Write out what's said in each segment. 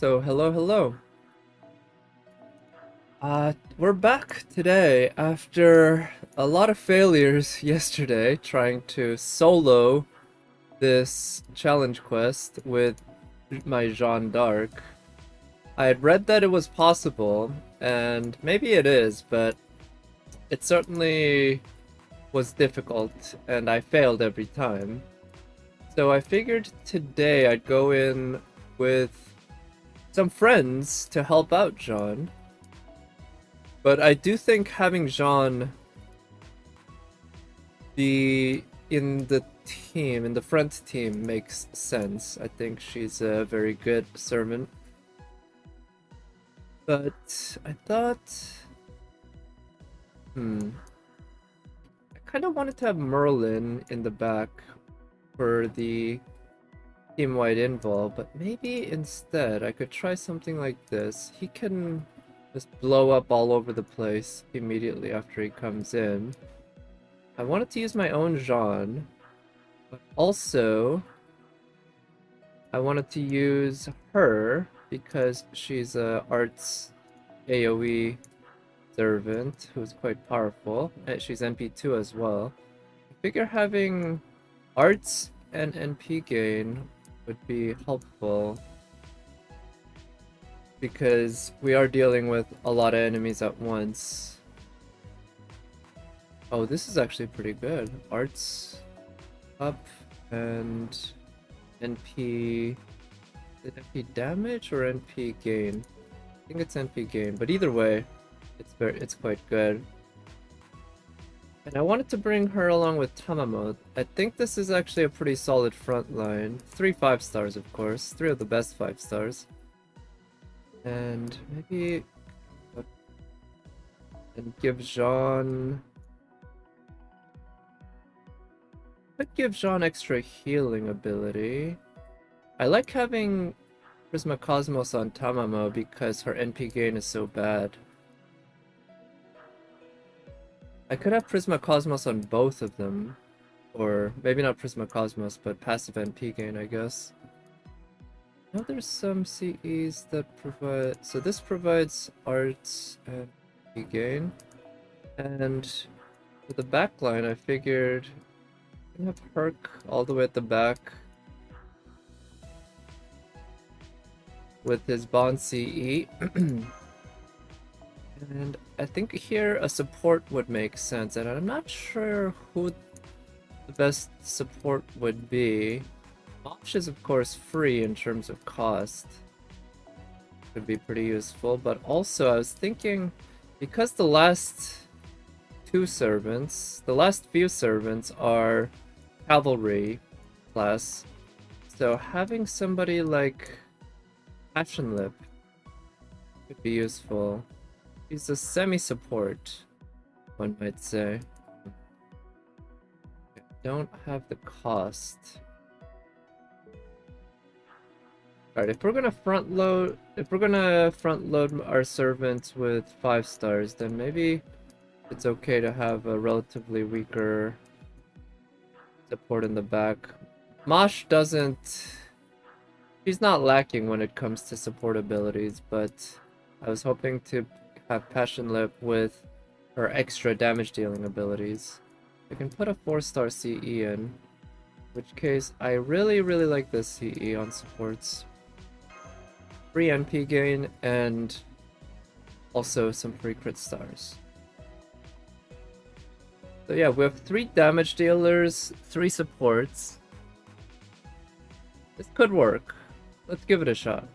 So, hello. We're back today after a lot of failures yesterday trying to solo this challenge quest with my Jeanne d'Arc. I had read that it was possible, and maybe it is, but it certainly was difficult, and I failed every time. So I figured today I'd go in with some friends to help out Jeanne. But I do think having Jeanne be in the team, in the front team, makes sense. I think she's a very good servant. But I thought... I kind of wanted to have Merlin in the back for the team-wide invol, but maybe instead I could try something like this. He can just blow up all over the place immediately after he comes in. I wanted to use my own Jeanne, but also I wanted to use her because she's a arts AoE servant who's quite powerful, and she's NP2 as well. I figure having arts and NP gain would be helpful because we are dealing with a lot of enemies at once. Oh, this is actually pretty good. Arts up and NP... Is it NP damage or NP gain? I think it's NP gain, but either way, it's quite good. And I wanted to bring her along with Tamamo. I think this is actually a pretty solid front line. 3 5-stars, of course. 3 of the best 5-stars. And maybe... and give Jeanne... could give Jeanne extra healing ability. I like having Prisma Cosmos on Tamamo because her NP gain is so bad. I could have Prisma Cosmos on both of them. Or maybe not Prisma Cosmos, but passive NP gain, I guess. Now there's some CEs that provide... So this provides arts and NP gain. And for the backline, I figured I have Herc all the way at the back with his Bond CE. And I think here a support would make sense, and I'm not sure who the best support would be. Mosh is of course free in terms of cost. Could be pretty useful, but also I was thinking, because the last few servants are cavalry class, so having somebody like Passion Lip could be useful. He's a semi-support, one might say. I don't have the cost. Alright, if we're gonna front load our servants with 5-stars, then maybe it's okay to have a relatively weaker support in the back. Mosh doesn't... she's not lacking when it comes to support abilities, but I was hoping to have Passion Lip with her extra damage dealing abilities. I can put a 4-star CE in, which case I really like this CE on supports. Free NP gain and also some free crit stars. So yeah, we have 3 damage dealers, 3 supports. This could work. Let's give it a shot.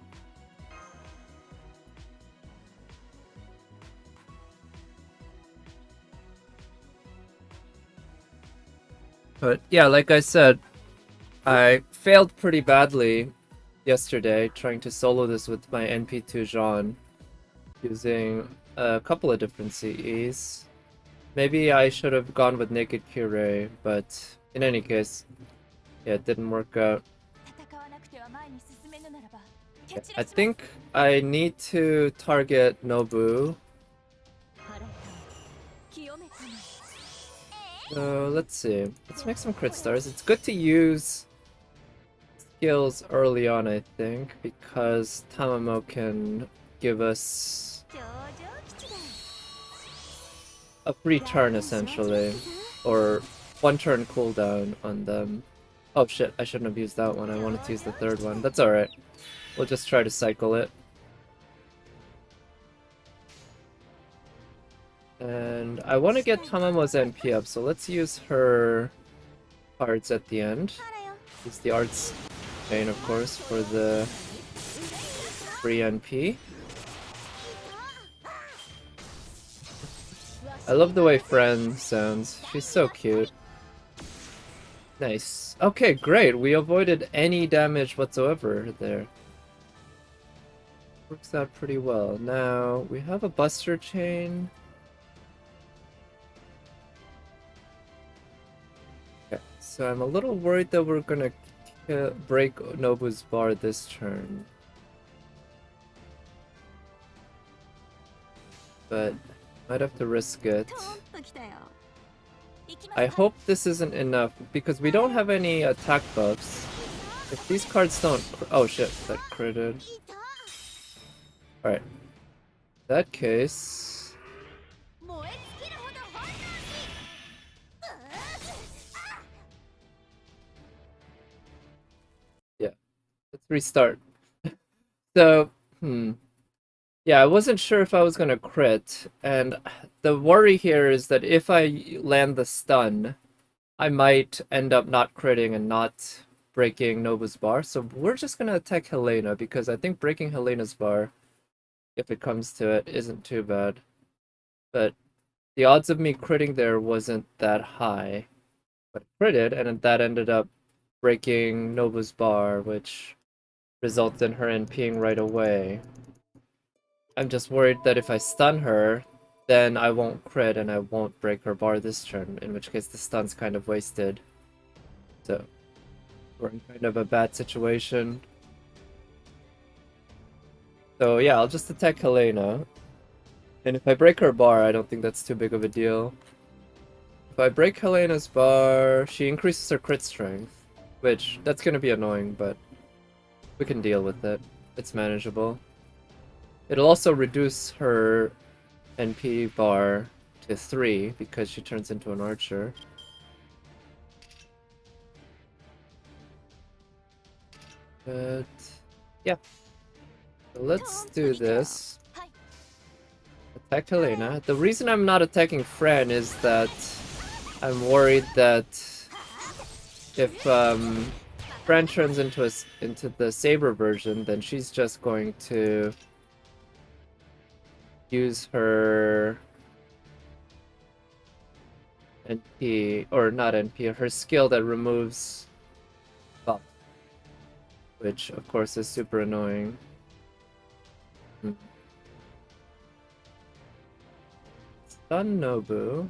But yeah, like I said, I failed pretty badly yesterday trying to solo this with my NP2 Jeanne using a couple of different CEs. Maybe I should have gone with Naked Kyurei, but in any case, yeah, it didn't work out. Yeah, I think I need to target Nobu. So let's see. Let's make some crit stars. It's good to use skills early on, I think, because Tamamo can give us a free turn, essentially. Or one turn cooldown on them. Oh shit, I shouldn't have used that one. I wanted to use the third one. That's alright. We'll just try to cycle it. And I want to get Tamamo's NP up, so let's use her cards at the end. Use the arts chain, of course, for the free NP. I love the way Fran sounds. She's so cute. Nice. Okay, great. We avoided any damage whatsoever there. Works out pretty well. Now, we have a Buster Chain. Okay, so I'm a little worried that we're gonna break Nobu's bar this turn. But might have to risk it. I hope this isn't enough, because we don't have any attack buffs. If these cards don't... Oh shit, that critted. Alright. In that case... Yeah. Let's restart. So, yeah, I wasn't sure if I was gonna crit, and the worry here is that if I land the stun, I might end up not critting and not breaking Nobu's bar, so we're just gonna attack Helena, because I think breaking Helena's bar, if it comes to it, isn't too bad. But the odds of me critting there wasn't that high, but I critted, and that ended up breaking Nobu's bar, which resulted in her NPing right away. I'm just worried that if I stun her, then I won't crit and I won't break her bar this turn, in which case the stun's kind of wasted. So, we're in kind of a bad situation. So yeah, I'll just attack Helena. And if I break her bar, I don't think that's too big of a deal. If I break Helena's bar, she increases her crit strength, which, that's gonna be annoying, but we can deal with it. It's manageable. It'll also reduce her NP bar to 3 because she turns into an archer. But yeah, so let's do this. Attack Helena. The reason I'm not attacking Fran is that I'm worried that if Fran turns into the Saber version, then she's just going to use her NP, or not NP, her skill that removes buff, which of course is super annoying. Stun Nobu.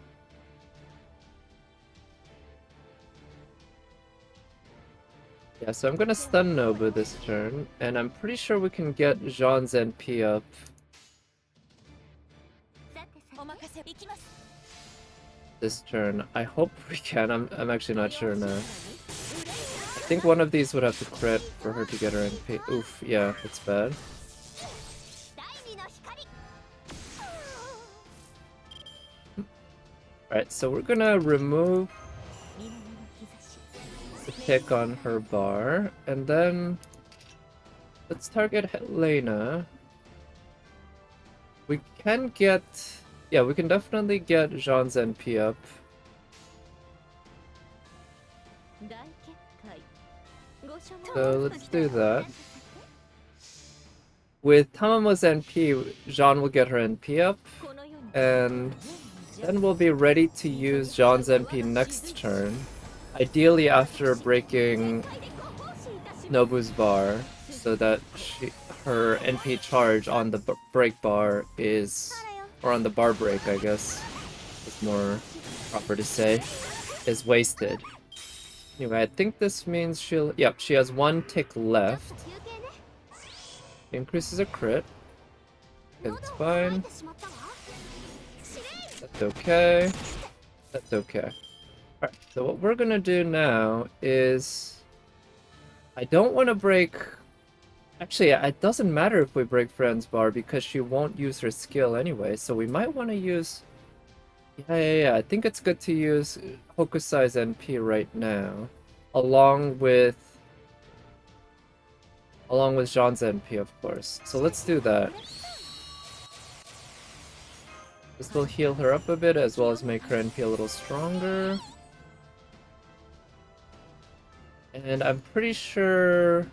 Yeah, so I'm gonna stun Nobu this turn, and I'm pretty sure we can get Jean's NP up. This turn. I hope we can. I'm actually not sure now. I think one of these would have to crit for her to get her NP. Oof, yeah, it's bad. Alright, so we're gonna remove the tick on her bar, and then let's target Helena. We can get... Yeah, we can definitely get Jean's NP up. So let's do that. With Tamamo's NP, Jean will get her NP up, and then we'll be ready to use Jean's NP next turn. Ideally after breaking Nobu's bar, so that her NP charge on the break bar is... or on the bar break, I guess, is more proper to say, is wasted. Anyway, I think this means she'll... Yep, she has one tick left. Increases her crit. It's fine. That's okay. That's okay. Alright, so what we're gonna do now is... I don't want to break... Actually, it doesn't matter if we break Fran's bar because she won't use her skill anyway, so we might want to use... Yeah. I think it's good to use Hokusai's NP right now, along with Jean's NP, of course. So let's do that. This will heal her up a bit, as well as make her NP a little stronger. And I'm pretty sure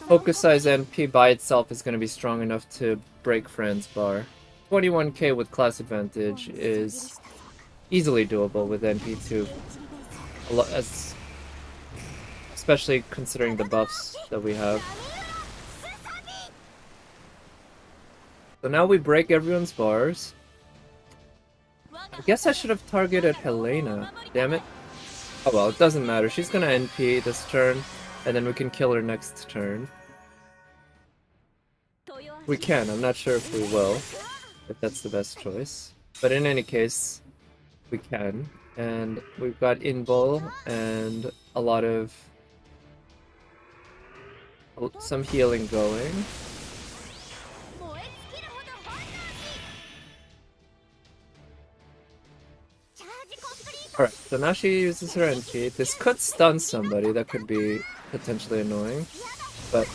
Hokusai's NP by itself is going to be strong enough to break Fran's bar. 21k with class advantage is easily doable with NP2. Especially considering the buffs that we have. So now we break everyone's bars. I guess I should have targeted Helena. Damn it. Oh well, it doesn't matter. She's gonna NP this turn, and then we can kill her next turn. We can, I'm not sure if we will, if that's the best choice. But in any case, we can. And we've got Invul and a lot of... some healing going. Alright, so now she uses her NP. This could stun somebody, that could be potentially annoying. But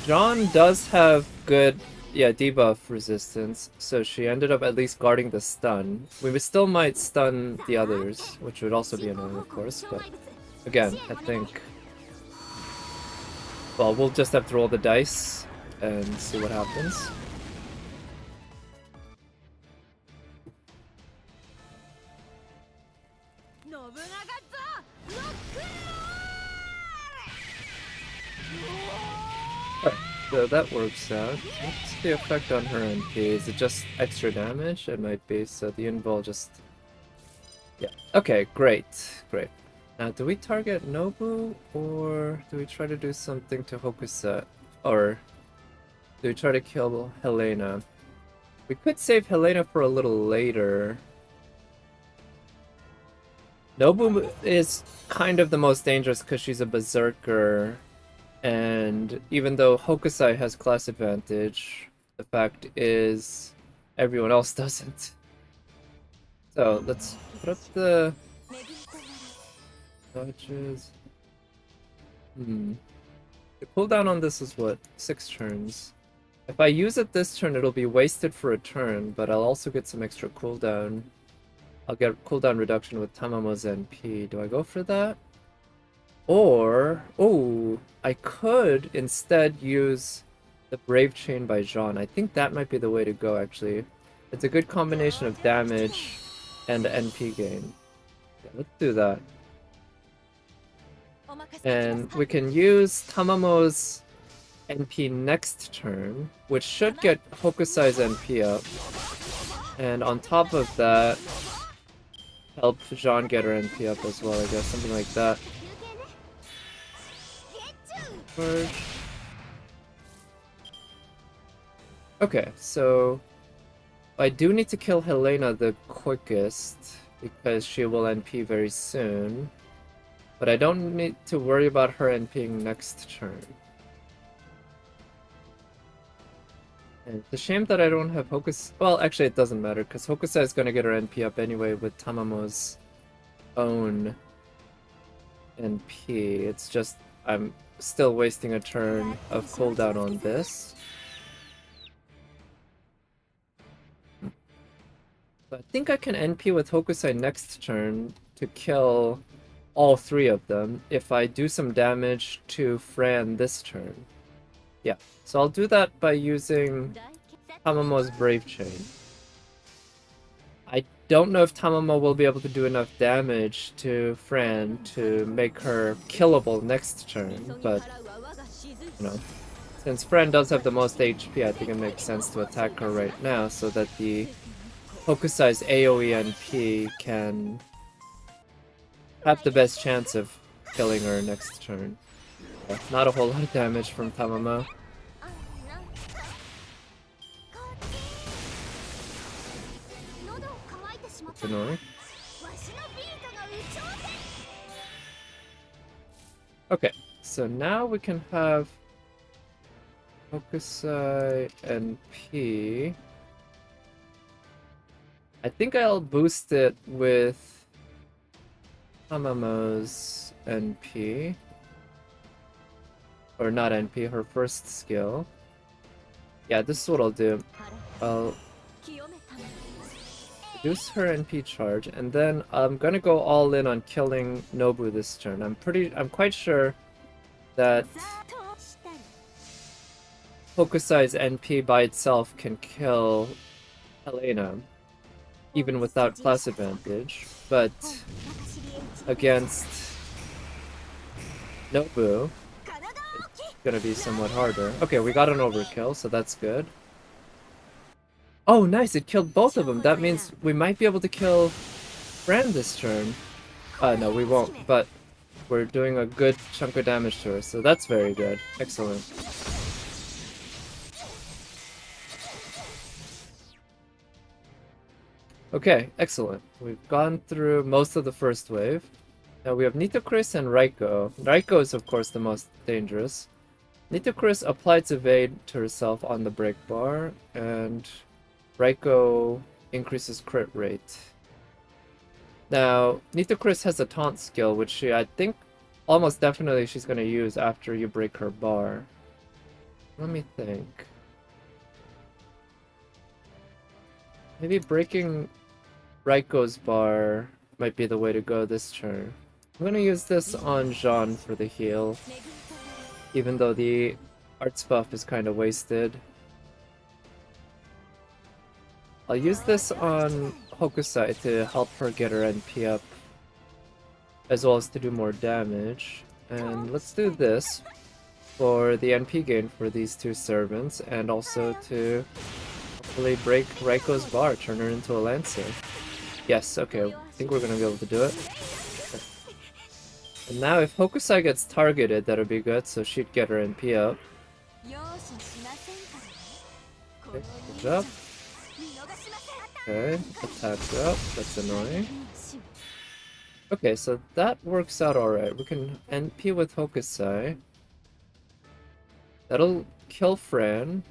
Jean does have good, debuff resistance, so she ended up at least guarding the stun. We still might stun the others, which would also be annoying, of course, but again, I think... well, we'll just have to roll the dice and see what happens. Alright, so that works out. What's the effect on her NP? Is it just extra damage? It might be, so the invul just... yeah. Okay, great. Now, do we target Nobu, or do we try to do something to Hokusai? Or do we try to kill Helena? We could save Helena for a little later. Nobu is kind of the most dangerous because she's a berserker, and even though Hokusai has class advantage, the fact is everyone else doesn't. So let's put up the dodges. The cooldown on this is what? 6 turns. If I use it this turn, it'll be wasted for a turn, but I'll also get some extra cooldown. I'll get cooldown reduction with Tamamo's NP. Do I go for that? Or... oh, I could instead use the Brave Chain by Jean. I think that might be the way to go, actually. It's a good combination of damage and NP gain. Yeah, let's do that. And we can use Tamamo's NP next turn, which should get Hokusai's NP up. And on top of that, help Jean get her NP up as well, I guess, something like that. Okay, so I do need to kill Helena the quickest, because she will NP very soon. But I don't need to worry about her NPing next turn. And it's a shame that I don't have Hokusai. Well, actually it doesn't matter, because Hokusai is going to get her NP up anyway with Tamamo's own NP. It's just I'm still wasting a turn of cooldown on this. So I think I can NP with Hokusai next turn to kill all 3 of them if I do some damage to Fran this turn. Yeah, so I'll do that by using Tamamo's Brave Chain. I don't know if Tamamo will be able to do enough damage to Fran to make her killable next turn, but, you know, since Fran does have the most HP, I think it makes sense to attack her right now so that the Hokusai's AoE NP can have the best chance of killing her next turn. Yeah, not a whole lot of damage from Tamamo. It's annoying. Okay, so now we can have Hokusai NP. I think I'll boost it with Tamamo's NP. Or not NP, her first skill. Yeah, this is what I'll do. I'll reduce her NP charge, and then I'm gonna go all in on killing Nobu this turn. I'm quite sure that Hokusai's NP by itself can kill Helena, even without class advantage, but against Nobu, it's gonna be somewhat harder. Okay, we got an overkill, so that's good. Oh, nice, it killed both of them. That means we might be able to kill Fran this turn. No, we won't, but we're doing a good chunk of damage to her, so that's very good. Excellent. Okay, excellent. We've gone through most of the first wave. Now we have Nitocris and Raiko. Raiko is of course the most dangerous. Nitocris applies evade to herself on the break bar, and Raiko increases crit rate. Now, Nitocris has a taunt skill, which I think almost definitely she's going to use after you break her bar. Let me think. Maybe breaking Raiko's bar might be the way to go this turn. I'm going to use this on Jean for the heal, even though the arts buff is kind of wasted. I'll use this on Hokusai to help her get her NP up, as well as to do more damage. And let's do this for the NP gain for these two servants, and also to hopefully break Raiko's bar, turn her into a Lancer. Yes, okay, I think we're gonna be able to do it. And now if Hokusai gets targeted, that'll be good, so she'd get her NP up. Okay, good job. Okay, attack up, that's annoying. Okay, so that works out alright. We can NP with Hokusai. That'll kill Fran.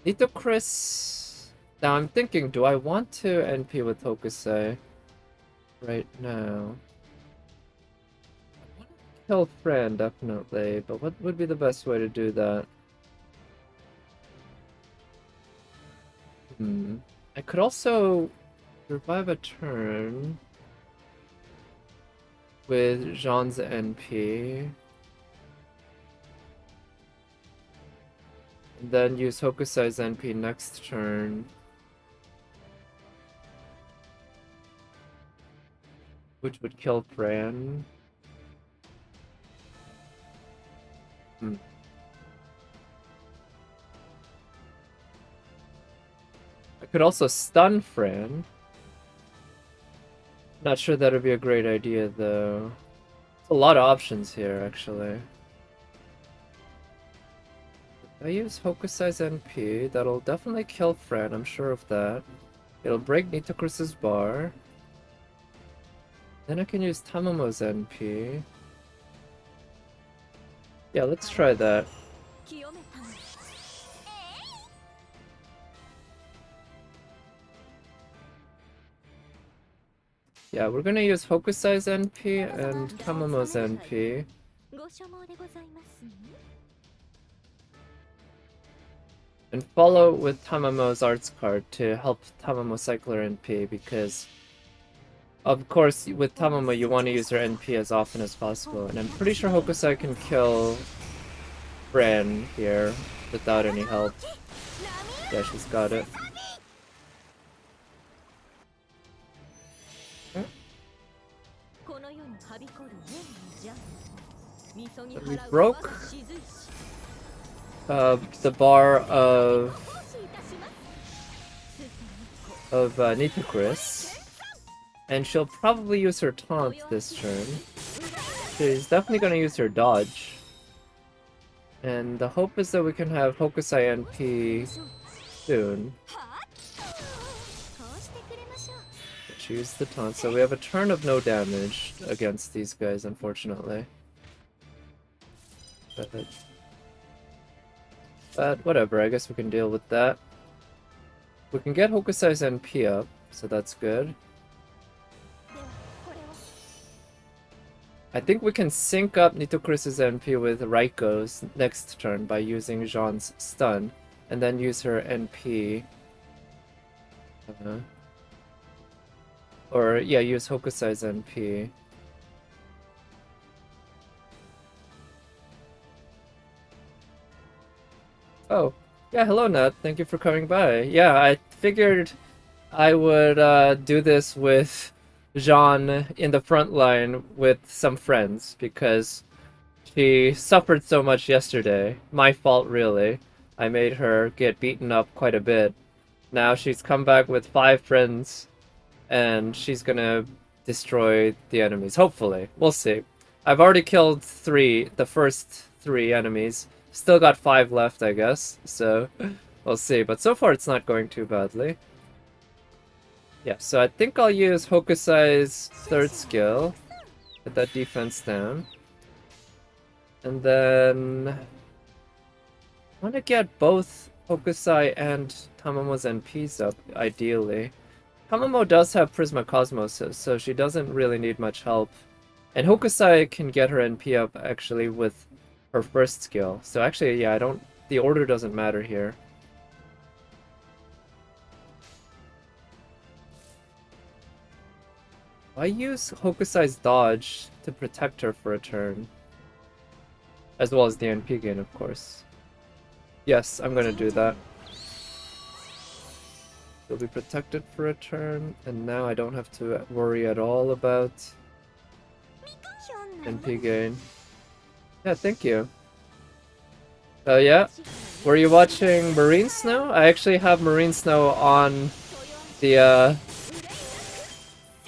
Nitocris... Now I'm thinking, do I want to NP with Hokusai right now? I want to kill Fran, definitely, but what would be the best way to do that? I could also revive a turn with Jean's NP. And then use Hokusai's NP next turn. Which would kill Fran. I could also stun Fran. Not sure that would be a great idea, though. There's a lot of options here, actually. If I use Hokusai's NP, that'll definitely kill Fran, I'm sure of that. It'll break Nitocris's bar. Then I can use Tamamo's NP. Yeah, let's try that. Yeah, we're gonna use Hokusai's NP and Tamamo's NP. And follow with Tamamo's arts card to help Tamamo cycle her NP, because of course with Tamamo you want to use her NP as often as possible, and I'm pretty sure Hokusai can kill Fran here without any help. Yeah, she's got it. So we broke the bar of Nitocris, and she'll probably use her taunt this turn. She's definitely going to use her dodge, and the hope is that we can have Hokusai NP soon. She used the taunt, so we have a turn of no damage against these guys, unfortunately. But whatever, I guess we can deal with that. We can get Hokusai's NP up, so that's good. I think we can sync up Nitocris's NP with Raiko's next turn by using Jean's stun, and then use her NP. Or, yeah, use Hokusai's NP. Oh, yeah, hello Nat, thank you for coming by. Yeah, I figured I would do this with Jean in the front line with some friends, because she suffered so much yesterday. My fault, really. I made her get beaten up quite a bit. Now she's come back with 5 friends, and she's gonna destroy the enemies. Hopefully. We'll see. I've already killed 3, the first 3 enemies. Still got 5 left, I guess. So, we'll see. But so far it's not going too badly. Yeah, so I think I'll use Hokusai's 3rd skill. Get that defense down. And then I want to get both Hokusai and Tamamo's NPs up, ideally. Tamamo does have Prisma Cosmosis, so she doesn't really need much help. And Hokusai can get her NP up, actually, with her 1st skill. So actually, yeah, the order doesn't matter here. I use Hokusai's dodge to protect her for a turn. As well as the NP gain, of course. Yes, I'm gonna do that. She'll be protected for a turn, and now I don't have to worry at all about NP gain. Yeah, thank you. Oh yeah? Were you watching Marine Snow? I actually have Marine Snow on the,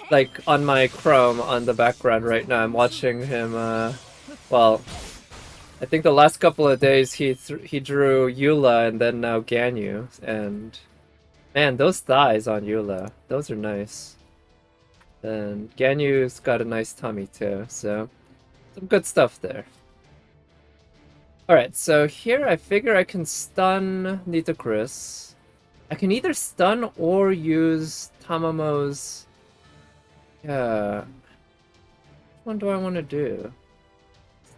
like, on my Chrome on the background right now. I'm watching him, well, I think the last couple of days he drew Eula and then now Ganyu, and man, those thighs on Eula, those are nice. And Ganyu's got a nice tummy too, so some good stuff there. Alright, so here I figure I can stun Nitocris. I can either stun or use Tamamo's... Yeah... Which one do I want to do?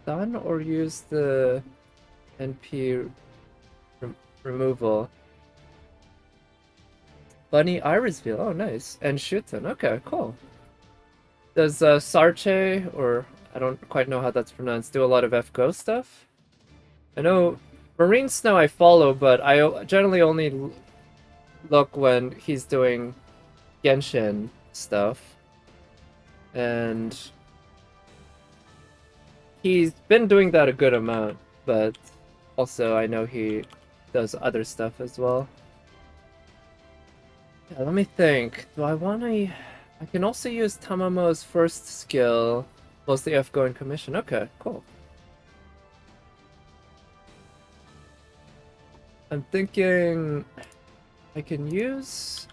Stun or use the NP removal? Bunny Irisville, oh nice. And Shuten, okay, cool. Does Sarche, or I don't quite know how that's pronounced, do a lot of FGO stuff? I know Marine Snow I follow, but I generally only look when he's doing Genshin stuff. And he's been doing that a good amount, but also I know he does other stuff as well. Yeah, let me think. Do I want to... I can also use Tamamo's 1st skill, mostly FGO and commission. Okay, cool. I'm thinking I can use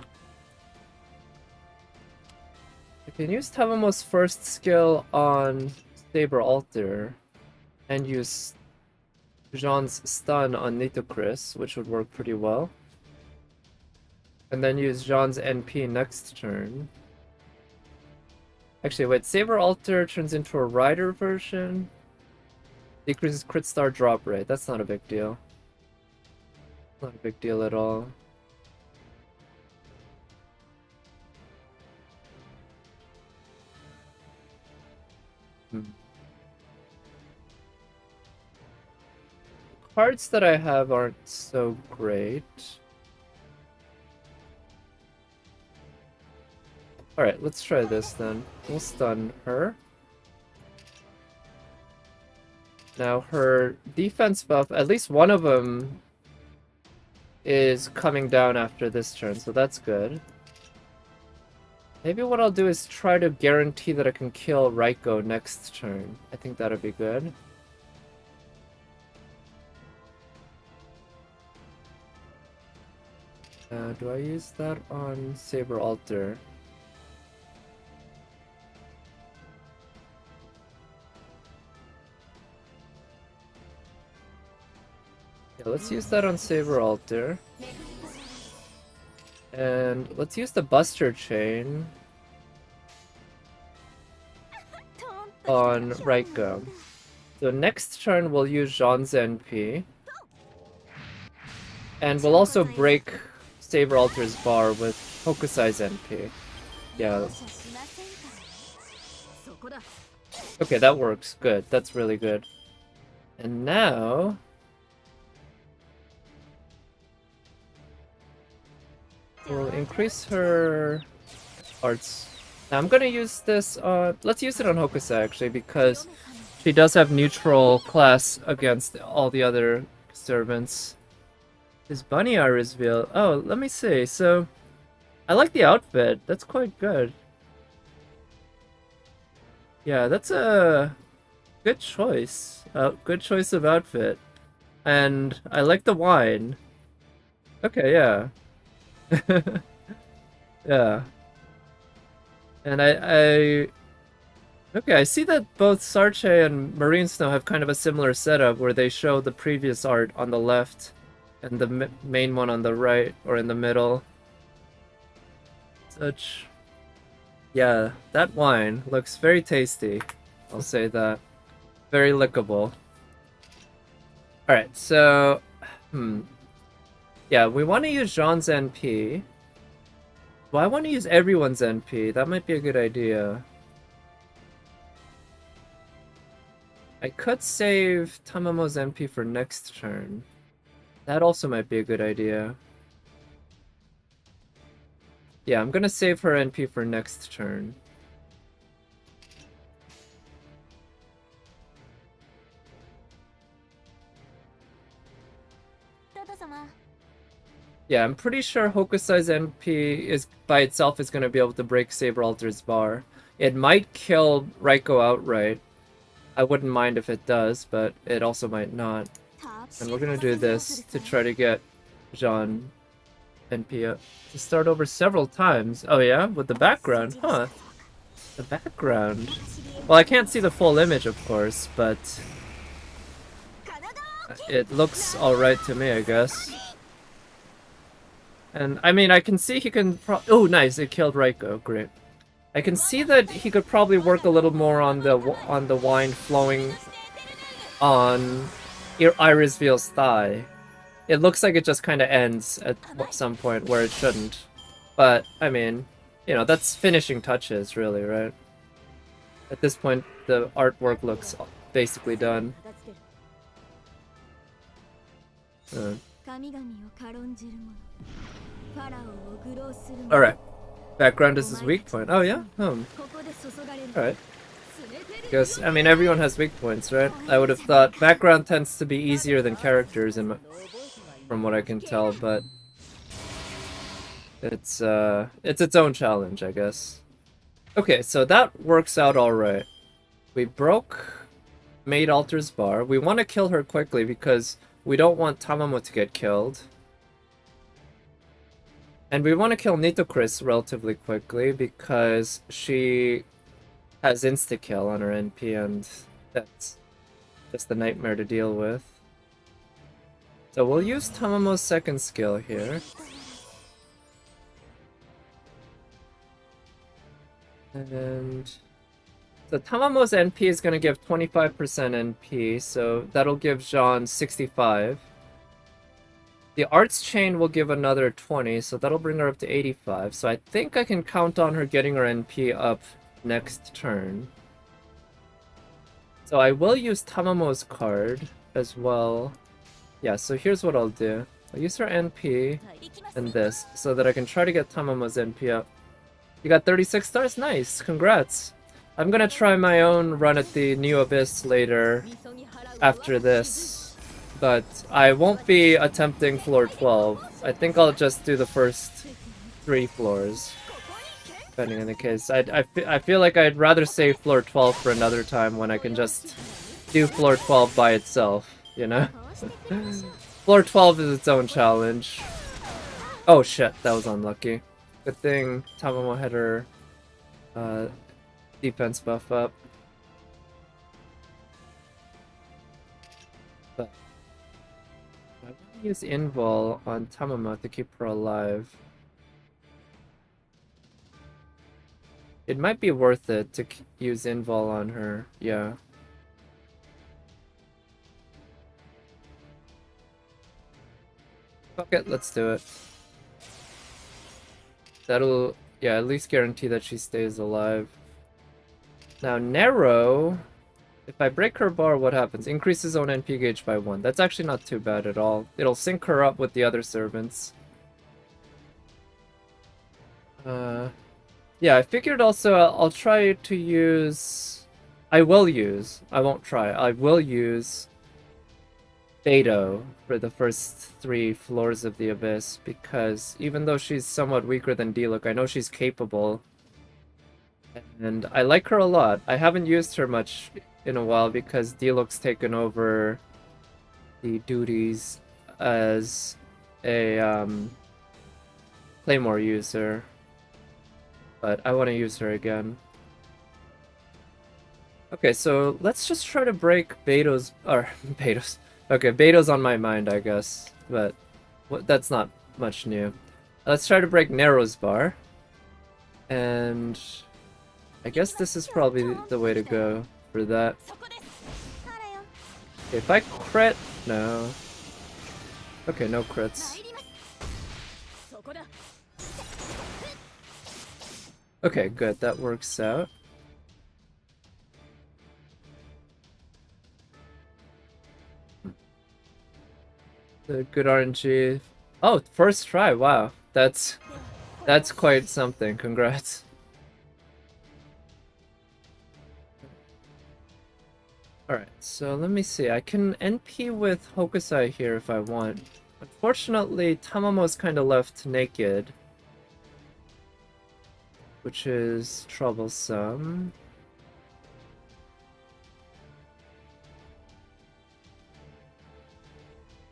Tamamo's 1st skill on Saber Alter and use Jean's stun on Nitocris, which would work pretty well. And then use Jean's NP next turn. Actually, wait, Saber Alter turns into a Rider version. Decreases crit star drop rate. That's not a big deal. Not a big deal at all. Cards that I have aren't so great. Alright, let's try this then. We'll stun her. Now her defense buff, at least one of them is coming down after this turn, so that's good. Maybe what I'll do is try to guarantee that I can kill Raiko next turn. I think that'll be good. Do I use that on Saber Alter? Yeah, let's use that on Saber Altar. And let's use the Buster Chain on Raiko. So next turn we'll use Jean's NP. And we'll also break Saber Altar's bar with Hokusai's NP. Yeah. Okay, that works. Good. That's really good. And now... we'll increase her arts. Now I'm gonna use this on... let's use it on Hokusai, actually, because she does have neutral class against all the other servants. His bunny eye reveal. Oh, let me see. So, I like the outfit. That's quite good. Yeah, that's a good choice. Good choice of outfit. And I like the wine. Okay, yeah. Yeah. And okay, I see that both Sarche and Marine Snow have kind of a similar setup where they show the previous art on the left and the main one on the right or in the middle. Such... yeah, that wine looks very tasty. I'll say that. Very lickable. Alright, so... yeah, we want to use Jean's NP. Well, I want to use everyone's NP. That might be a good idea. I could save Tamamo's NP for next turn. That also might be a good idea. Yeah, I'm gonna save her NP for next turn. Yeah, I'm pretty sure Hokusai's NP is by itself is going to be able to break Saber Altar's bar. It might kill Raiko outright. I wouldn't mind if it does, but it also might not. And we're going to do this to try to get Jean NP up. To start over several times. Oh yeah? With the background, huh? The background. Well, I can't see the full image, of course, but... it looks alright to me, I guess. And, I mean, I can see he can oh, nice, it killed Raiko, great. I can see that he could probably work a little more on the wine flowing on Iris Veil's thigh. It looks like it just kind of ends at some point where it shouldn't. But, I mean, you know, that's finishing touches, really, right? At this point, the artwork looks basically done. Alright. Background is his weak point. Oh, yeah? Alright. Because, I mean, everyone has weak points, right? I would have thought background tends to be easier than characters from what I can tell, but... it's its own challenge, I guess. Okay, so that works out alright. We broke Maid Altar's bar. We want to kill her quickly because we don't want Tamamo to get killed. And we want to kill Nitocris relatively quickly because she has insta-kill on her NP and that's just a nightmare to deal with. So we'll use Tamamo's second skill here. And so Tamamo's NP is going to give 25% NP, so that'll give Jean 65. The arts chain will give another 20, so that'll bring her up to 85. So I think I can count on her getting her NP up next turn. So I will use Tamamo's card as well. Yeah, so here's what I'll do. I'll use her NP and this, so that I can try to get Tamamo's NP up. You got 36 stars? Nice, congrats. I'm gonna try my own run at the New Abyss later after this. But I won't be attempting floor 12. I think I'll just do the first 3 floors, depending on the case. I feel like I'd rather save floor 12 for another time when I can just do floor 12 by itself, you know? Floor 12 is its own challenge. Oh shit, that was unlucky. Good thing Tamamo had her defense buff up. I want to use Invol on Tamamo to keep her alive. It might be worth it to use Invol on her, yeah. Fuck it, let's do it. That'll, yeah, at least guarantee that she stays alive. Now, Nero, if I break her bar, what happens? Increases own NP gauge by 1. That's actually not too bad at all. It'll sync her up with the other servants. Yeah, I figured also I'll try to use... I won't try. I will use Beto for the first 3 floors of the Abyss, because even though she's somewhat weaker than Diluc, I know she's capable. And I like her a lot. I haven't used her much in a while because Diluc's taken over the duties as a Claymore user. But I want to use her again. Okay, so let's just try to break Beto's... or, Beto's... Okay, Beto's on my mind, I guess. But that's not much new. Let's try to break Nero's bar. And... I guess this is probably the way to go for that. Okay, if I crit... No. Okay, no crits. Okay, good. That works out. The good RNG. Oh, first try. Wow. That's quite something. Congrats. Alright, so let me see. I can NP with Hokusai here if I want. Unfortunately, Tamamo's kind of left naked, which is troublesome.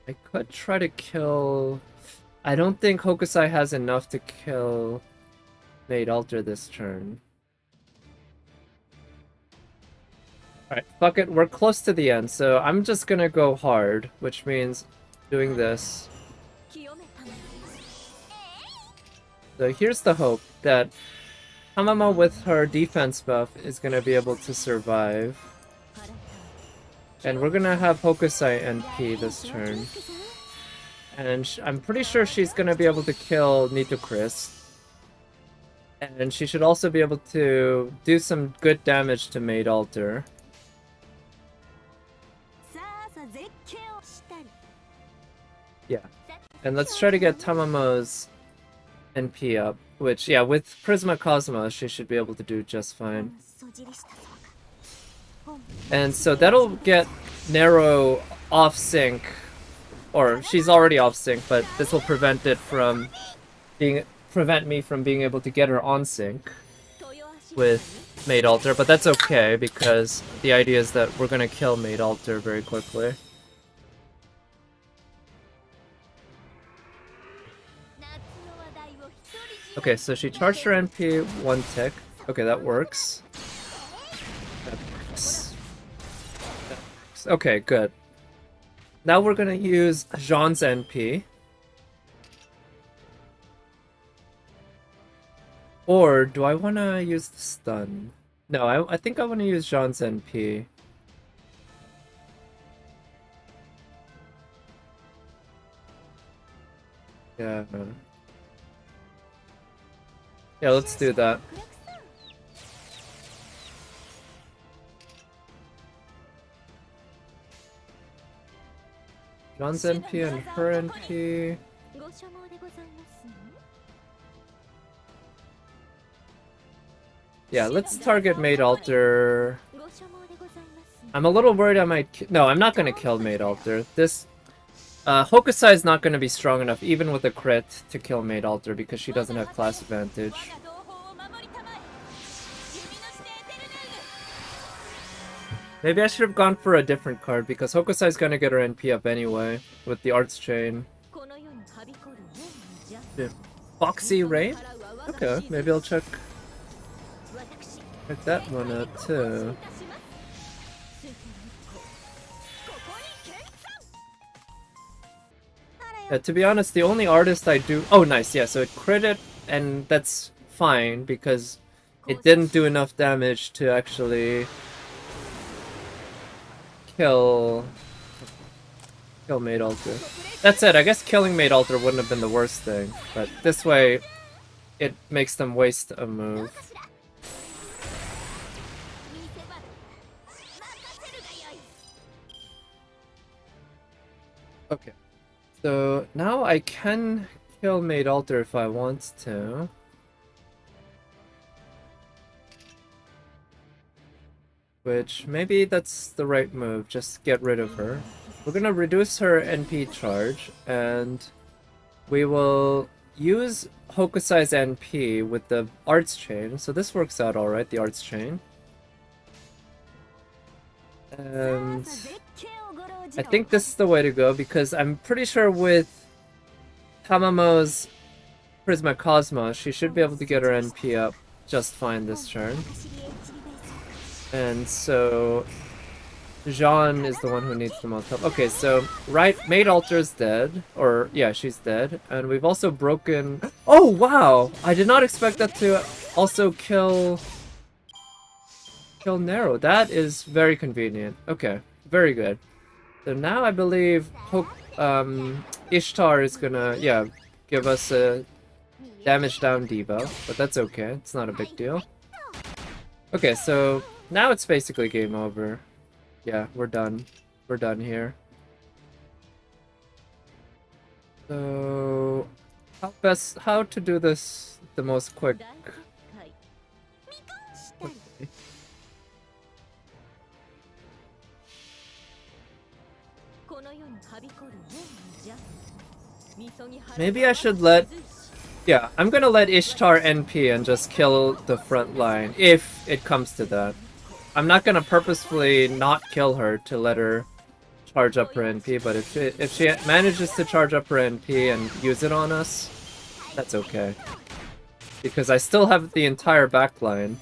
I could try to kill... I don't think Hokusai has enough to kill Maid Alter this turn. Alright, fuck it, we're close to the end, so I'm just gonna go hard, which means doing this. So here's the hope that Tamamo with her defense buff is gonna be able to survive. And we're gonna have Hokusai NP this turn. And I'm pretty sure she's gonna be able to kill Nitocris. And she should also be able to do some good damage to Maid Alter. Yeah. And let's try to get Tamamo's NP up. Which, yeah, with Prisma Cosmos, she should be able to do just fine. And so that'll get Nero off sync. Or, she's already off sync, but this will prevent it from prevent me from being able to get her on sync with Maid Alter, but that's okay because the idea is that we're gonna kill Maid Alter very quickly. Okay, so she charged her NP 1 tick. Okay, that works. That works. Okay, good. Now we're gonna use Jean's NP. Or do I want to use the stun? No, I think I want to use Jean's NP. Yeah. Yeah, let's do that. Jean's NP and her NP. Yeah, let's target Maid Alter. I'm a little worried I might... No, I'm not going to kill Maid Alter. This... Hokusai is not going to be strong enough, even with a crit, to kill Maid Alter because she doesn't have class advantage. Maybe I should have gone for a different card because Hokusai is going to get her NP up anyway with the Arts Chain. Yeah. Foxy Rain? Okay, maybe I'll check that one out too. To be honest, the only artist I do... Oh, nice, yeah, so it critted, and that's fine, because it didn't do enough damage to actually kill Maid Alter. That said, I guess killing Maid Alter wouldn't have been the worst thing, but this way, it makes them waste a move. Okay. So now I can kill Maid Alter if I want to. Which, maybe that's the right move, just get rid of her. We're gonna reduce her NP charge, and we will use Hokusai's NP with the Arts Chain. So this works out alright, the Arts Chain. And I think this is the way to go, because I'm pretty sure with Tamamo's Prisma Cosmos, she should be able to get her NP up just fine this turn. And so Jean is the one who needs the most help. Okay, so Maid Alter's dead, or yeah, she's dead, and we've also broken. Oh wow! I did not expect that to also kill Nero. That is very convenient. Okay, very good. So now I believe Ishtar is gonna give us a damage down debuff, but that's okay. It's not a big deal. Okay, so now it's basically game over. Yeah, we're done. We're done here. So how to do this the most quick? Okay. Maybe I should let... Yeah, I'm gonna let Ishtar NP and just kill the front line, if it comes to that. I'm not gonna purposefully not kill her to let her charge up her NP, but if she manages to charge up her NP and use it on us, that's okay. Because I still have the entire backline.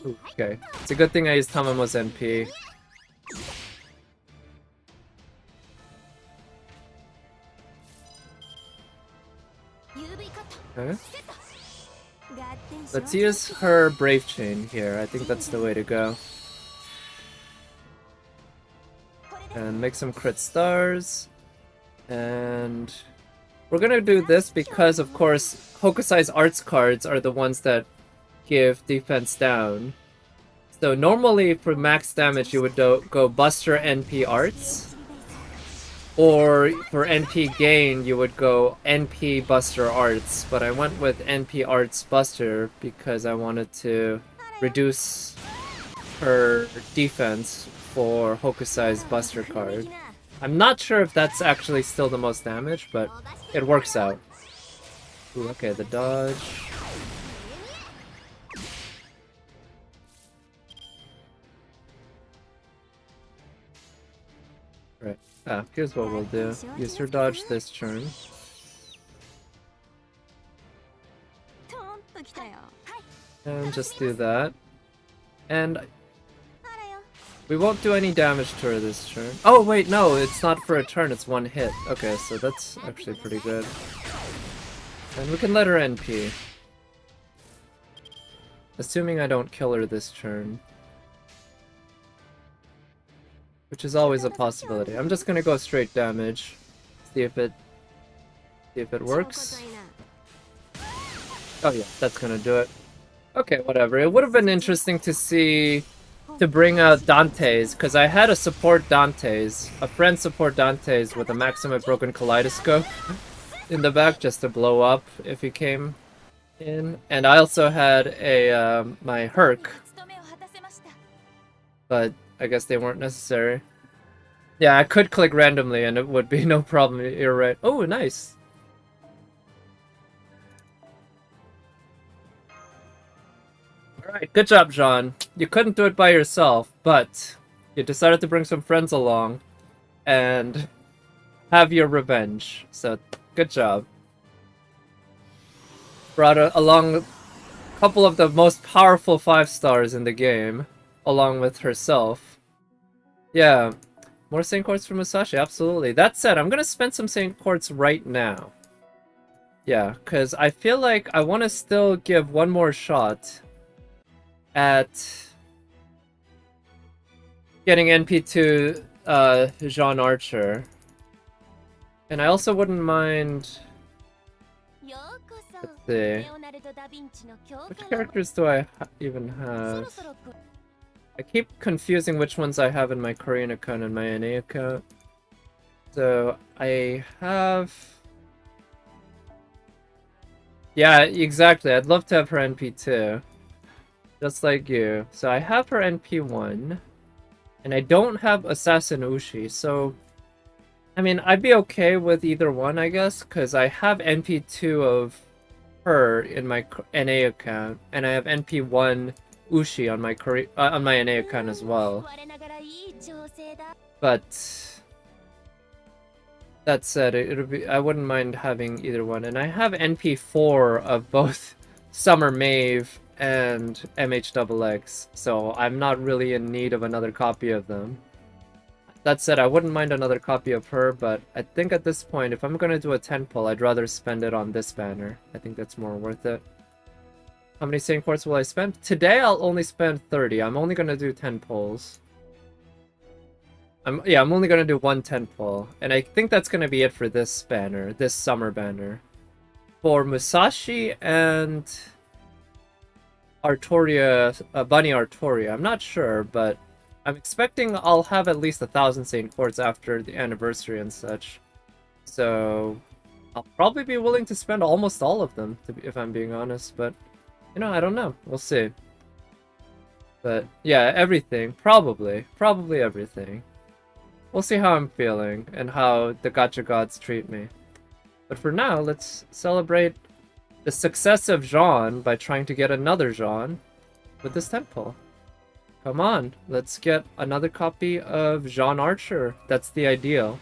Ooh, okay, it's a good thing I used Tamamo's NP. Okay. Let's use her Brave Chain here. I think that's the way to go. And make some crit stars. And we're gonna do this because, of course, Hokusai's arts cards are the ones that give defense down. So normally for max damage you would go Buster NP Arts. Or for NP gain, you would go NP Buster Arts, but I went with NP Arts Buster because I wanted to reduce her defense for Hokusai's Buster card. I'm not sure if that's actually still the most damage, but it works out. Ooh, okay, the dodge. Right. Here's what we'll do. Use her dodge this turn. And just do that. And we won't do any damage to her this turn. Oh wait, no, it's not for a turn, it's one hit. Okay, so that's actually pretty good. And we can let her NP. Assuming I don't kill her this turn. Which is always a possibility. I'm just gonna go straight damage. See if it works. Oh yeah, that's gonna do it. Okay, whatever. It would have been interesting to bring out Dante's, because I had a support Dante's, a friend support Dante's with a Maximum Broken Kaleidoscope in the back just to blow up if he came in. And I also had a my Herc, but I guess they weren't necessary. Yeah, I could click randomly and it would be no problem. You're right. Oh, nice. Alright, good job, Jean. You couldn't do it by yourself, but you decided to bring some friends along and have your revenge. So, good job. Brought along a couple of the most powerful 5-stars in the game, along with herself. Yeah, More Saint Quartz for Musashi, absolutely. That said, I'm gonna spend some Saint Quartz right now. Yeah, because I feel like I want to still give one more shot at getting NP2 Jean Archer. And I also wouldn't mind... Let's see. Which characters do I even have? I keep confusing which ones I have in my Korean account and my NA account. So I have... Yeah, exactly. I'd love to have her NP2. Just like you. So I have her NP1. And I don't have Assassin Ushi, so... I mean, I'd be okay with either one, I guess, because I have NP2 of her in my NA account, and I have NP1 Ushi on my NA account as well. But that said, I wouldn't mind having either one, and I have NP4 of both Summer Maeve and MHXX, so I'm not really in need of another copy of them. That said, I wouldn't mind another copy of her, but I think at this point, if I'm gonna do a 10 pull, I'd rather spend it on this banner. I think that's more worth it. How many Saint Quartz will I spend? Today, I'll only spend 30. I'm only gonna do 10 pulls. I'm only gonna do one 10 pull, and I think that's gonna be it for this banner, this summer banner. For Musashi and Artoria, Bunny Artoria, I'm not sure, but I'm expecting I'll have at least 1,000 Saint Quartz after the anniversary and such. So I'll probably be willing to spend almost all of them, if I'm being honest, but you know, I don't know. We'll see. But yeah, everything. Probably everything. We'll see how I'm feeling and how the gacha gods treat me. But for now, let's celebrate the success of Jean by trying to get another Jean with this temple. Come on, let's get another copy of Jean Archer. That's the ideal.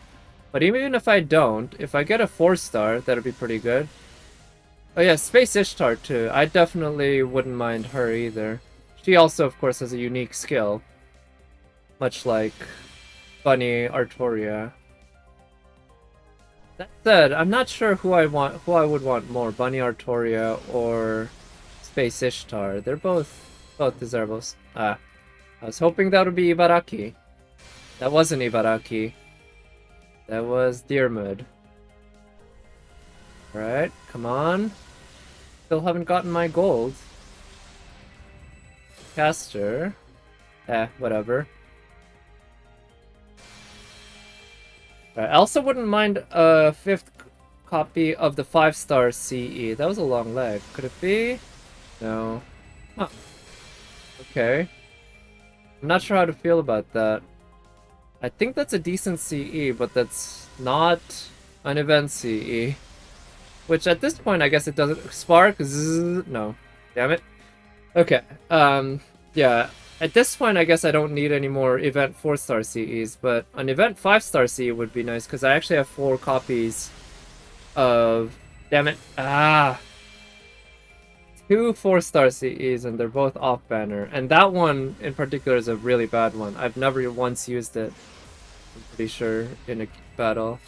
But even if I don't, if I get a 4-star, that'll be pretty good. Oh yeah, Space Ishtar too. I definitely wouldn't mind her either. She also, of course, has a unique skill. Much like Bunny Artoria. That said, I'm not sure who I would want more, Bunny Artoria or Space Ishtar. They're both desirable. I was hoping that would be Ibaraki. That wasn't Ibaraki. That was Deermood. Alright, come on. Still haven't gotten my gold. Caster. Whatever. Right, I also wouldn't mind a 5th copy of the 5-star CE. That was a long leg. Could it be? No. Huh. Okay. I'm not sure how to feel about that. I think that's a decent CE, but that's not an event CE. Which at this point, I guess it doesn't... Spark? Zzz, no. Damn it. Okay. Yeah. At this point, I guess I don't need any more event 4-star CEs, but an event 5-star CE would be nice, because I actually have 4 copies of... Damn it. 2 4-star CEs, and they're both off-banner. And that one, in particular, is a really bad one. I've never once used it, I'm pretty sure, in a battle.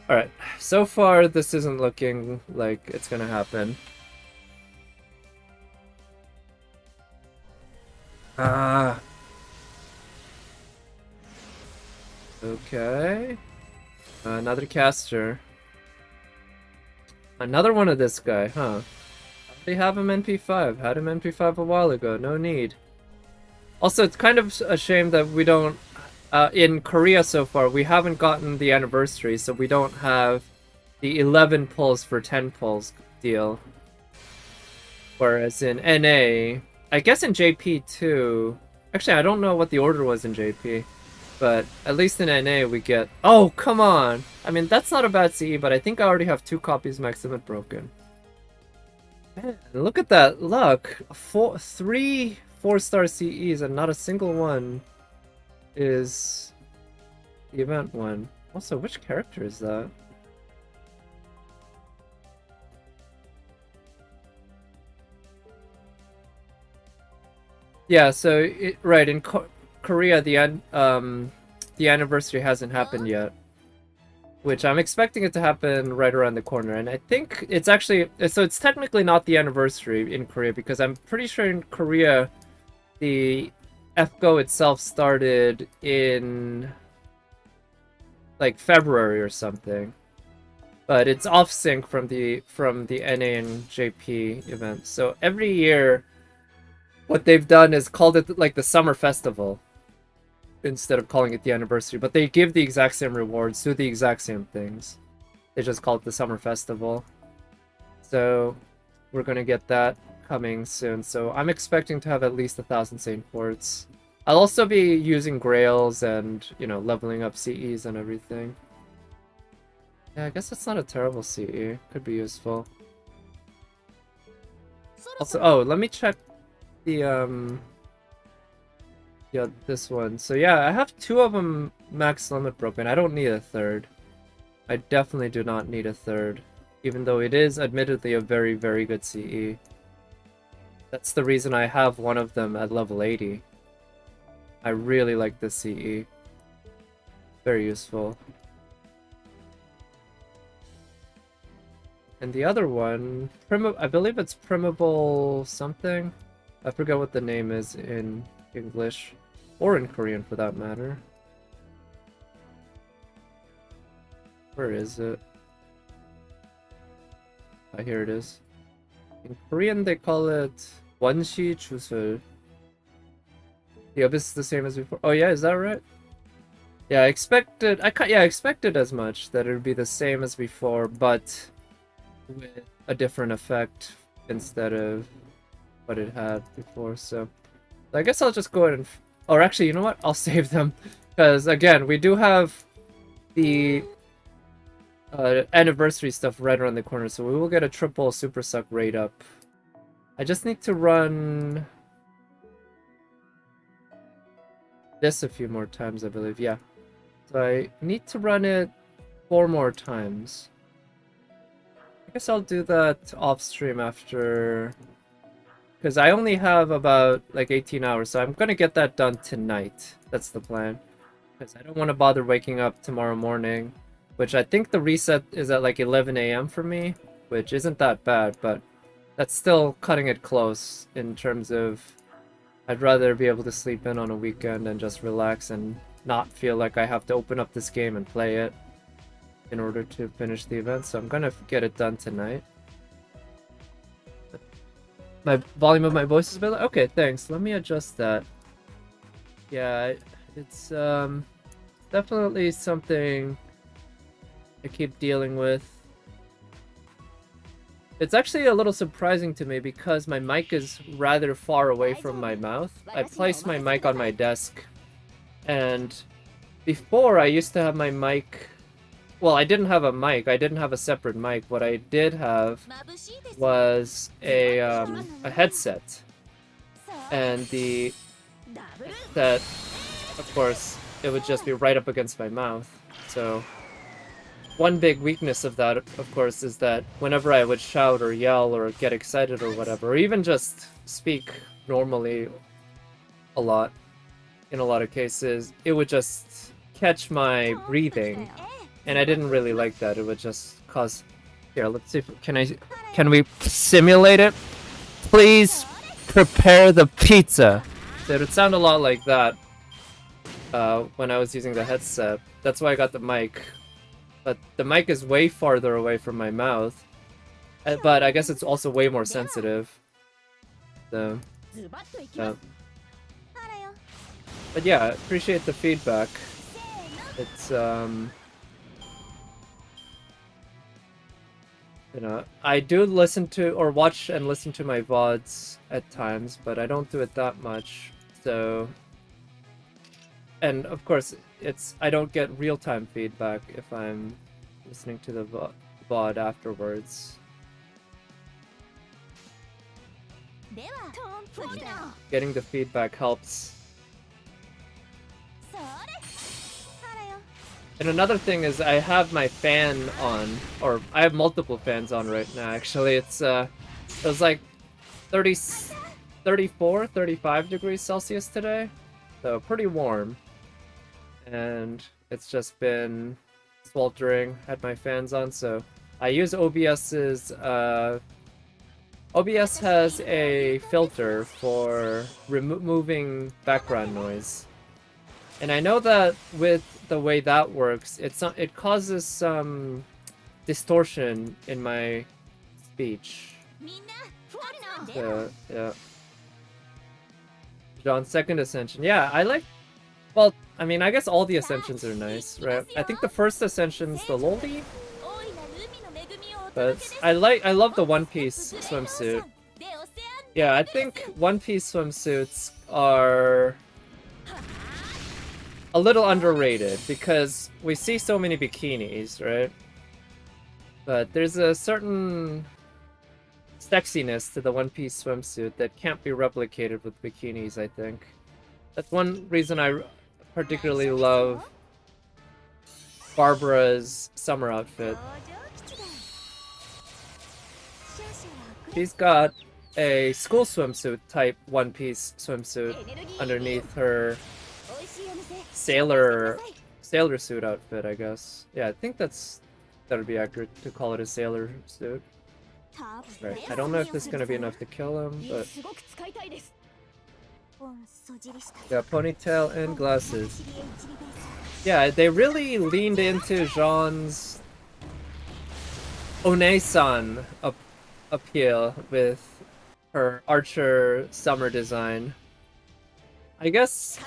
Alright, so far, this isn't looking like it's gonna happen. Okay. Another caster. Another one of this guy, huh? They have him NP5. Had him NP5 a while ago. No need. Also, it's kind of a shame that we don't... in Korea so far, we haven't gotten the anniversary, so we don't have the 11 pulls for 10 pulls deal. Whereas in NA... I guess in JP too... Actually, I don't know what the order was in JP. But at least in NA we get... Oh, come on! I mean, that's not a bad CE, but I think I already have 2 copies Maximum Broken. Man, look at that luck! 3 4-star CEs and not a single one is the event one. Also, which character is that? Yeah, so right in Korea, the the anniversary hasn't happened yet. Which I'm expecting it to happen right around the corner. And I think it's actually... So it's technically not the anniversary in Korea, because I'm pretty sure in Korea, the FGO itself started in like February or something. But it's off sync from the NA and JP event. So every year, what they've done is called it like the summer festival instead of calling it the anniversary. But they give the exact same rewards, do the exact same things. They just call it the summer festival. So we're gonna get that coming soon. So I'm expecting to have at least 1,000 Saint Quartz. I'll also be using Grails and, you know, leveling up CEs and everything. Yeah, I guess that's not a terrible CE. Could be useful. Also, oh, let me check the, yeah, this one. So yeah, I have 2 of them max limit broken. I don't need a third. I definitely do not need a third. Even though it is admittedly a very, very good CE. That's the reason I have one of them at level 80. I really like this CE. Very useful. And the other one, I believe it's Primable something. I forget what the name is in English, or in Korean for that matter. Where is it? Ah, here it is. In Korean they call it Wonshi Chusul. The abyss is the same as before. Oh yeah, is that right? Yeah, I expected as much, that it would be the same as before, but with a different effect instead of what it had before. So I guess I'll just go ahead and... Or actually, you know what? I'll save them. Because, again, we do have the anniversary stuff right around the corner. So we will get a triple Super Suck raid up. I just need to run this a few more times, I believe. Yeah. So I need to run it 4 more times. I guess I'll do that off stream after... Because I only have about like 18 hours, so I'm gonna get that done tonight. That's the plan. Because I don't want to bother waking up tomorrow morning, which I think the reset is at like 11 AM for me, which isn't that bad, but that's still cutting it close in terms of I'd rather be able to sleep in on a weekend and just relax and not feel like I have to open up this game and play it in order to finish the event. So I'm gonna get it done tonight. My volume of my voice is a bit... Okay, thanks. Let me adjust that. Yeah, it's definitely something I keep dealing with. It's actually a little surprising to me because my mic is rather far away from my mouth. I placed my mic on my desk, and before I used to have my mic... Well, I didn't have a mic. I didn't have a separate mic. What I did have was a headset. And that, of course, it would just be right up against my mouth. So one big weakness of that, of course, is that whenever I would shout or yell or get excited or whatever, or even just speak normally a lot, in a lot of cases, it would just catch my breathing. And I didn't really like that. It would just cause... Here, let's see if... Can we simulate it? Please prepare the pizza. So it would sound a lot like that when I was using the headset. That's why I got the mic. But the mic is way farther away from my mouth. But I guess it's also way more sensitive. So... But yeah, I appreciate the feedback. It's, you know, I do listen to, or watch and listen to my VODs at times, but I don't do it that much, so... And, of course, I don't get real-time feedback if I'm listening to the VOD afterwards. Getting the feedback helps. And another thing is I have my fan on, or I have multiple fans on right now, actually. It was like 34, 35 degrees Celsius today, so pretty warm. and it's just been sweltering. Had my fans on, so I use OBS's. OBS has a filter for removing background noise, and I know that with the way that works, it causes some distortion in my speech. So, yeah. John's second ascension. Yeah, I like. Well, I mean, I guess all the ascensions are nice, right? I think the first ascension's the lowly, but I love the One Piece swimsuit. Yeah, I think One Piece swimsuits are a little underrated because we see so many bikinis, right? But there's a certain sexiness to the One Piece swimsuit that can't be replicated with bikinis, I think. That's one reason I particularly love Barbara's summer outfit. She's got a school swimsuit type One Piece swimsuit underneath her sailor suit outfit, I guess. Yeah, I think that'd be accurate to call it a sailor suit. Right. I don't know if this is gonna be enough to kill him, but yeah, ponytail and glasses. Yeah, they really leaned into Jean's One-san appeal with her Archer summer design. I guess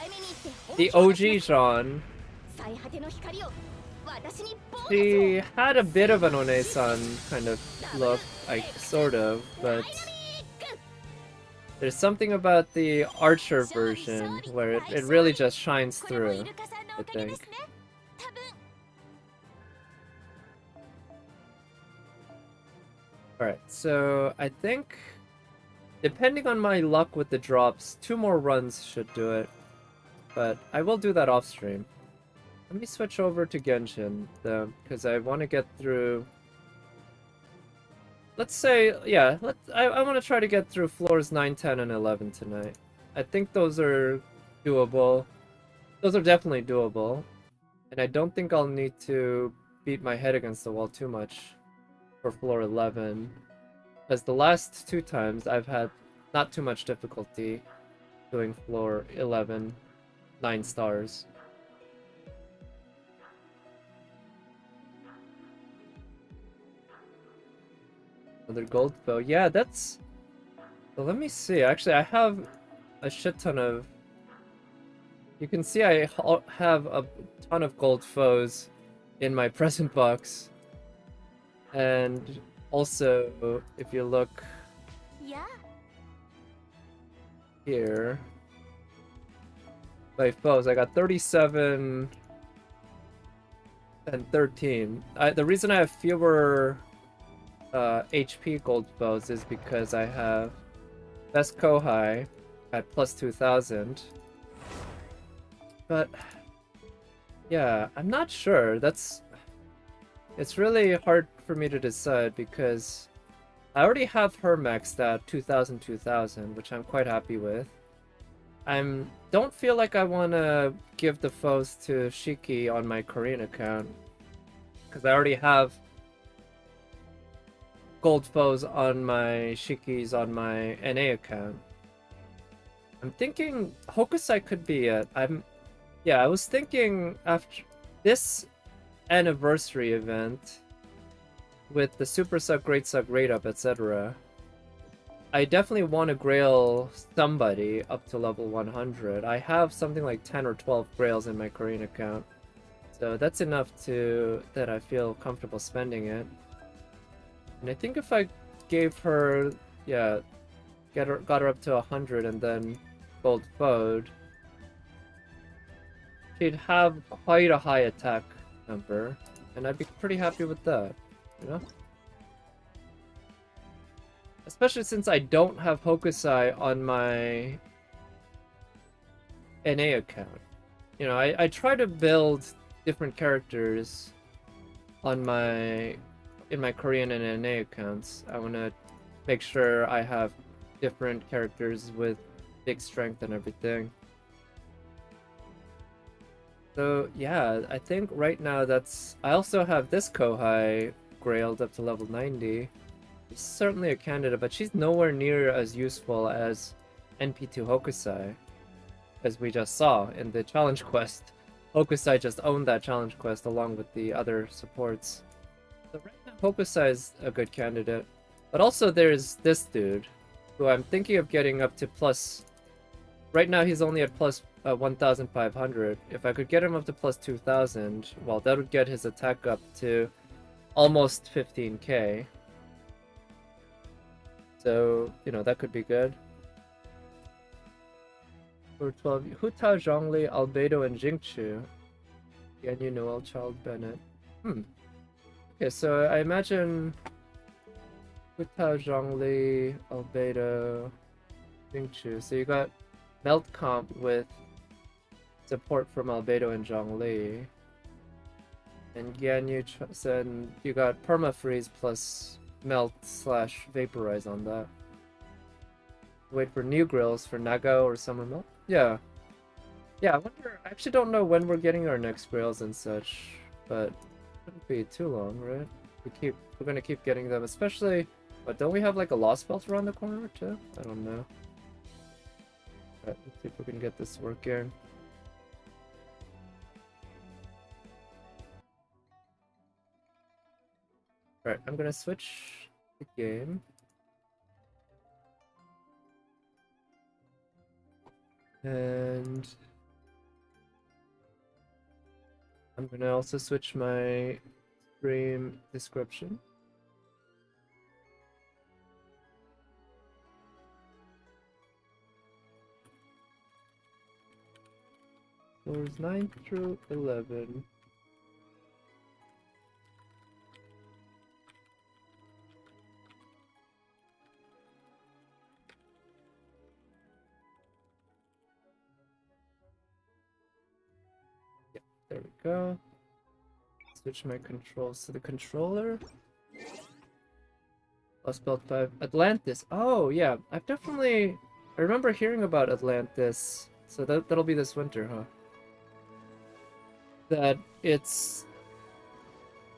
the OG Jean, she had a bit of an One-san kind of look, like sort of, but there's something about the Archer version where it really just shines through, I think. Alright, so I think, depending on my luck with the drops, 2 more runs should do it. But I will do that off stream. Let me switch over to Genshin, though, because I want to get through... Let's say, yeah, I want to try to get through floors 9, 10, and 11 tonight. I think those are doable. Those are definitely doable. And I don't think I'll need to beat my head against the wall too much for floor 11. Because the last 2 times I've had not too much difficulty doing floor 11, 9 stars. Another gold bow. Yeah, that's... Well, let me see. Actually, I have a shit ton of... You can see I have a ton of gold foes in my present box. And also, if you look here, by foes, I got 37 and 13. The reason I have fewer HP gold bows is because I have best Kohai at plus 2000. But yeah, I'm not sure. It's really hard for me to decide because I already have her maxed at 2000, which I'm quite happy with. Don't feel like I want to give the foes to Shiki on my Korean account because I already have gold foes on my Shikis on my NA account. I'm thinking Hokusai could be it. I was thinking after this anniversary event with the Super Sub, Great Sub, Great Up, etc. I definitely want to grail somebody up to level 100. I have something like 10 or 12 grails in my Korean account. So that's enough that I feel comfortable spending it. And I think if I gave her, got her up to 100 and then gold bowed, she'd have quite a high attack number, and I'd be pretty happy with that, you know? Especially since I don't have Hokusai on my NA account. You know, I try to build different characters on in my Korean and NA accounts. I want to make sure I have different characters with big strength and everything. So yeah, I think right now that's... I also have this Kohai grailed up to level 90. She's certainly a candidate, but she's nowhere near as useful as NP2 Hokusai, as we just saw in the challenge quest. Hokusai just owned that challenge quest along with the other supports. So right now, Hokusai is a good candidate. But also there's this dude, who I'm thinking of getting up to plus... Right now he's only at plus 1,500. If I could get him up to plus 2,000, well, that would get his attack up to almost 15k. So, you know, that could be good. For 12, Hutao, Zhongli, Albedo, and Jingchu. Yanyu, Noel, Child, Bennett. Okay, so I imagine Hutao, Zhongli, Albedo, Jingchu. So you got Melt Comp with support from Albedo and Zhongli. And Yanyu, and you got Permafreeze plus Melt slash Vaporize on that. Wait for new grills for Nagao or Summer Milk. Yeah. Yeah, I wonder... I actually don't know when we're getting our next grills and such, but it shouldn't be too long, right? We're gonna keep getting them, especially... But don't we have like a Lost Belt around the corner too? I don't know. Alright, let's see if we can get this working. Alright, I'm gonna switch the game. And I'm gonna also switch my stream description. Floors 9 through 11. Yeah, there we go. Switch my controls to the controller. Lost Belt 5. Atlantis. Oh, yeah. I've definitely... I remember hearing about Atlantis. So that'll be this winter, huh? That it's...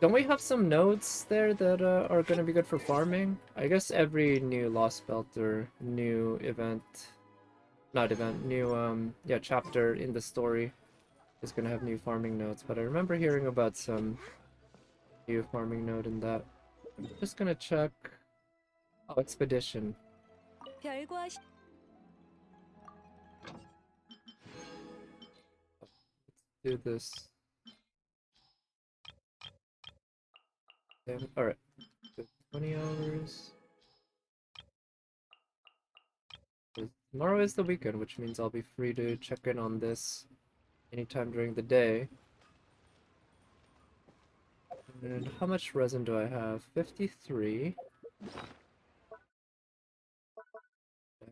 Don't we have some nodes there that are going to be good for farming? I guess every new Lost Belt or new event... Not event, new, yeah, chapter in the story is going to have new farming nodes. But I remember hearing about some new farming node in that. I'm just going to check... Oh, Expedition. Let's do this. Alright. 20 hours. Tomorrow is the weekend, which means I'll be free to check in on this anytime during the day. And how much resin do I have? 53. I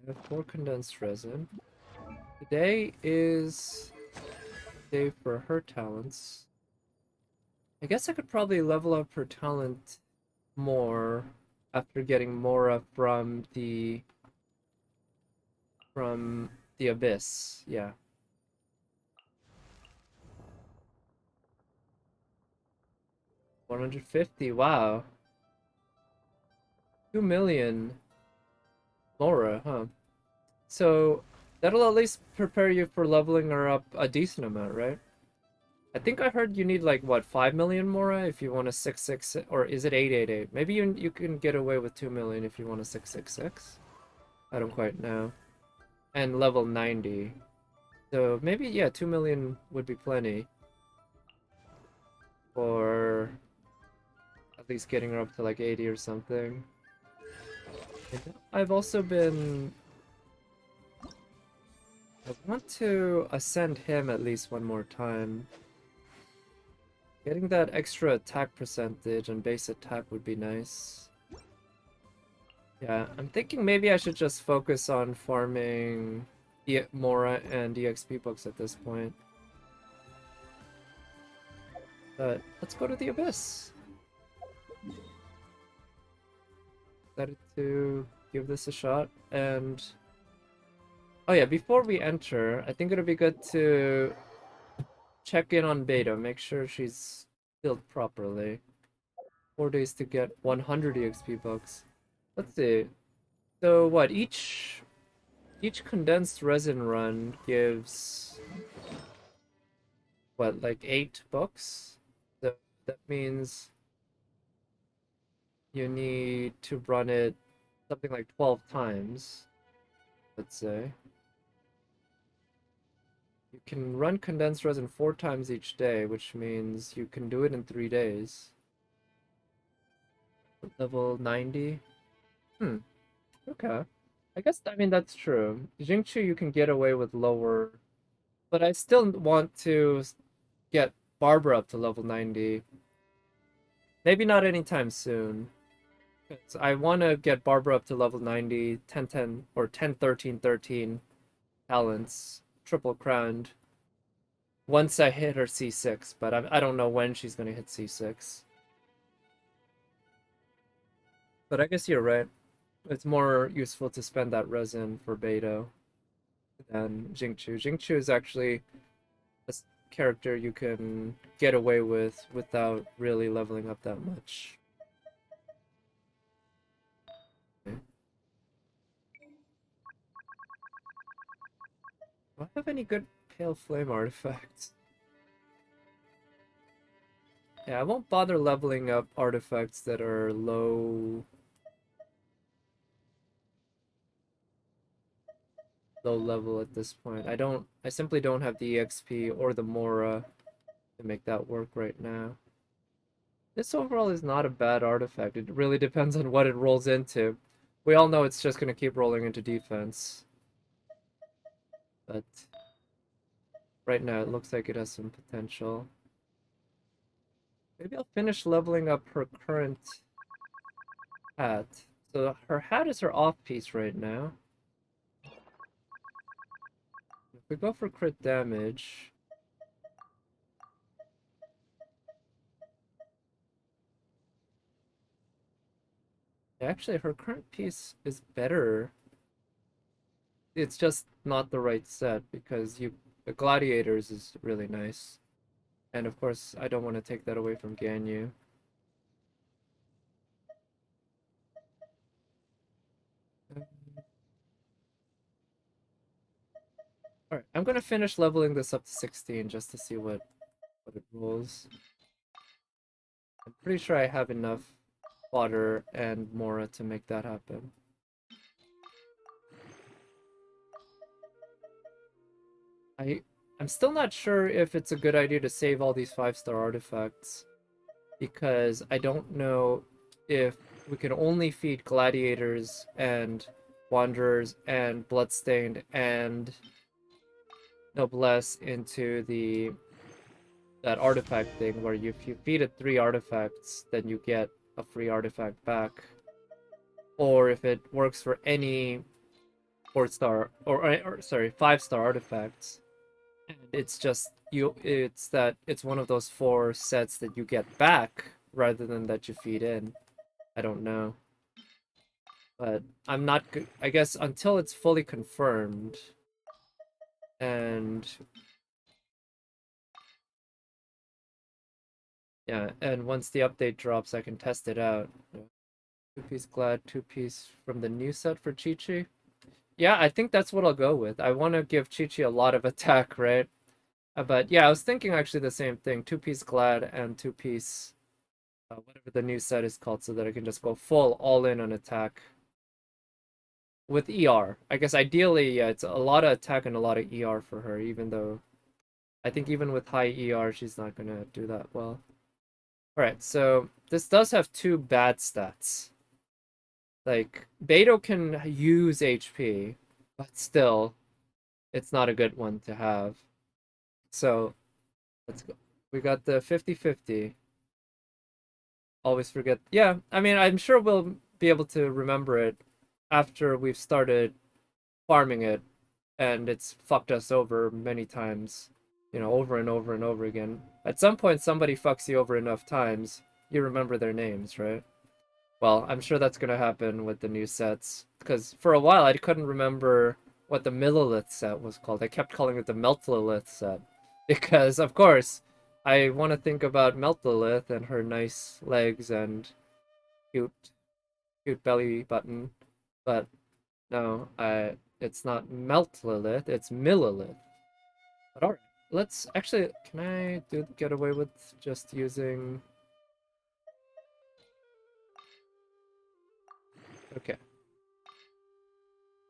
have 4 condensed resin. Today is day for her talents. I guess I could probably level up her talent more after getting Mora from the Abyss. Yeah. $150. Wow. 2 million Mora, huh? So that'll at least prepare you for leveling her up a decent amount, right? I think I heard you need like what, 5 million Mora if you want a 666, or is it 888? Maybe you can get away with 2 million if you want a 666. I don't quite know. And level 90. So maybe, yeah, 2 million would be plenty for at least getting her up to like 80 or something. I've also been... I want to ascend him at least one more time. Getting that extra attack percentage and base attack would be nice. Yeah, I'm thinking maybe I should just focus on farming Mora and EXP books at this point. But let's go to the Abyss. Excited to give this a shot. And oh yeah, before we enter, I think it'll be good to check in on Beta, make sure she's built properly. 4 days to get 100 EXP bucks. Let's see. So what? Each condensed resin run gives what, like 8 bucks? So that means you need to run it something like 12 times, let's say. You can run condensed resin 4 times each day, which means you can do it in 3 days. Level 90? Hmm, okay. I mean, that's true. Jingchu, you can get away with lower, but I still want to get Barbara up to level 90. Maybe not anytime soon. 'Cause I want to get Barbara up to level 90, 10, 10, or 10, 13, 13 talents, triple crowned, once I hit her C6, but I don't know when she's going to hit C6. But I guess you're right. It's more useful to spend that resin for Beidou than Jingchu. Jingchu is actually a character you can get away with without really leveling up that much. Okay. Do I have any good Pale Flame artifacts? Yeah, I won't bother leveling up artifacts that are low level at this point. I simply don't have the EXP or the Mora to make that work right now. This overall is not a bad artifact. It really depends on what it rolls into. We all know it's just going to keep rolling into defense. But right now it looks like it has some potential. Maybe I'll finish leveling up her current hat. So her hat is her off piece right now. If we go for crit damage, actually her current piece is better. It's just not the right set because the gladiators is really nice. And of course, I don't want to take that away from Ganyu. Alright, I'm gonna finish leveling this up to 16 just to see what it rolls. I'm pretty sure I have enough fodder and Mora to make that happen. I'm still not sure if it's a good idea to save all these 5-star artifacts, because I don't know if we can only feed gladiators and wanderers and bloodstained and noblesse into that artifact thing where if you feed it 3 artifacts, then you get a free artifact back. Or if it works for any 4-star or sorry, 5-star artifacts. And it's just it's one of those 4 sets that you get back rather than that you feed in. I don't know. But I'm not I guess until it's fully confirmed and yeah, and once the update drops, I can test it out. 2-piece Glad, 2-piece from the new set for Chi-Chi. Yeah, I think that's what I'll go with. I want to give Chi-Chi a lot of attack, right? But yeah, I was thinking actually the same thing. 2-piece Glad and 2-piece whatever the new set is called, so that I can just go full all in on attack with ER. I guess ideally, yeah, it's a lot of attack and a lot of ER for her, even though I think even with high ER, she's not gonna do that well. Alright, so this does have 2 bad stats. Like, Beidou can use HP, but still, it's not a good one to have. So, let's go. We got the 50-50. Always forget. Yeah, I mean, I'm sure we'll be able to remember it after we've started farming it, and it's fucked us over many times, over and over and over again. At some point, somebody fucks you over enough times, you remember their names, right? Well, I'm sure that's gonna happen with the new sets, because for a while I couldn't remember what the Millilith set was called. I kept calling it the Meltlilith set, Because, of course, I want to think about Meltalith and her nice legs and cute, cute belly button. But no, it's not Meltalith, it's Millilith. But alright, let's actually, can I get away with just using... Okay.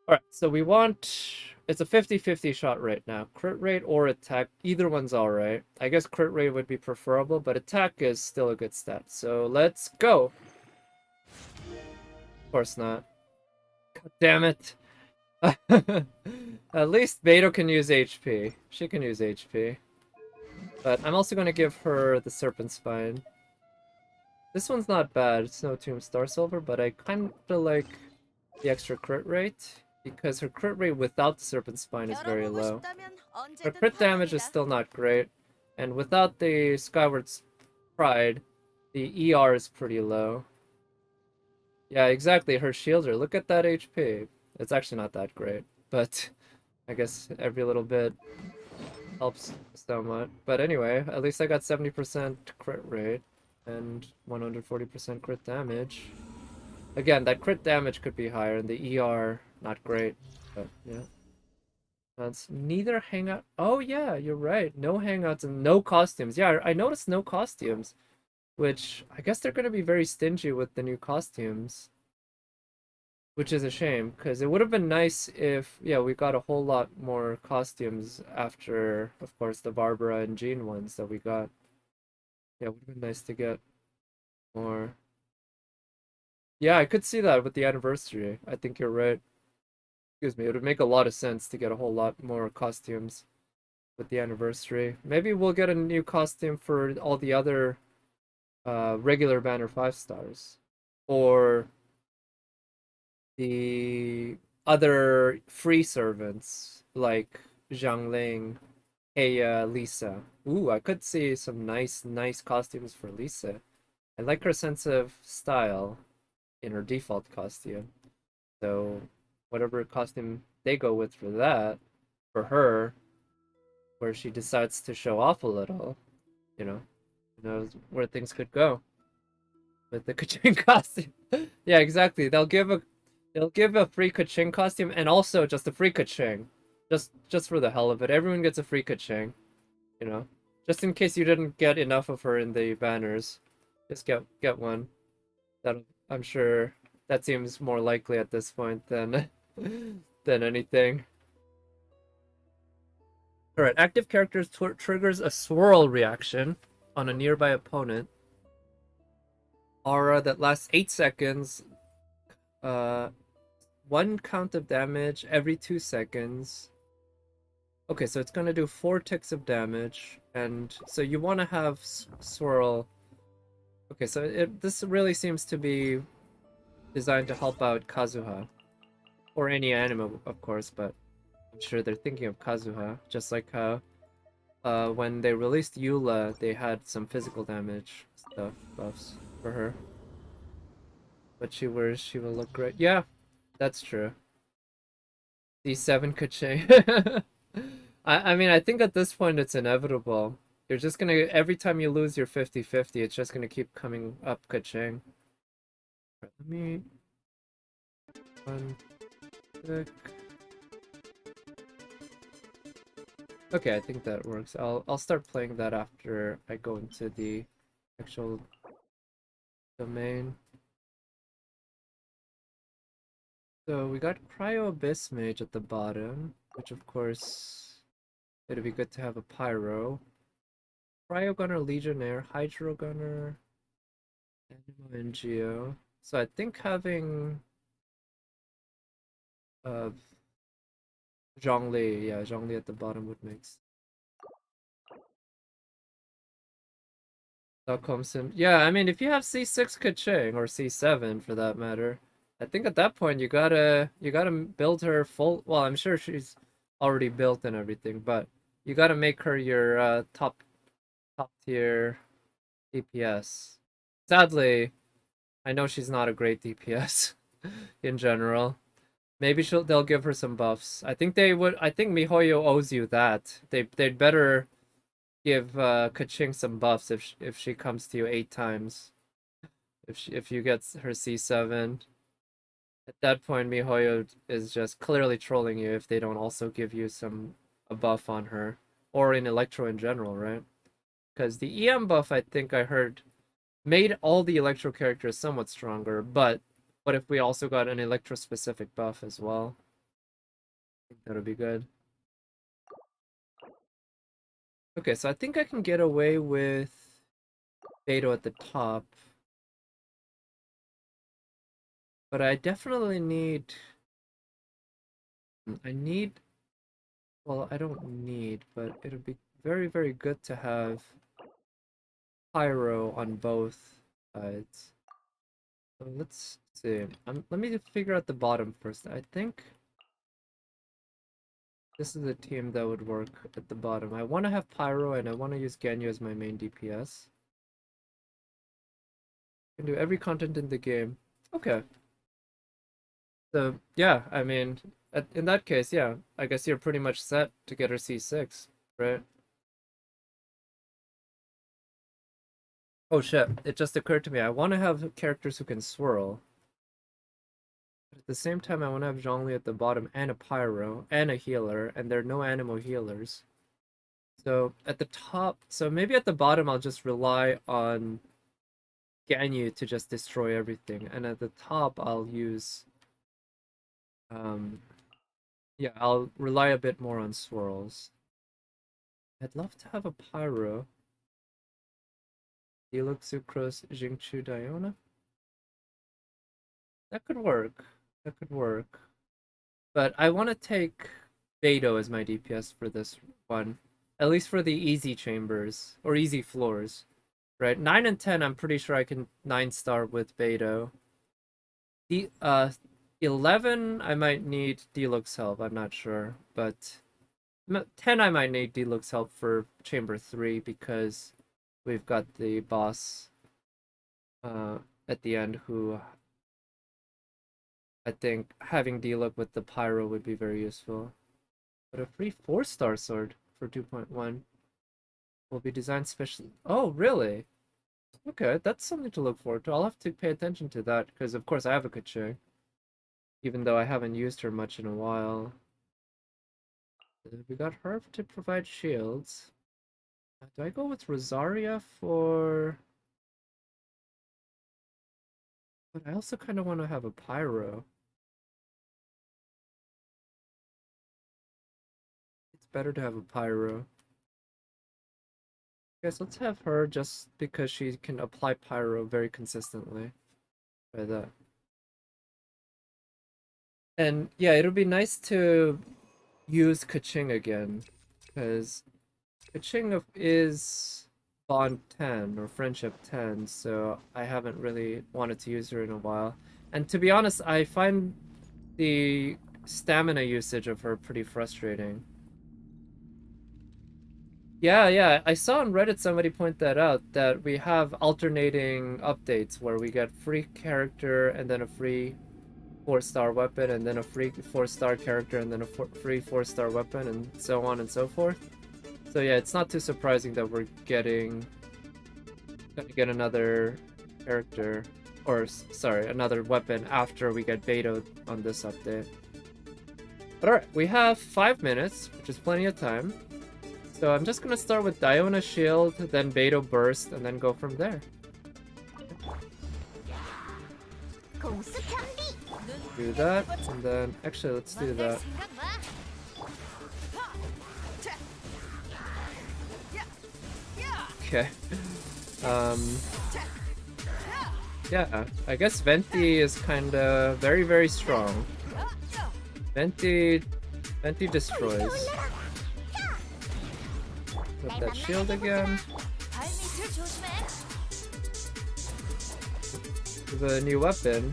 Alright, so we want... It's a 50-50 shot right now. Crit rate or attack, either one's alright. I guess crit rate would be preferable, but attack is still a good stat. So let's go! Of course not. God damn it. At least Beto can use HP. She can use HP. But I'm also going to give her the Serpent Spine. This one's not bad. It's no Tomb Star Silver, but I kind of like the extra crit rate because her crit rate without the Serpent Spine is very low. Her crit damage is still not great, and without the Skyward Pride, the ER is pretty low. Yeah, exactly, her shielder. Look at that HP. It's actually not that great, but I guess every little bit helps somewhat. But anyway, at least I got 70% crit rate and 140% crit damage. Again, that crit damage could be higher, and the ER, not great, but yeah. That's neither hangout. Oh yeah, you're right. No hangouts and no costumes. Yeah, I noticed no costumes, which I guess they're going to be very stingy with the new costumes, which is a shame because it would have been nice if, yeah, we got a whole lot more costumes after, of course, the Barbara and Jean ones that we got. Yeah, it would have been nice to get more. Yeah, I could see that with the anniversary. I think you're right. Excuse me, it would make a lot of sense to get a whole lot more costumes with the anniversary. Maybe we'll get a new costume for all the other regular banner 5 stars. Or the other free servants like Zhang Heya, Lisa. Ooh, I could see some nice costumes for Lisa. I like her sense of style in her default costume. So whatever costume they go with for that, for her, where she decides to show off a little, you know, who knows where things could go with the Kaching costume. Yeah, exactly. They'll give a free Kaching costume and also just a free Kaching. Just for the hell of it. Everyone gets a free Kaching, you know. Just in case you didn't get enough of her in the banners. Just get one. That I'm sure that seems more likely at this point than than anything. Alright, active characters triggers a swirl reaction on a nearby opponent. Aura that lasts 8 seconds. One count of damage every 2 seconds. Okay, so it's gonna do 4 ticks of damage, and so you want to have swirl. Okay, so this really seems to be designed to help out Kazuha, or any anime, of course, but I'm sure they're thinking of Kazuha, just like how when they released Eula, they had some physical damage stuff buffs for her. But she wears, she will look great. Yeah, that's true. D7 could change. I mean, I think at this point it's inevitable. You're just gonna, every time you lose your 50-50, it's just gonna keep coming up Kaching. Let me... One click. Okay, I think that works. I'll start playing that after I go into the actual domain. So we got Cryo Abyss Mage at the bottom, which of course it'd be good to have a Pyro. Cryo Gunner, Legionnaire, Hydro Gunner, Animo NGO. So I think having Zhongli, yeah, Zhongli at the bottom would make sense. Yeah, I mean, if you have C6 Kaching, or C7 for that matter, I think at that point you gotta build her full. Well, I'm sure she's already built and everything, but you gotta make her your top tier DPS. Sadly, I know she's not a great DPS in general. Maybe they'll give her some buffs. I think they would. I think MiHoYo owes you that. They'd better give Kaching some buffs if she comes to you 8 times. If you get her C7, at that point MiHoYo is just clearly trolling you if they don't also give you a buff on her, or in Electro in general, right? Because the EM buff, I think I heard, made all the Electro characters somewhat stronger, but what if we also got an Electro specific buff as well? I think that would be good. Okay, so I think I can get away with Beto at the top. But I definitely need... Well, I don't need, but it would be very, very good to have Pyro on both sides. So let's see. Let me figure out the bottom first. I think this is a team that would work at the bottom. I want to have Pyro and I want to use Ganyu as my main DPS. I can do every content in the game. Okay. So, yeah, I mean, in that case, yeah, I guess you're pretty much set to get her C6, right? Oh shit, it just occurred to me, I want to have characters who can swirl. But at the same time, I want to have Zhongli at the bottom and a Pyro and a healer, and there are no animal healers. So at the top, so maybe at the bottom I'll just rely on Ganyu to just destroy everything, and at the top I'll use... yeah, I'll rely a bit more on swirls. I'd love to have a Pyro. Diluc, Sucrose, Jingchu, Diona. That could work. That could work. But I want to take Beto as my DPS for this one. At least for the easy chambers. Or easy floors. Right? 9 and 10, I'm pretty sure I can 9-star with Beto. 11, I might need Diluc's help. I'm not sure. But 10, I might need Diluc's help for Chamber 3 because we've got the boss at the end who I think having Diluc with the Pyro would be very useful. But a free 4-star sword for 2.1 will be designed specially. Oh, really? Okay, that's something to look forward to. I'll have to pay attention to that because, of course, I have a Kaching. Even though I haven't used her much in a while. We got her to provide shields. Do I go with Rosaria for... But I also kind of want to have a Pyro. It's better to have a Pyro. Guys, let's have her just because she can apply Pyro very consistently. Try that. And yeah, it'll be nice to use Kaching again. Because Kaching is Bond 10 or Friendship 10, so I haven't really wanted to use her in a while. And to be honest, I find the stamina usage of her pretty frustrating. Yeah, I saw on Reddit somebody point that out, that we have alternating updates where we get free character and then a free 4-star weapon and then a free 4-star character and then a free 4-star weapon and so on and so forth. So yeah, it's not too surprising that we're gonna get another character, or sorry, another weapon after we get Beto on this update. But alright, we have 5 minutes, which is plenty of time. So I'm just gonna start with Diona Shield, then Beto Burst, and then go from there. Do that, and then actually let's do that. Okay. Yeah, I guess Venti is kinda very, very strong. Venti destroys. Put that shield again. The new weapon.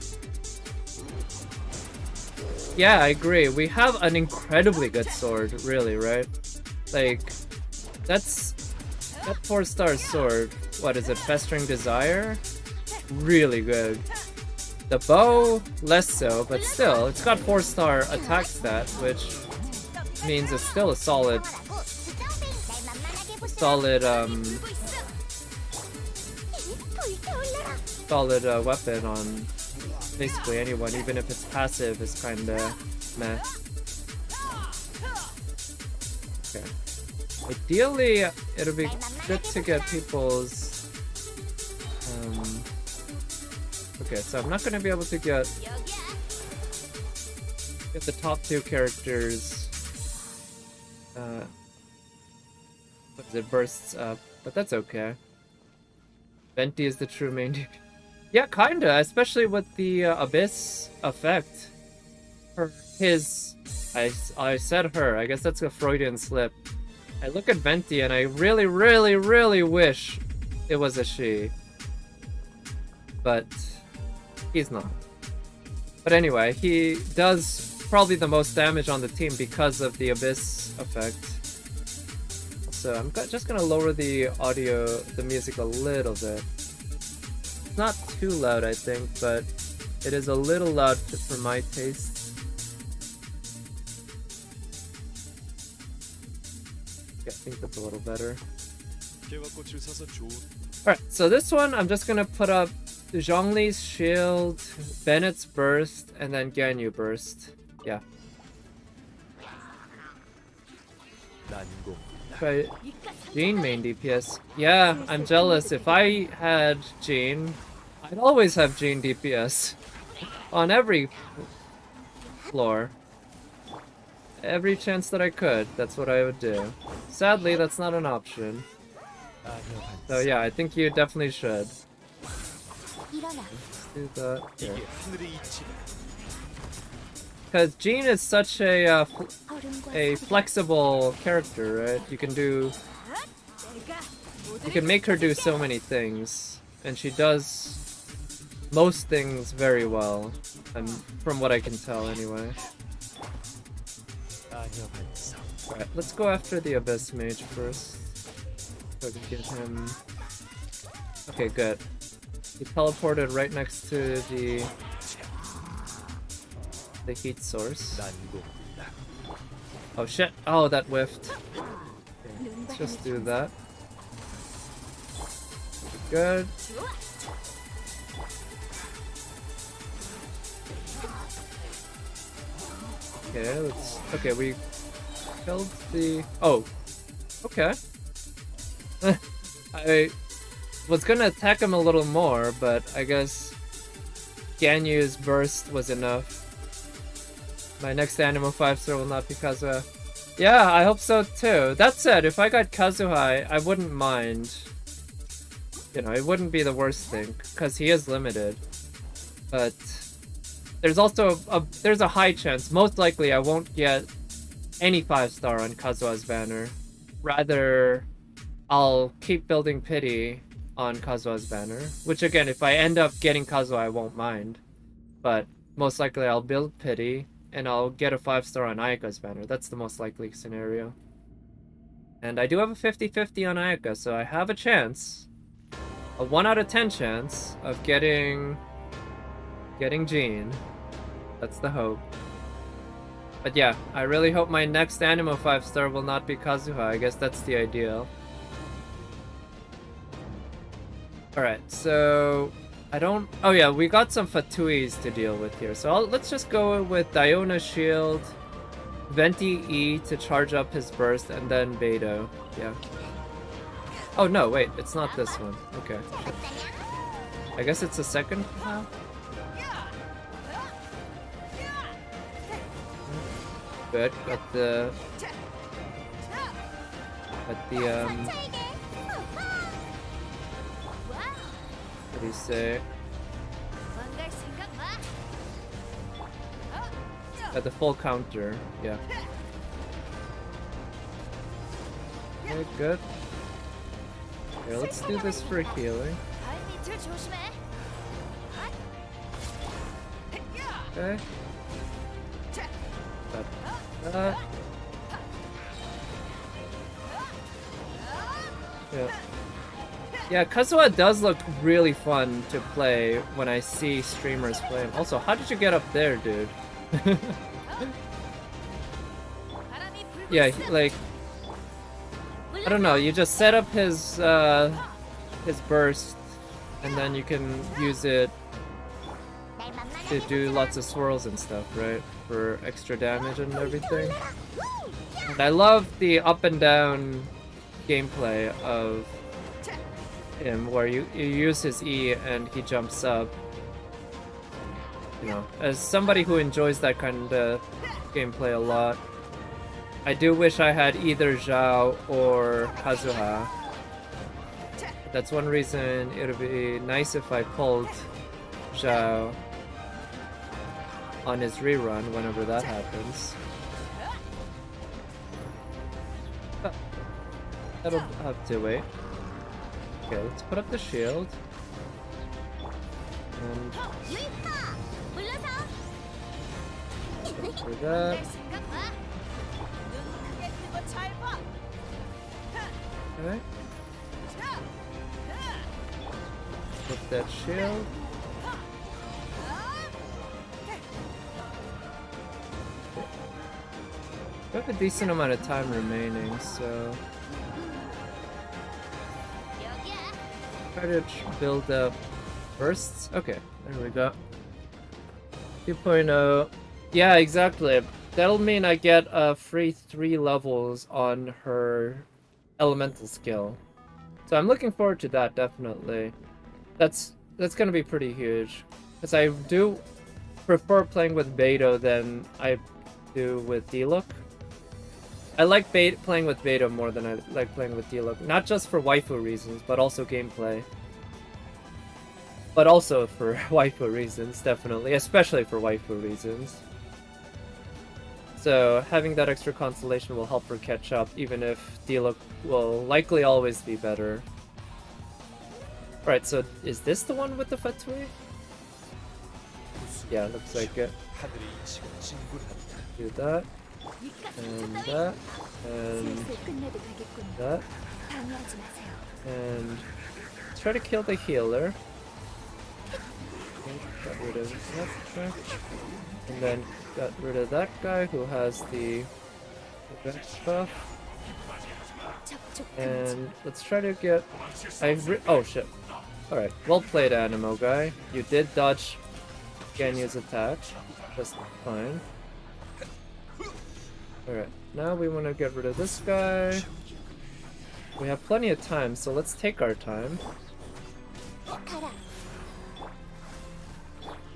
Yeah, I agree. We have an incredibly good sword, really, right? Like, that 4-star sword, what is it, Festering Desire? Really good. The bow, less so, but still, it's got 4-star attack stat, which means it's still a solid solid weapon on basically anyone, even if it's passive, is kinda meh. Okay. Ideally, it'll be good to get people's okay, so I'm not gonna be able to get the top 2 characters. What is it, bursts up, but that's okay. Venti is the true main DP. Yeah, kinda, especially with the Abyss effect. I said her, I guess that's a Freudian slip. I look at Venti and I really, really, really wish it was a she. But he's not. But anyway, he does probably the most damage on the team because of the Abyss effect. So I'm just gonna lower the audio, the music a little bit. It's not too loud, I think, but it is a little loud for my taste. Yeah, I think that's a little better. Alright, so this one I'm just gonna put up Zhongli's shield, Bennett's burst, and then Ganyu burst. Yeah. Try Jean main DPS. Yeah, I'm jealous. If I had Jean, I'd always have Jean DPS. On every floor. Every chance that I could, that's what I would do. Sadly, that's not an option. So yeah, I think you definitely should. Let's do that here. Because Jean is such a flexible character, right? You can make her do so many things, and she does most things very well, from what I can tell anyway. Alright, let's go after the Abyss Mage first. So I can get him... Okay, good. He teleported right next to the heat source. Oh shit! Oh, that whiffed. Okay, let's just do that. Good. Okay, let's... Okay, we killed the... Oh! Okay. I was gonna attack him a little more, but I guess Ganyu's burst was enough. My next Animo 5-star will not be Kazuha. Yeah, I hope so too. That said, if I got Kazuha, I wouldn't mind. You know, it wouldn't be the worst thing, because he is limited. But there's also there's a high chance, most likely I won't get any 5-star on Kazuha's banner. Rather, I'll keep building pity on Kazuha's banner. Which again, if I end up getting Kazuha, I won't mind. But most likely I'll build pity, and I'll get a 5-star on Ayaka's banner. That's the most likely scenario. And I do have a 50-50 on Ayaka, so I have a chance. A 1 out of 10 chance of getting Jean. That's the hope. But yeah, I really hope my next Animo 5-star will not be Kazuha. I guess that's the ideal. Alright, so... I don't... Oh yeah, we got some Fatuis to deal with here. So let's just go with Diona Shield, Venti E to charge up his burst, and then Beidou. Yeah. Oh no, wait, it's not this one. Okay. I guess it's the second half? Good, got the... What do you say? At the full counter, yeah. Okay, good. Here, let's do this for healing. Okay. That. Yeah. Yeah, Kazuha does look really fun to play when I see streamers play him. Also, how did you get up there, dude? Yeah, like... I don't know, you just set up his burst, and then you can use it to do lots of swirls and stuff, right? For extra damage and everything. And I love the up and down gameplay of him, where you use his E and he jumps up. You know, as somebody who enjoys that kind of gameplay a lot, I do wish I had either Zhao or Kazuha. That's one reason it would be nice if I pulled Zhao on his rerun whenever that happens. But that'll have to wait. Okay, let's put up the shield. And for that. Okay. Put that shield. We have a decent amount of time remaining, so try to build up bursts. Okay, there we go. 2.0. Yeah, exactly. That'll mean I get a free 3 levels on her elemental skill. So I'm looking forward to that, definitely. That's gonna be pretty huge. Because I do prefer playing with Beto than I do with Diluc. I like playing with Beto more than I like playing with Diluc. Not just for waifu reasons, but also gameplay. But also for waifu reasons, definitely. Especially for waifu reasons. So having that extra constellation will help her catch up, even if Diluc will likely always be better. Right, so is this the one with the Fatui? Yeah, looks like it. Do that. And that. And that. And try to kill the healer. Got rid of that guy. And then got rid of that guy who has the revenge buff. And let's try to get... oh shit. Alright, well played, Animo guy. You did dodge Ganyu's attack. Just fine. Alright, now we want to get rid of this guy. We have plenty of time, so let's take our time.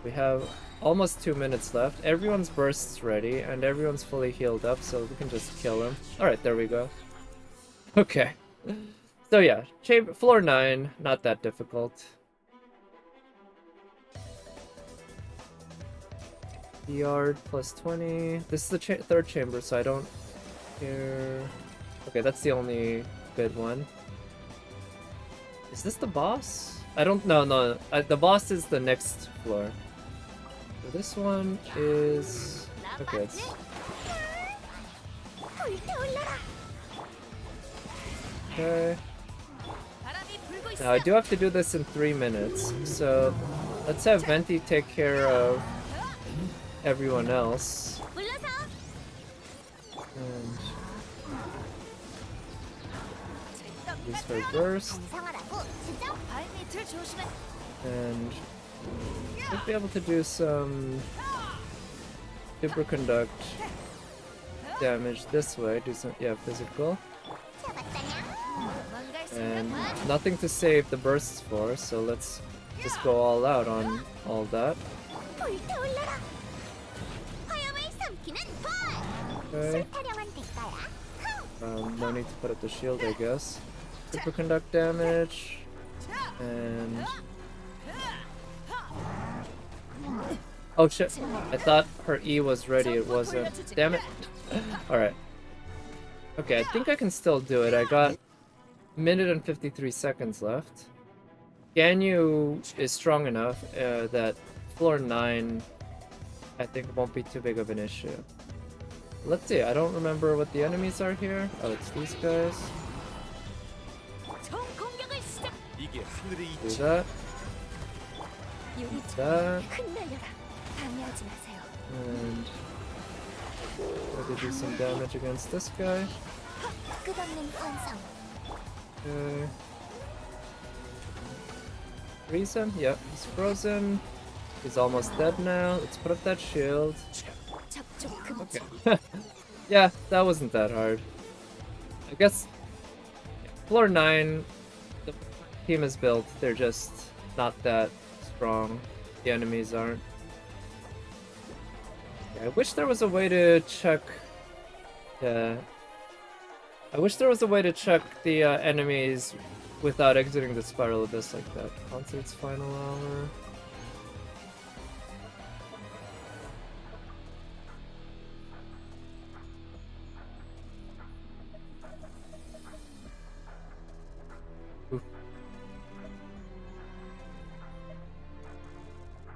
We have almost 2 minutes left. Everyone's burst's ready, and everyone's fully healed up, so we can just kill him. Alright, there we go. Okay. So yeah, floor 9, not that difficult. Yard plus 20. This is the third chamber, so I don't care. Okay, that's the only good one. Is this the boss? I don't know. No, the boss is the next floor. So this one is... okay, it's... okay. Now I do have to do this in 3 minutes, so let's have Venti take care of everyone else. And use her burst. And should be able to do some superconduct damage this way. Do some, yeah, physical. And nothing to save the bursts for, so let's just go all out on all that. Okay. No need to put up the shield, I guess. Superconduct damage. And... oh shit, I thought her E was ready, it wasn't. Damn it. Alright. Okay, I think I can still do it. I got minute and 53 seconds left. Ganyu is strong enough that floor 9 I think won't be too big of an issue. Let's see, I don't remember what the enemies are here. Oh, it's these guys. Do that. Do that. And try to do some damage against this guy. Okay. Freeze him? Yep, he's frozen. He's almost dead now. Let's put up that shield. Okay. Yeah, that wasn't that hard. I guess floor 9, the team is built. They're just not that strong. The enemies aren't. Yeah, I wish there was a way to check. Yeah. I wish there was a way to check the enemies without exiting the spiral abyss like that. Concert's final hour. Oof.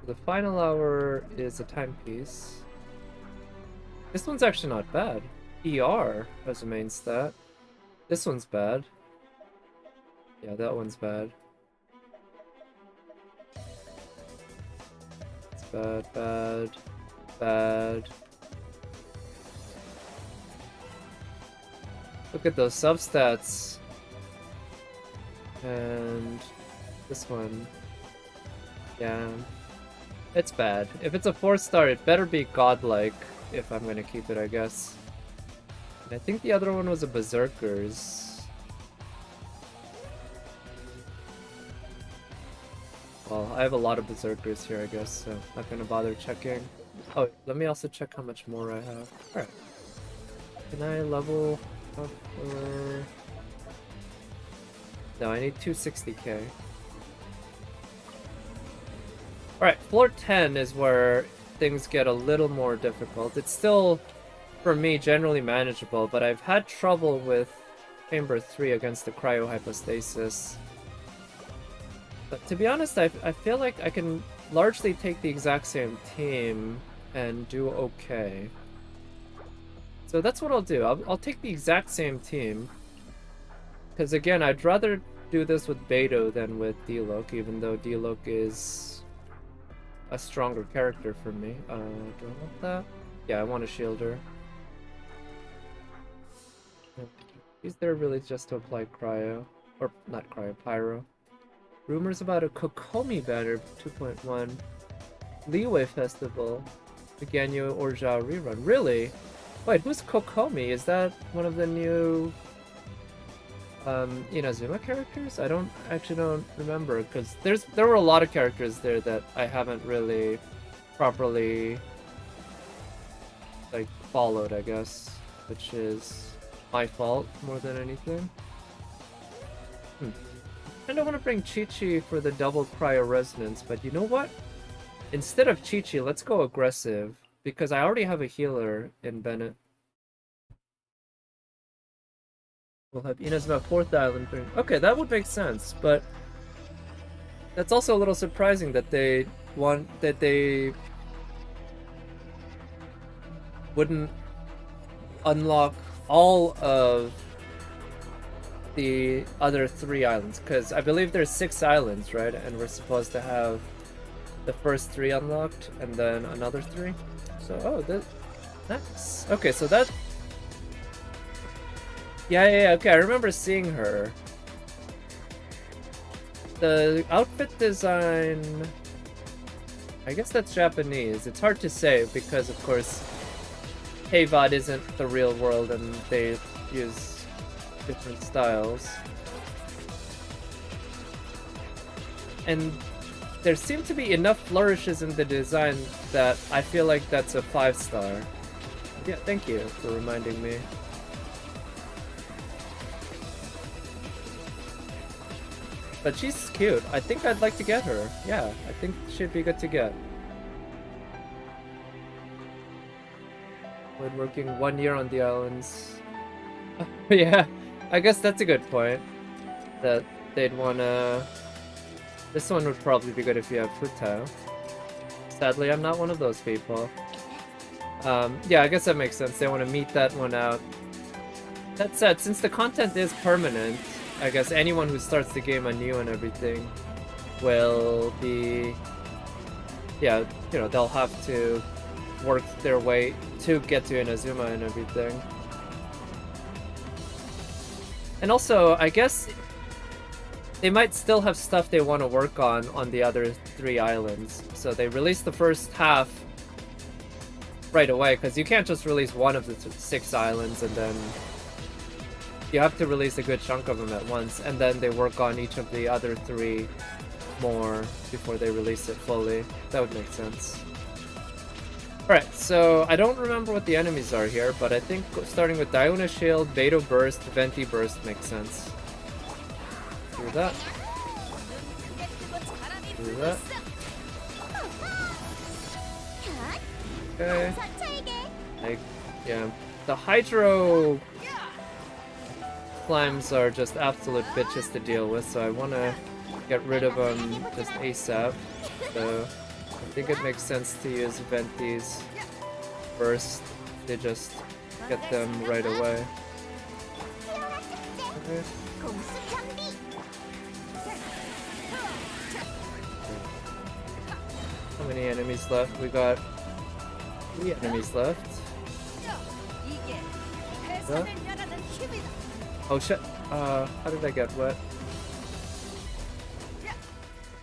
The final hour is a timepiece. This one's actually not bad. ER as a main stat. This one's bad. Yeah, that one's bad. It's bad, bad, bad. Look at those substats. And this one. Yeah. It's bad. If it's a 4-star, it better be godlike if I'm gonna keep it, I guess. And I think the other one was a Berserker's. Well, I have a lot of Berserkers here, I guess, so not gonna bother checking. Oh, let me also check how much more I have. Alright. Can I level up for... No, I need 260k. Alright, floor 10 is where things get a little more difficult. It's still, for me, generally manageable, but I've had trouble with Chamber 3 against the cryohypostasis. But to be honest, I feel like I can largely take the exact same team and do okay. So that's what I'll do. I'll take the exact same team. Because again, I'd rather do this with Beto than with D-Loc, even though D-Loc is a stronger character for me. Do I want that? Yeah, I want a shielder. Is there really just to apply cryo? Or, not cryo, pyro. Rumors about a Kokomi banner 2.1. Leeway Festival. Ganyo Orja rerun. Really? Wait, who's Kokomi? Is that one of the new Inazuma characters? I don't remember, because there were a lot of characters there that I haven't really properly like followed, I guess, which is my fault more than anything. I don't want to bring Chi-Chi for the double cryo resonance, but you know what? Instead of Chi-Chi, let's go aggressive, because I already have a healer in Bennett. We'll have Inazuma 4th island bring. Okay, that would make sense, but that's also a little surprising that they wouldn't unlock all of the other 3 islands, because I believe there's 6 islands, right? And we're supposed to have the first 3 unlocked and then another 3. So, oh, nice. Okay, so that... Yeah, okay, I remember seeing her. The outfit design... I guess that's Japanese. It's hard to say because, of course, Heivod isn't the real world and they use different styles. And there seem to be enough flourishes in the design that I feel like that's a 5-star. Yeah, thank you for reminding me. But she's cute. I think I'd like to get her. Yeah, I think she'd be good to get. When working 1 year on the islands. Yeah, I guess that's a good point. That they'd wanna... This one would probably be good if you have Futao. Sadly, I'm not one of those people. Yeah, I guess that makes sense. They want to meet that one out. That said, since the content is permanent, I guess anyone who starts the game anew and everything will be... Yeah, you know, they'll have to work their way to get to Inazuma and everything. And also, I guess they might still have stuff they want to work on the other 3 islands. So they release the first half right away, because you can't just release one of the 6 islands and then you have to release a good chunk of them at once, and then they work on each of the other 3 more before they release it fully. That would make sense. Alright, so I don't remember what the enemies are here, but I think starting with Diona Shield, Beto Burst, Venti Burst makes sense. Do that. Do that. Okay. Yeah. The Hydro climbs are just absolute bitches to deal with, so I want to get rid of them just ASAP. So I think it makes sense to use Venti's first. They just get them right away. Okay. How many enemies left? We got 3 enemies left. Huh? Oh shit, how did I get wet?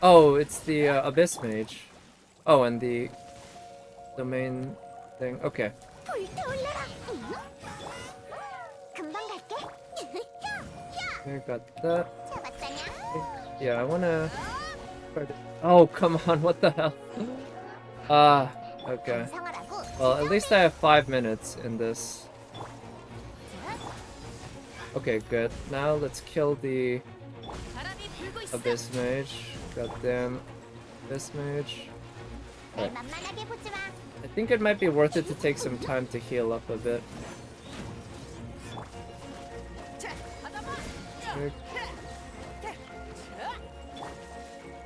Oh, it's the Abyss Mage. Oh, and the main thing. Okay. I got that. Yeah, I wanna... Oh, come on, what the hell? Okay. Well, at least I have 5 minutes in this. Okay, good. Now let's kill the Abyss Mage. Goddamn Abyss Mage. Right. I think it might be worth it to take some time to heal up a bit.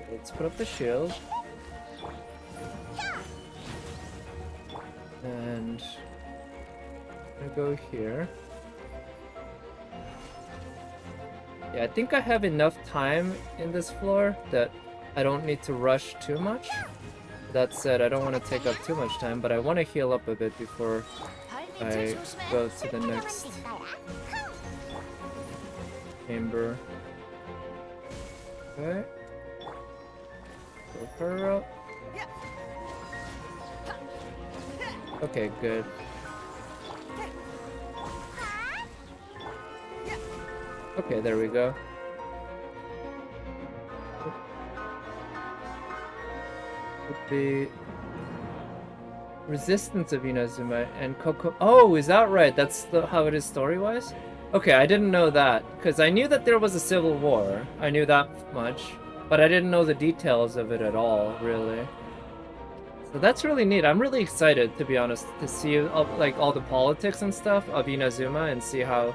Let's put up the shield. And I'm gonna go here. Yeah, I think I have enough time in this floor that I don't need to rush too much. That said, I don't want to take up too much time, but I want to heal up a bit before I go to the next chamber. Okay. Go her up. Okay, good. Okay, there we go. With the resistance of Inazuma and Koko. Oh, is that right? That's how it is story-wise? Okay, I didn't know that, because I knew that there was a civil war. I knew that much, but I didn't know the details of it at all, really. So that's really neat. I'm really excited, to be honest, to see like all the politics and stuff of Inazuma and see how,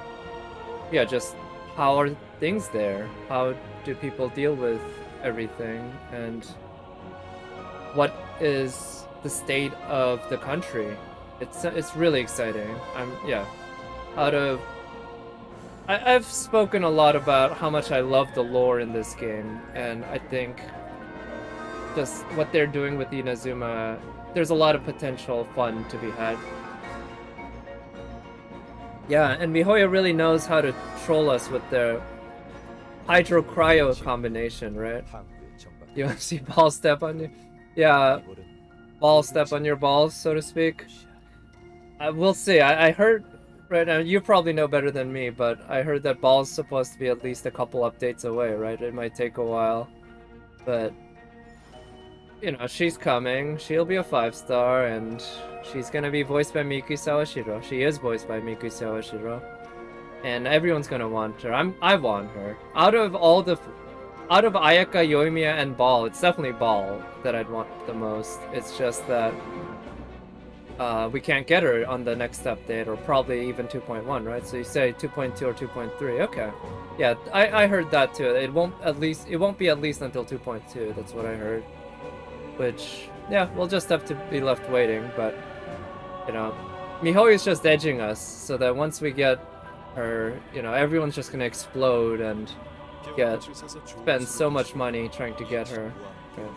yeah, just how are things there? How do people deal with everything? And what is the state of the country? It's really exciting. I've spoken a lot about how much I love the lore in this game, and I think just what they're doing with Inazuma, there's a lot of potential fun to be had. Yeah, and Mihoyo really knows how to troll us with their hydro-cryo combination, right? You want to see ball step on you? Yeah, ball step on your balls, so to speak. We'll see. I heard, right now, you probably know better than me, but I heard that ball's supposed to be at least a couple updates away, right? It might take a while, but you know, she's coming. She'll be a 5-star, and she's gonna be voiced by Miku Sawashiro. She is voiced by Miku Sawashiro, and everyone's gonna want her. I want her. Out of Ayaka, Yoimiya, and Ball, it's definitely Ball that I'd want the most. It's just that we can't get her on the next update, or probably even 2.1, right? So you say 2.2 or 2.3. Okay, yeah, I heard that too. It won't be at least until 2.2. That's what I heard. Which, yeah, we'll just have to be left waiting, but, you know, Mihoyo's just edging us, so that once we get her, you know, everyone's just gonna explode and spend so much money trying to get her. Okay.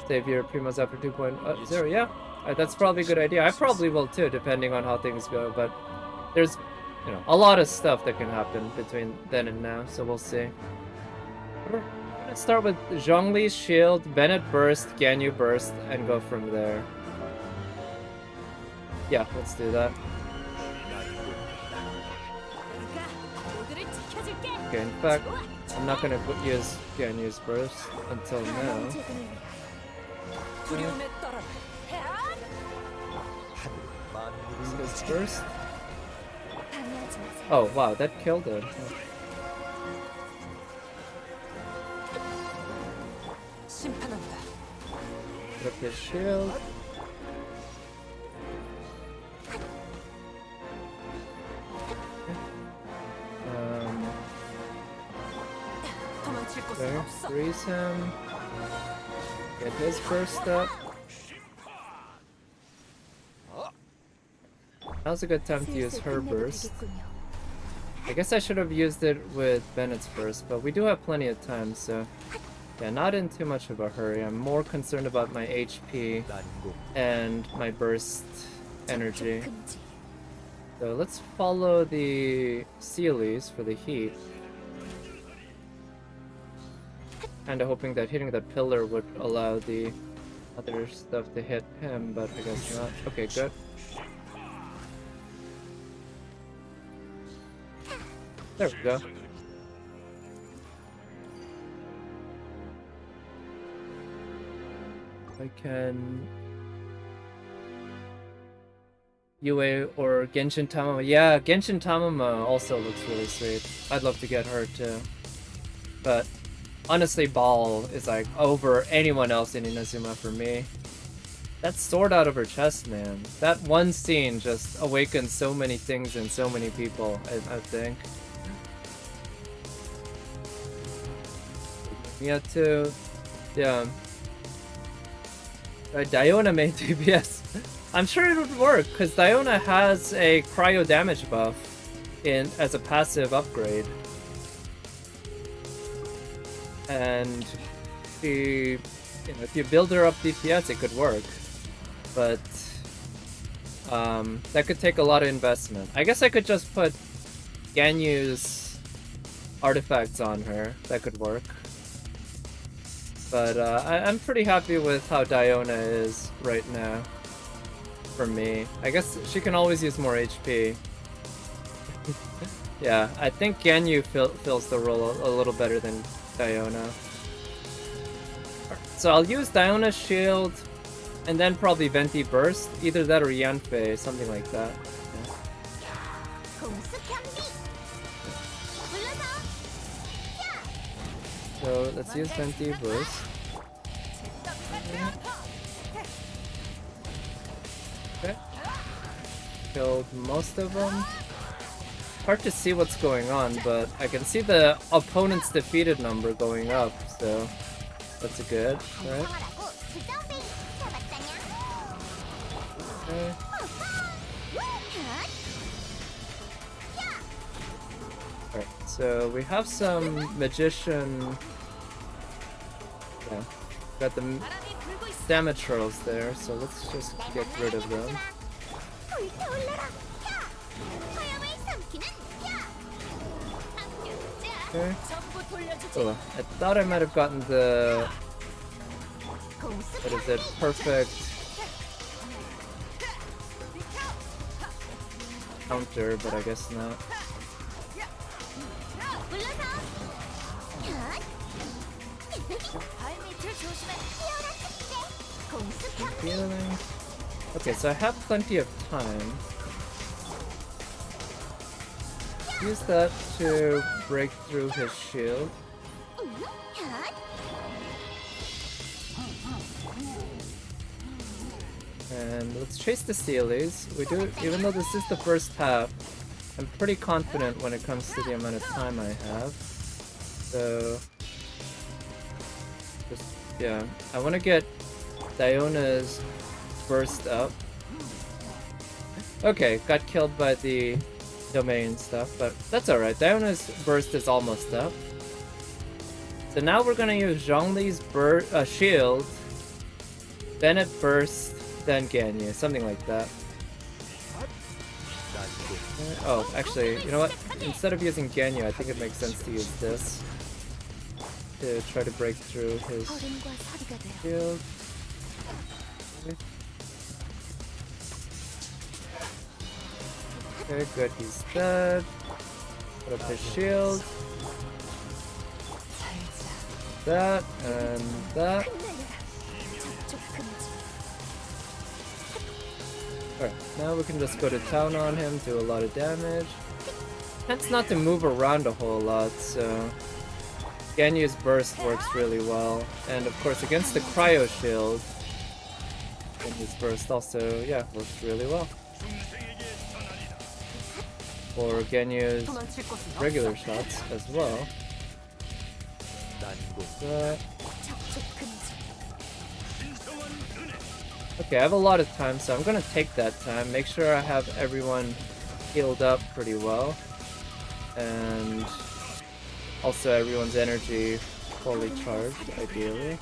Save your Primos after 2.0, yeah, that's probably a good idea. I probably will too, depending on how things go, but there's, you know, a lot of stuff that can happen between then and now, so we'll see. I'm gonna start with Zhongli's shield, Bennett burst, Ganyu burst, and go from there. Yeah, let's do that. Okay, in fact, I'm not gonna use Ganyu's burst until now. His burst? Oh wow, that killed him. Put up his shield. Okay, freeze him. Get his burst up. Now's a good time to use her burst. I guess I should have used it with Bennett's burst, but we do have plenty of time, so yeah, not in too much of a hurry. I'm more concerned about my HP and my burst energy. So let's follow the Sealies for the heat. Kinda hoping that hitting the pillar would allow the other stuff to hit him, but I guess not. Okay, good. There we go. I can... Yue or Genshin Tamama. Yeah, Genshin Tamama also looks really sweet. I'd love to get her too. But honestly, Ball is like over anyone else in Inazuma for me. That sword out of her chest, man. That one scene just awakened so many things in so many people, I think. Yeah, too. Yeah. Diona made DPS. I'm sure it would work, because Diona has a cryo damage buff as a passive upgrade. And if you build her up DPS, it could work. But that could take a lot of investment. I guess I could just put Ganyu's artifacts on her. That could work. But I'm pretty happy with how Diona is right now. For me. I guess she can always use more HP. Yeah, I think Ganyu fills the role a little better than Diona. So I'll use Diona's shield, and then probably Venti Burst. Either that or Yanfei, something like that. Yeah. So let's use Venti Burst. Okay. Killed most of them. Hard to see what's going on, but I can see the opponent's defeated number going up, so that's a good, right? Okay. Alright, so we have some magician. Yeah, got the damage hurls there, so let's just get rid of them. Okay. Oh, I thought I might have gotten the... what is it? Perfect counter, but I guess not. Healing. Okay, so I have plenty of time. Use that to break through his shield. And let's chase the Sealies. We do, even though this is the first half, I'm pretty confident when it comes to the amount of time I have. So, just, yeah, I want to get Diona's burst up. Okay, got killed by the domain stuff, but that's alright. Diona's burst is almost up. So now we're gonna use Zhongli's shield, Bennett burst, then Ganyu, something like that. Oh, actually, you know what? Instead of using Ganyu, I think it makes sense to use this. to try to break through his shield. Okay, good, he's dead. Put up his shield. That, and that. Alright, now we can just go to town on him, do a lot of damage. Tends not to move around a whole lot, so Ganyu's burst works really well. And of course against the cryo shield, Ganyu's burst also, yeah, works really well. For Ganyu's regular shots as well. Okay, I have a lot of time, so I'm gonna take that time, make sure I have everyone healed up pretty well. And also everyone's energy fully charged, ideally.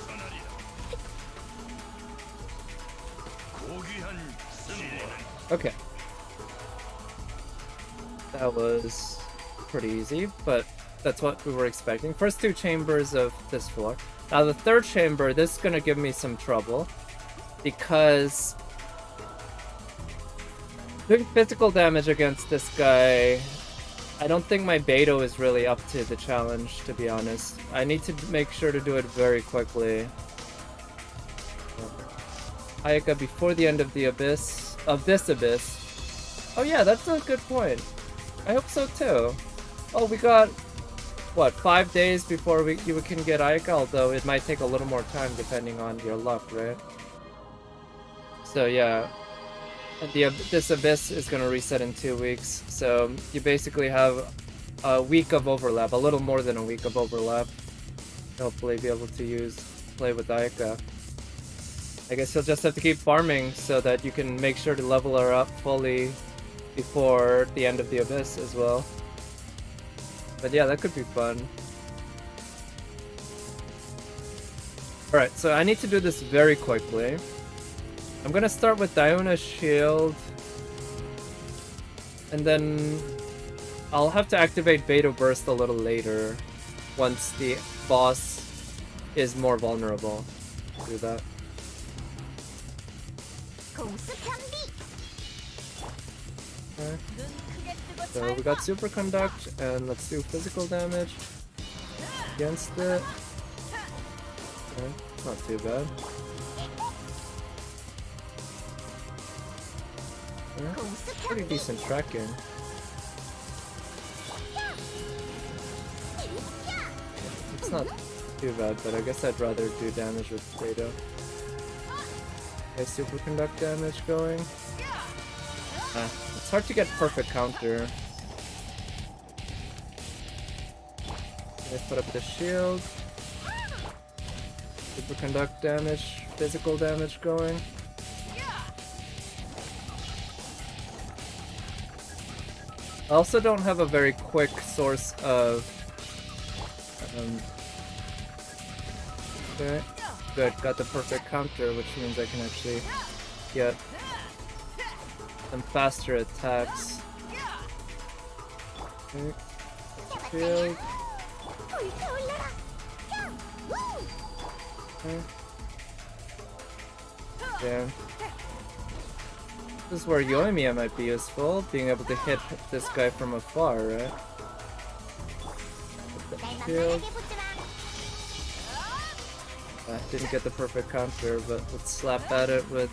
Okay. That was pretty easy, but that's what we were expecting. First two chambers of this floor. Now the third chamber, this is gonna give me some trouble, because doing physical damage against this guy, I don't think my Beto is really up to the challenge, to be honest. I need to make sure to do it very quickly. Ayaka before the end of the abyss, of this abyss. Oh yeah, that's a good point. I hope so too. Oh, we got, what, 5 days before you can get Ayaka, although it might take a little more time depending on your luck, right? So yeah, this abyss is going to reset in 2 weeks, so you basically have a week of overlap, a little more than a week of overlap. Hopefully be able to play with Ayaka. I guess you'll just have to keep farming so that you can make sure to level her up fully before the end of the abyss as well. But yeah, that could be fun. Alright, so I need to do this very quickly. I'm gonna start with Diona's shield, and then I'll have to activate Beto Burst a little later once the boss is more vulnerable. Do that. Okay. So we got Superconduct, and let's do physical damage against it. Okay, not too bad. Yeah, pretty decent tracking. It's not too bad, but I guess I'd rather do damage with Beto. Okay, superconduct damage going. It's hard to get perfect counter. Okay, put up the shield. Superconduct damage, physical damage going. I also don't have a very quick source of... okay, good, got the perfect counter, which means I can actually get some faster attacks. Okay, shield. Okay. Damn. This is where Yoimiya might be useful, being able to hit this guy from afar, right? Shield. Didn't get the perfect counter, but let's slap at it with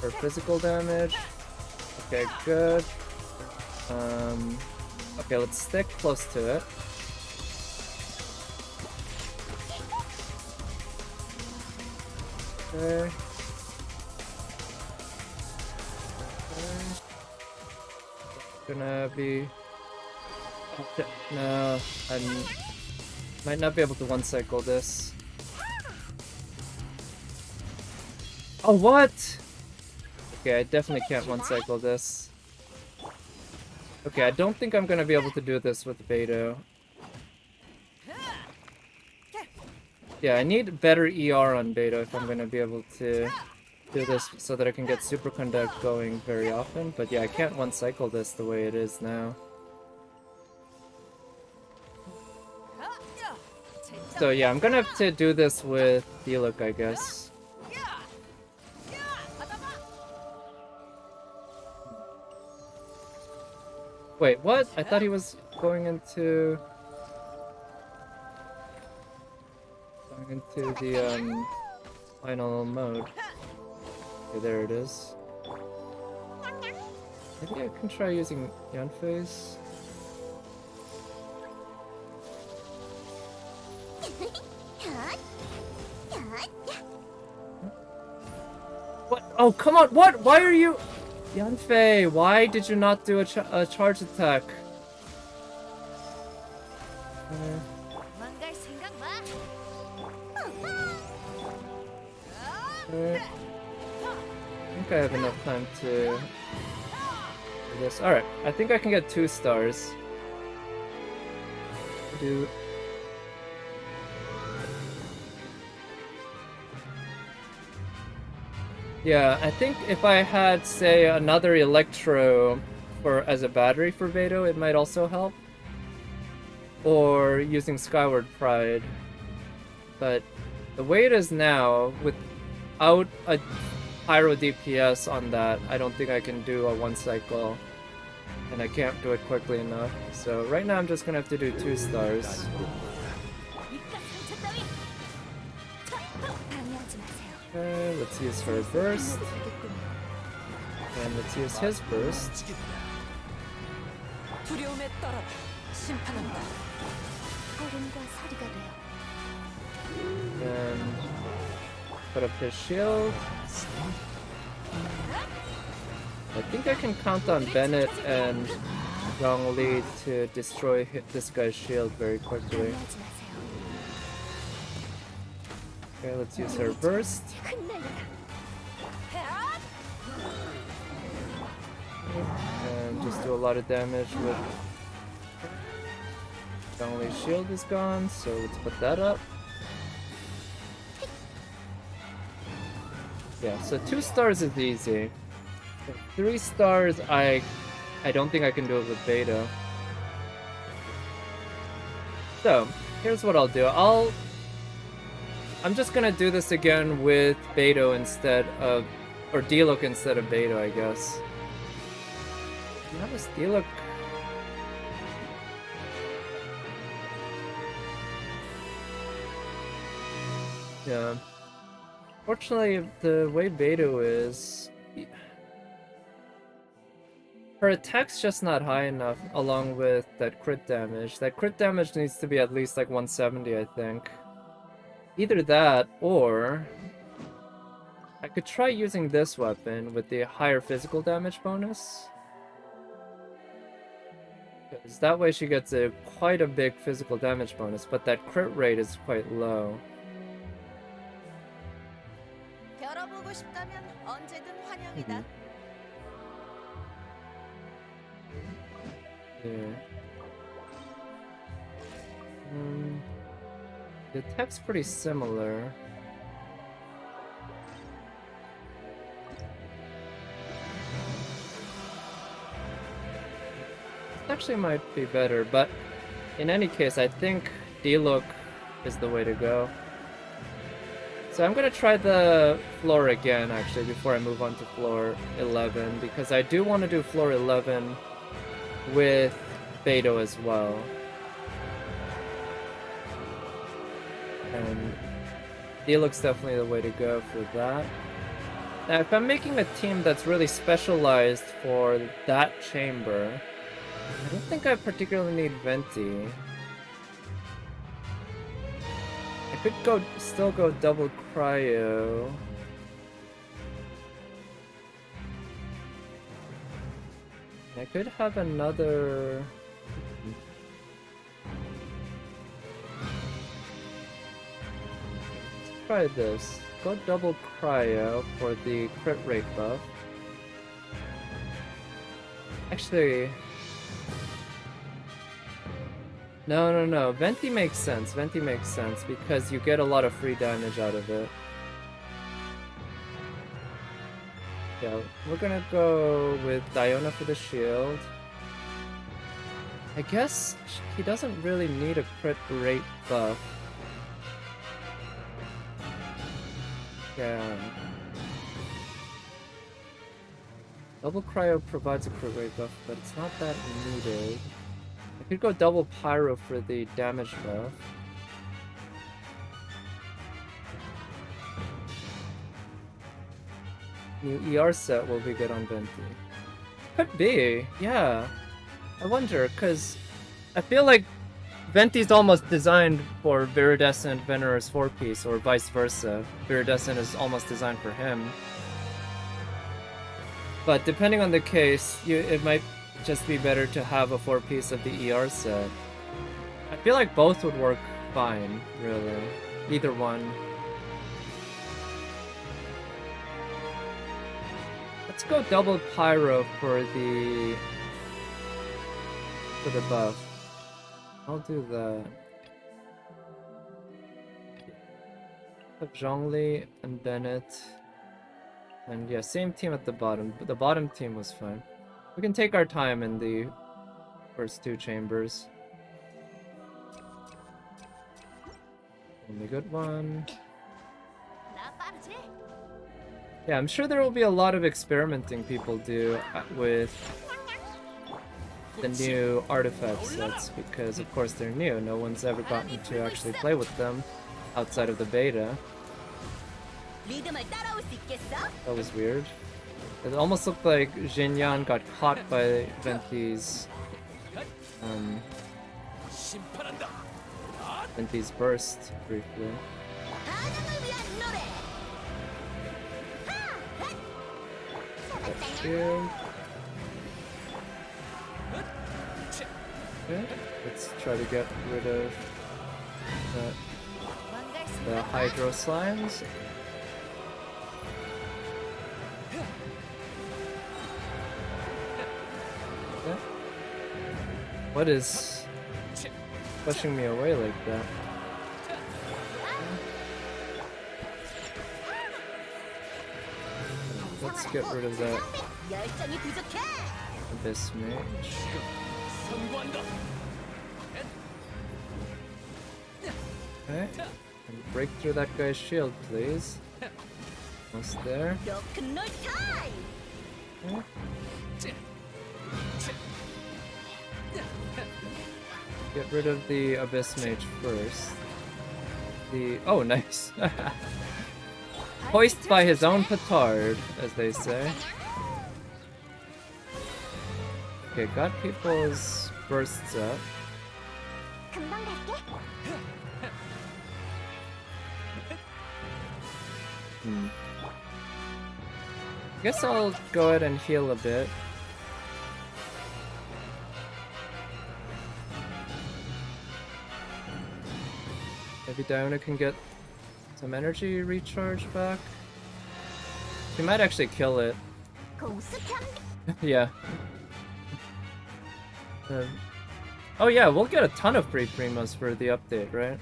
her physical damage. Okay, good. Okay, let's stick close to it. Okay. Gonna be... no, I might not be able to one-cycle this. Oh, what? Okay, I definitely can't one-cycle this. Okay, I don't think I'm gonna be able to do this with Beto. Yeah, I need better ER on Beto if I'm gonna be able to do this so that I can get Superconduct going very often. But yeah, I can't one-cycle this the way it is now. So yeah, I'm gonna have to do this with Diluc, I guess. Wait, what? I thought he was going into the final mode. Okay, there it is. Maybe I can try using Yanfei's. What? Oh, come on! What? Why are you... Yanfei, why did you not do a charge attack? I think I have enough time to do this. Alright, I think I can get 2 stars. Yeah, I think if I had, say, another Electro as a battery for Beidou, it might also help. Or using Skyward Pride. But the way it is now, without a Pyro DPS on that, I don't think I can do a 1 cycle. And I can't do it quickly enough. So right now I'm just gonna have to do 2 stars. Okay, let's use her burst. And let's use his burst. And put up his shield. I think I can count on Bennett and Zhongli to destroy this guy's shield very quickly. Okay, let's use her burst. And just do a lot of damage with... Zhongli's shield is gone, so let's put that up. Yeah, so 2 stars is easy. 3 stars, I don't think I can do it with Beidou. So, here's what I'll do. I'm just gonna do this again with Beidou instead of... or Diluc instead of Beidou, I guess. How does Diluc... Yeah. Fortunately, the way Beidou is... her attack's just not high enough, along with that crit damage. That crit damage needs to be at least like 170, I think. Either that, or... I could try using this weapon with the higher physical damage bonus. Because that way she gets quite a big physical damage bonus, but that crit rate is quite low. Yeah. The attack's pretty similar. This actually might be better, but in any case, I think Diluc is the way to go. So I'm gonna try the floor again, actually, before I move on to floor 11, because I do want to do floor 11 with Beidou as well. And Diluc's definitely the way to go for that. Now, if I'm making a team that's really specialized for that chamber, I don't think I particularly need Venti. I could still go double cryo. I could have another... Let's try this. Go double cryo for the crit rate buff. Actually... No. Venti makes sense. Venti makes sense because you get a lot of free damage out of it. Yeah, we're gonna go with Diona for the shield. I guess he doesn't really need a crit rate buff. Yeah. Double cryo provides a crit rate buff, but it's not that needed. I could go double pyro for the damage buff. New ER set will be good on Venti. Could be, yeah. I wonder, because I feel like Venti's almost designed for Viridescent Venerous 4-piece, or vice versa. Viridescent is almost designed for him. But depending on the case, it might just be better to have a 4-piece of the ER set. I feel like both would work fine, really. Either one. Let's go double pyro for the buff. I'll do that. Have Zhongli and Bennett. And yeah, same team at the bottom, but the bottom team was fine. We can take our time in the first two chambers. Only good one. Yeah, I'm sure there will be a lot of experimenting people do with the new artifact sets, because of course they're new. No one's ever gotten to actually play with them outside of the beta. That was weird. It almost looked like Jinyan got caught by Venti's Venti's burst briefly. Shield. Okay, let's try to get rid of the Hydro Slimes. Okay. What is pushing me away like that? Let's get rid of that Abyss Mage. Okay, and break through that guy's shield, please. Almost there. Okay. Get rid of the Abyss Mage first. Oh, nice. Hoist by his own petard, as they say. Okay, got people's bursts up. I guess I'll go ahead and heal a bit. Maybe Diona can get some energy recharge back. He might actually kill it. Yeah. Oh yeah, we'll get a ton of free primos for the update, right?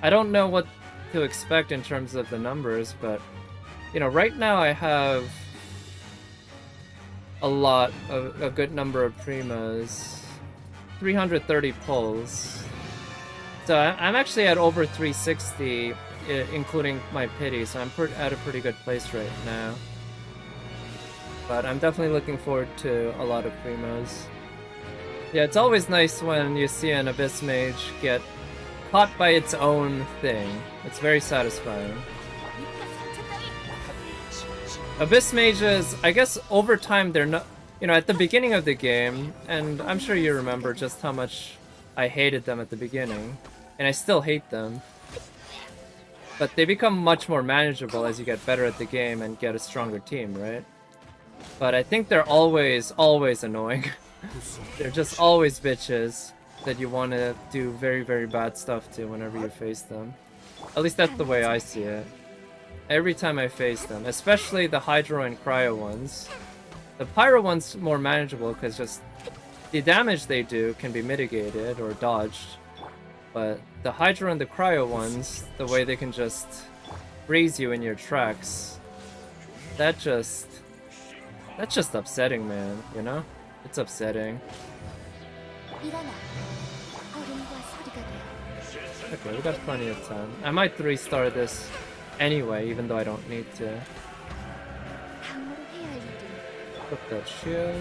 I don't know what to expect in terms of the numbers, but you know, right now I have a good number of primos. 330 pulls. So I'm actually at over 360, including my pity, so I'm at a pretty good place right now. But I'm definitely looking forward to a lot of primos. Yeah, it's always nice when you see an Abyss Mage get caught by its own thing. It's very satisfying. Abyss Mages, I guess over time they're not... You know, at the beginning of the game, and I'm sure you remember just how much I hated them at the beginning, and I still hate them. But they become much more manageable as you get better at the game and get a stronger team, right? But I think they're always annoying. They're just always bitches that you want to do very, very bad stuff to whenever you face them. At least that's the way I see it. Every time I face them, especially the Hydro and Cryo ones. The Pyro one's more manageable because just the damage they do can be mitigated or dodged. But the Hydro and the Cryo ones, the way they can just freeze you in your tracks, that's just upsetting, man, you know? It's upsetting. Okay, we got plenty of time. I might 3-star this anyway, even though I don't need to. Put that shield.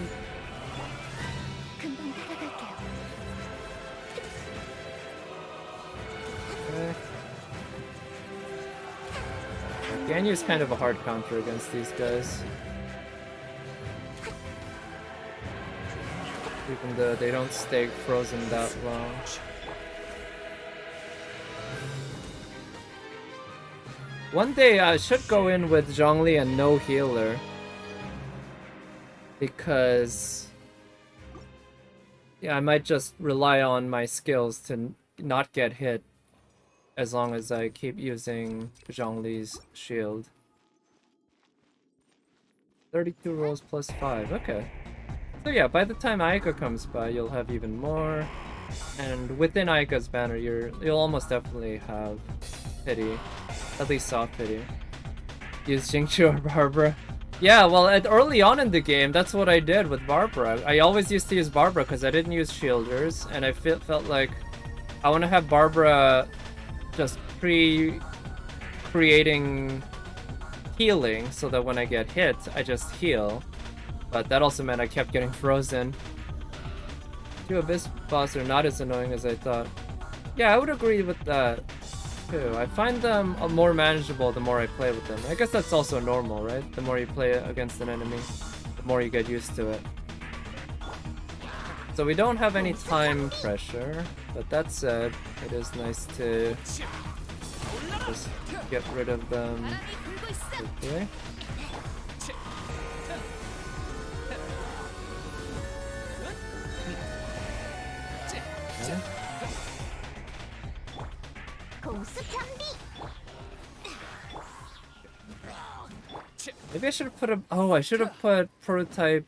Okay. Ganyu's kind of a hard counter against these guys. Even though they don't stay frozen that long. One day I should go in with Zhongli and no healer. Because... yeah, I might just rely on my skills to not get hit as long as I keep using Zhongli's shield. 32 rolls plus 5, okay. So yeah, by the time Aika comes by, you'll have even more. And within Aika's banner, you'll almost definitely have pity. At least soft pity. Use Jingchu or Barbara. Yeah, well, early on in the game, that's what I did with Barbara. I always used to use Barbara because I didn't use shielders, and I felt like I want to have Barbara just creating healing so that when I get hit, I just heal. But that also meant I kept getting frozen. Two Abyss boss are not as annoying as I thought. Yeah, I would agree with that too. I find them more manageable the more I play with them. I guess that's also normal, right? The more you play against an enemy, the more you get used to it. So we don't have any time pressure, but that said, it is nice to just get rid of them. Okay. Maybe I should have put a... oh, I should have put Prototype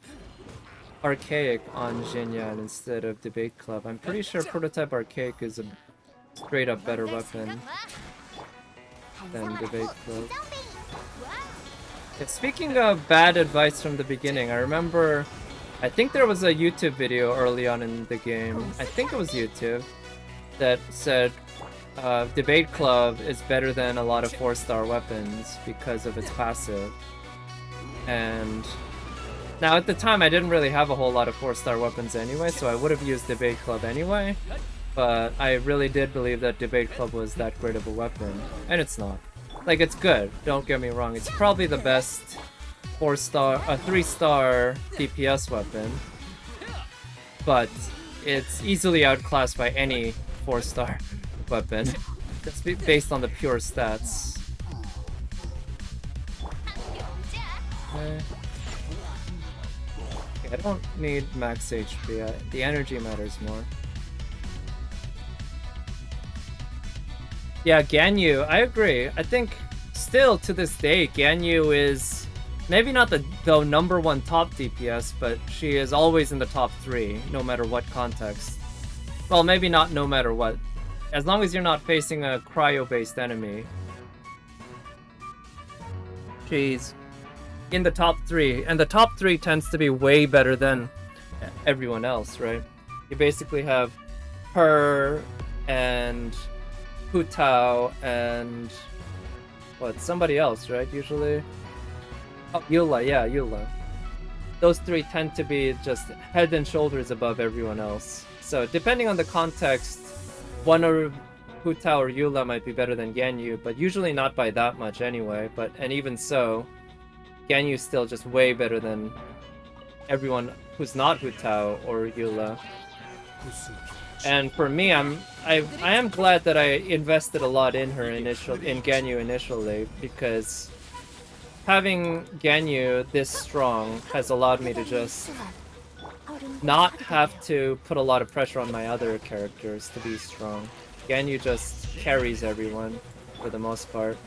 Archaic on Jinyan instead of Debate Club. I'm pretty sure Prototype Archaic is a straight up better weapon than Debate Club. Yeah, speaking of bad advice from the beginning, I remember... I think there was a YouTube video early on in the game, I think it was YouTube, that said Debate Club is better than a lot of 4-star weapons because of its passive. And now at the time I didn't really have a whole lot of 4-star weapons anyway, so I would have used Debate Club anyway, but I really did believe that Debate Club was that great of a weapon, and it's not. Like, it's good, don't get me wrong, it's probably the best 3-star DPS weapon, but it's easily outclassed by any 4-star weapon. It's based on the pure stats. Okay, I don't need max HP, the energy matters more. Yeah, Ganyu, I agree. I think still to this day, Ganyu is maybe not the number one top DPS, but she is always in the top 3, no matter what context. Well, maybe not no matter what. As long as you're not facing a cryo-based enemy. She's in the top 3, and the top 3 tends to be way better than everyone else, right? You basically have her and Hu Tao and somebody else, right? Usually. Oh, Eula, yeah, Eula. Those 3 tend to be just head and shoulders above everyone else. So depending on the context, one of Hu Tao or Eula might be better than Ganyu, but usually not by that much anyway. And even so, Ganyu's still just way better than everyone who's not Hu Tao or Eula. And for me, I am glad that I invested a lot in her in Ganyu initially, because having Ganyu this strong has allowed me to just not have to put a lot of pressure on my other characters to be strong. Ganyu just carries everyone for the most part.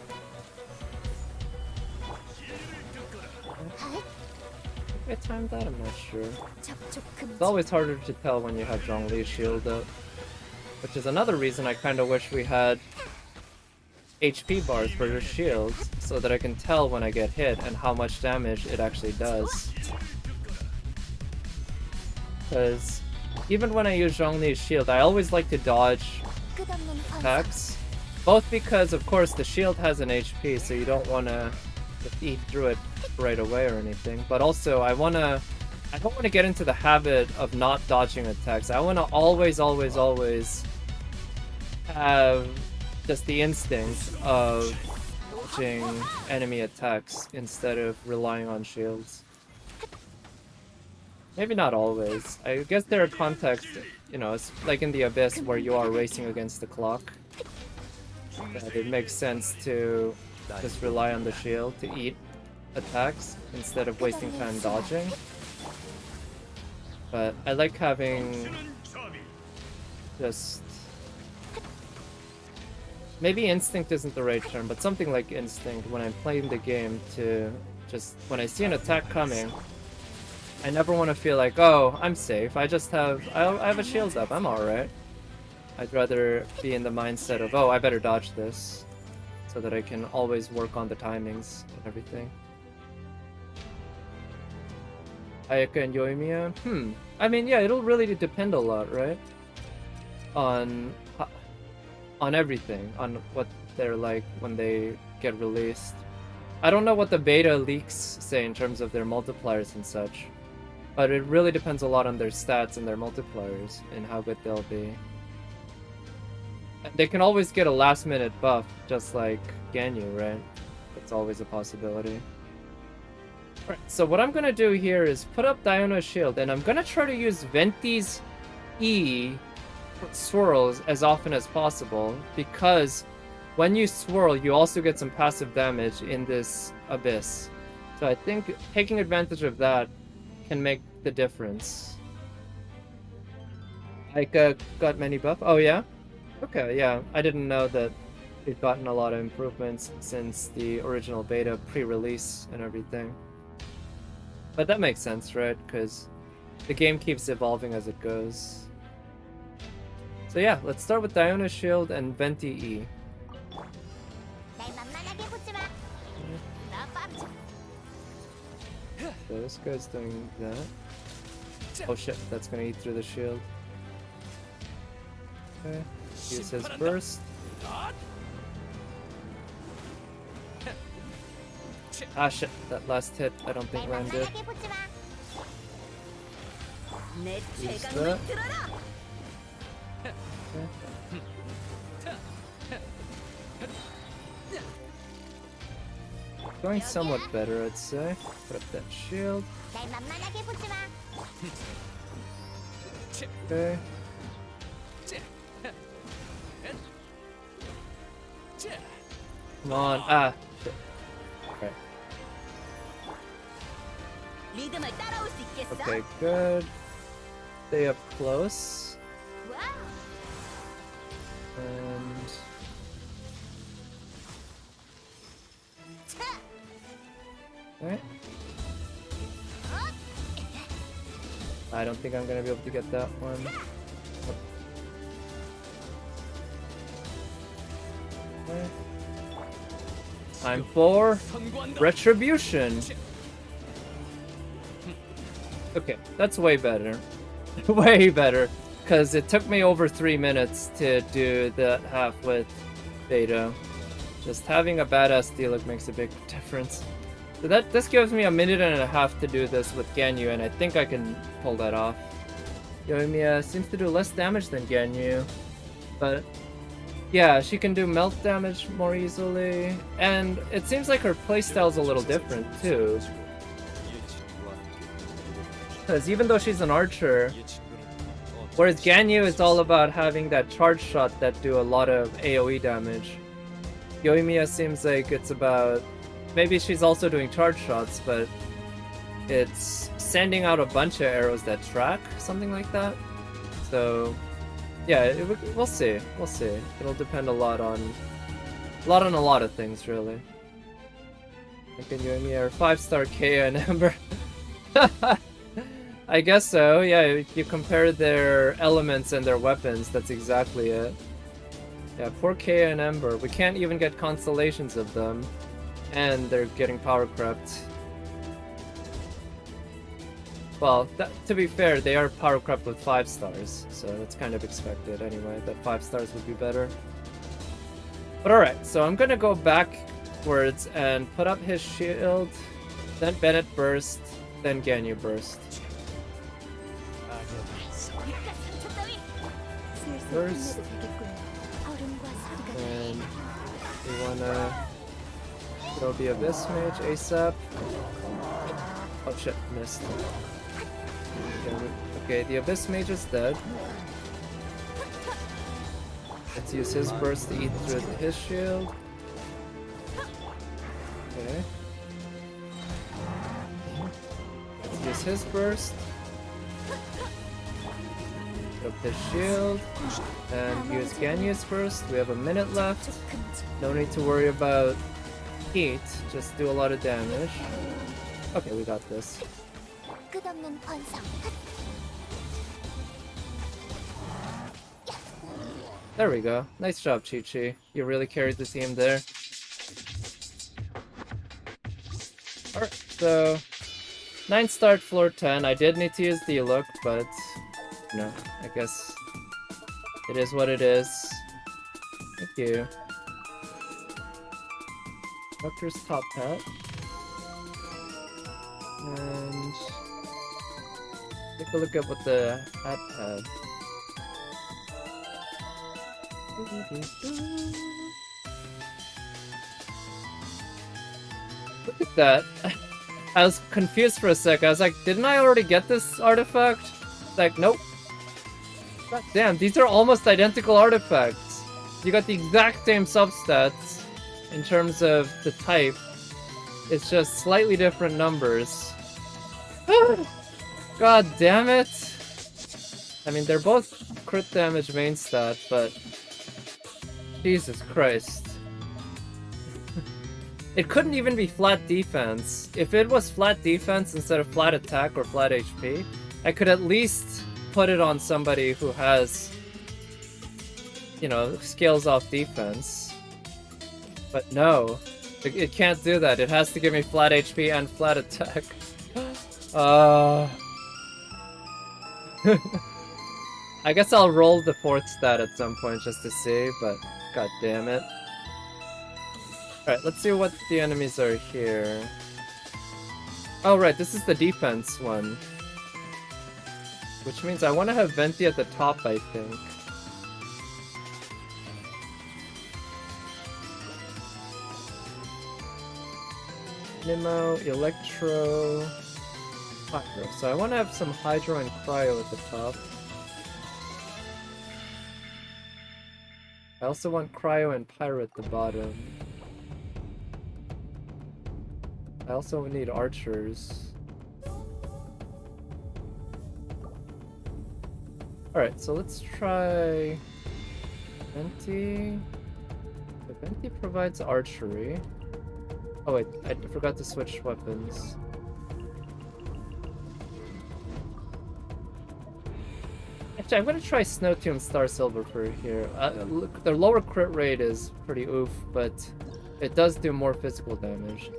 I timed that? I'm not sure. It's always harder to tell when you have Zhongli's shield up. Which is another reason I kinda wish we had HP bars for her shields, so that I can tell when I get hit and how much damage it actually does. Because even when I use Zhongli's shield, I always like to dodge attacks, Both because, of course, the shield has an HP, so you don't want to eat through it right away or anything. But also, I don't want to get into the habit of not dodging attacks. I want to always have just the instinct of dodging enemy attacks instead of relying on shields. Maybe not always. I guess there are contexts, you know, it's like in the Abyss where you are racing against the clock. That it makes sense to just rely on the shield to eat attacks instead of wasting time dodging. But I like having just... Maybe instinct isn't the right term, but something like instinct when I'm playing the game to just... When I see an attack coming, I never want to feel like, oh, I'm safe. I have a shield up. I'm alright. I'd rather be in the mindset of, oh, I better dodge this, so that I can always work on the timings and everything. Ayaka and Yoimiya? I mean, yeah, it'll really depend a lot, right? On everything, on what they're like when they get released. I don't know what the beta leaks say in terms of their multipliers and such, but it really depends a lot on their stats and their multipliers and how good they'll be. They can always get a last-minute buff, just like Ganyu, right? That's always a possibility. Alright, so what I'm gonna do here is put up Diona's shield, and I'm gonna try to use Venti's E swirls as often as possible, because when you swirl, you also get some passive damage in this Abyss. So I think taking advantage of that can make the difference. Like, got many buff? Oh, yeah? Okay, yeah. I didn't know that they've gotten a lot of improvements since the original beta pre-release and everything. But that makes sense, right? Because the game keeps evolving as it goes. So yeah, let's start with Diona's shield and Venti E. So this guy's doing that. Oh shit, that's gonna eat through the shield. Okay, use his burst. Ah shit, that last hit I don't think landed. Use that. Going somewhat better, I'd say. Put up that shield. Okay. Come on. Ah, shit. Okay. Okay, good. Stay up close. And... Okay. I don't think I'm gonna be able to get that one. Okay. Time for retribution. Okay, that's way better. Way better. Because it took me over 3 minutes to do that half with beta. Just having a badass Steelix makes a big difference. So this gives me a minute and a half to do this with Ganyu, and I think I can pull that off. Yoimiya seems to do less damage than Ganyu, but yeah, she can do melt damage more easily, and it seems like her playstyle's a little different too. Because even though she's an archer, whereas Ganyu is all about having that charge shot that do a lot of AoE damage, Yoimiya seems like it's about... Maybe she's also doing charge shots, but it's sending out a bunch of arrows that track, something like that. So, yeah, we'll see. We'll see. It'll depend a lot on a lot of things, really. Can Yoimiya 5-star Kea and Ember? I guess so. Yeah, if you compare their elements and their weapons, that's exactly it. Yeah, poor Kea and Ember. We can't even get constellations of them. And they're getting power crept. Well, to be fair, they are power crept with 5 stars, so that's kind of expected anyway, that 5 stars would be better. But alright, so I'm gonna go backwards and put up his shield, then Bennett burst, then Ganyu burst. Burst. And we wanna throw the Abyss Mage ASAP. Oh shit, missed. Okay, the Abyss Mage is dead. Let's use his burst to eat through his shield. Okay. Let's use his burst. Put up his shield. And use Ganyu's burst. We have a minute left. No need to worry about heat. Just do a lot of damage. Okay, we got this. There we go. Nice job, Chi-Chi. You really carried the team there. Alright, so 9 start, floor 10. I did need to use the look, but you know, I guess it is what it is. Thank you. Doctor's top hat. And take a look at what the hat had. Look at that. I was confused for a sec. I was like, didn't I already get this artifact? It's like, nope. God damn, these are almost identical artifacts. You got the exact same substats in terms of the type. It's just slightly different numbers. God damn it. I mean, they're both crit damage main stat, but Jesus Christ. It couldn't even be flat defense. If it was flat defense instead of flat attack or flat HP, I could at least put it on somebody who has, you know, scales off defense. But no, it can't do that. It has to give me flat HP and flat attack. I guess I'll roll the 4th stat at some point just to see, but god damn it. Alright, let's see what the enemies are here. Oh right, this is the defense one. Which means I want to have Venti at the top, I think. Nemo, Electro, Hydro. So I want to have some Hydro and Cryo at the top. I also want Cryo and Pyro at the bottom. I also need archers. Alright, so let's try Venti. The Venti provides archery. Oh wait, I forgot to switch weapons. Actually, I'm gonna try Snow Tomb Star Silver for here. Look, their lower crit rate is pretty oof, but it does do more physical damage.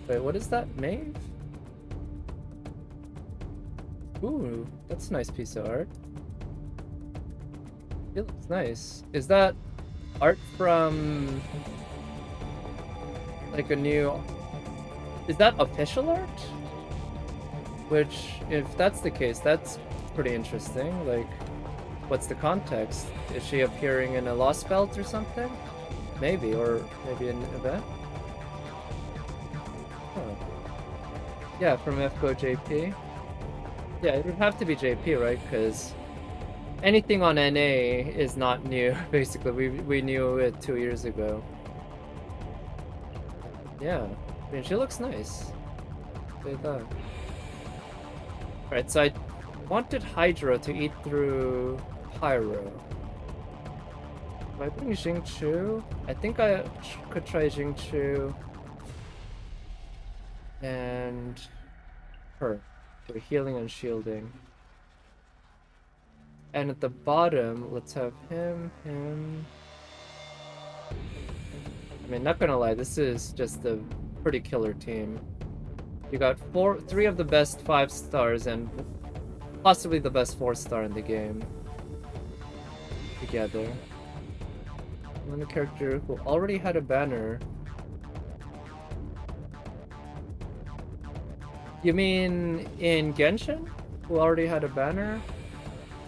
Wait, what is that? Maeve? Ooh, that's a nice piece of art. It looks nice. Is that art from like a new... Is that official art? Which, if that's the case, that's pretty interesting. Like, what's the context? Is she appearing in a Lost Belt or something? Maybe, or maybe an event? Oh. Yeah, from FGO JP. Yeah, it would have to be JP, right? Because anything on NA is not new, basically. We knew it 2 years ago. Yeah, I mean, she looks nice. Say that. Right, so I wanted Hydro to eat through Pyro. If I bring Jingchu, I think I could try Jingchu and her for healing and shielding. And at the bottom, let's have him. I mean, not gonna lie, this is just a pretty killer team. You got 3 of the best 5 stars and possibly the best 4-star in the game. together. One character who already had a banner. You mean in Genshin? Who already had a banner?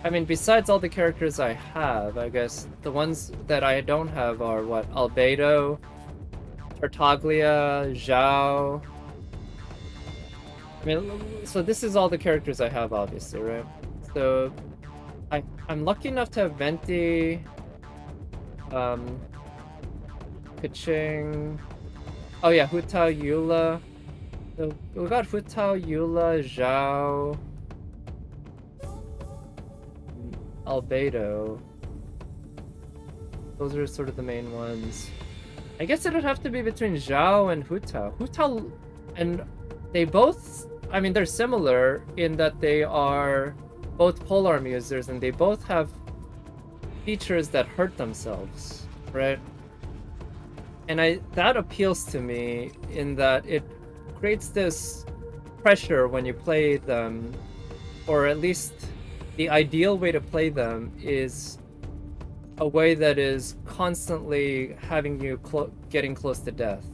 I mean, besides all the characters I have, I guess the ones that I don't have are what? Albedo, Tartaglia, Zhao. I mean, so this is all the characters I have, obviously, right? So I'm lucky enough to have Venti, Keqing. Oh yeah, Hu Tao, Eula. So we got Hu Tao, Eula, Zhao, Albedo. Those are sort of the main ones. I guess it would have to be between Zhao and Hu Tao. Hu Tao, and they both, I mean, they're similar in that they are both polearm users and they both have features that hurt themselves, right? And that appeals to me in that it creates this pressure when you play them, or at least the ideal way to play them is a way that is constantly having you getting close to death.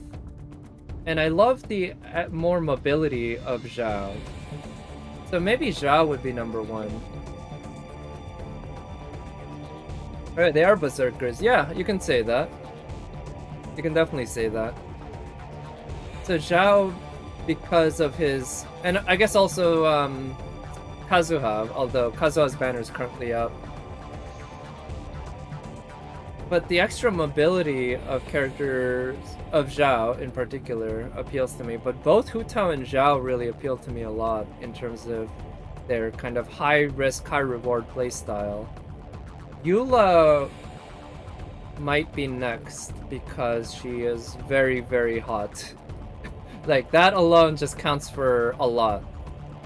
And I love the more mobility of Zhao. So maybe Zhao would be number one. Alright, they are berserkers. Yeah, you can say that. You can definitely say that. So Zhao, because of his... And I guess also Kazuha, although Kazuha's banner is currently up. But the extra mobility of characters of Zhao in particular appeals to me. But both Hu Tao and Zhao really appeal to me a lot in terms of their kind of high risk, high reward playstyle. Eula might be next because she is very, very hot. Like, that alone just counts for a lot.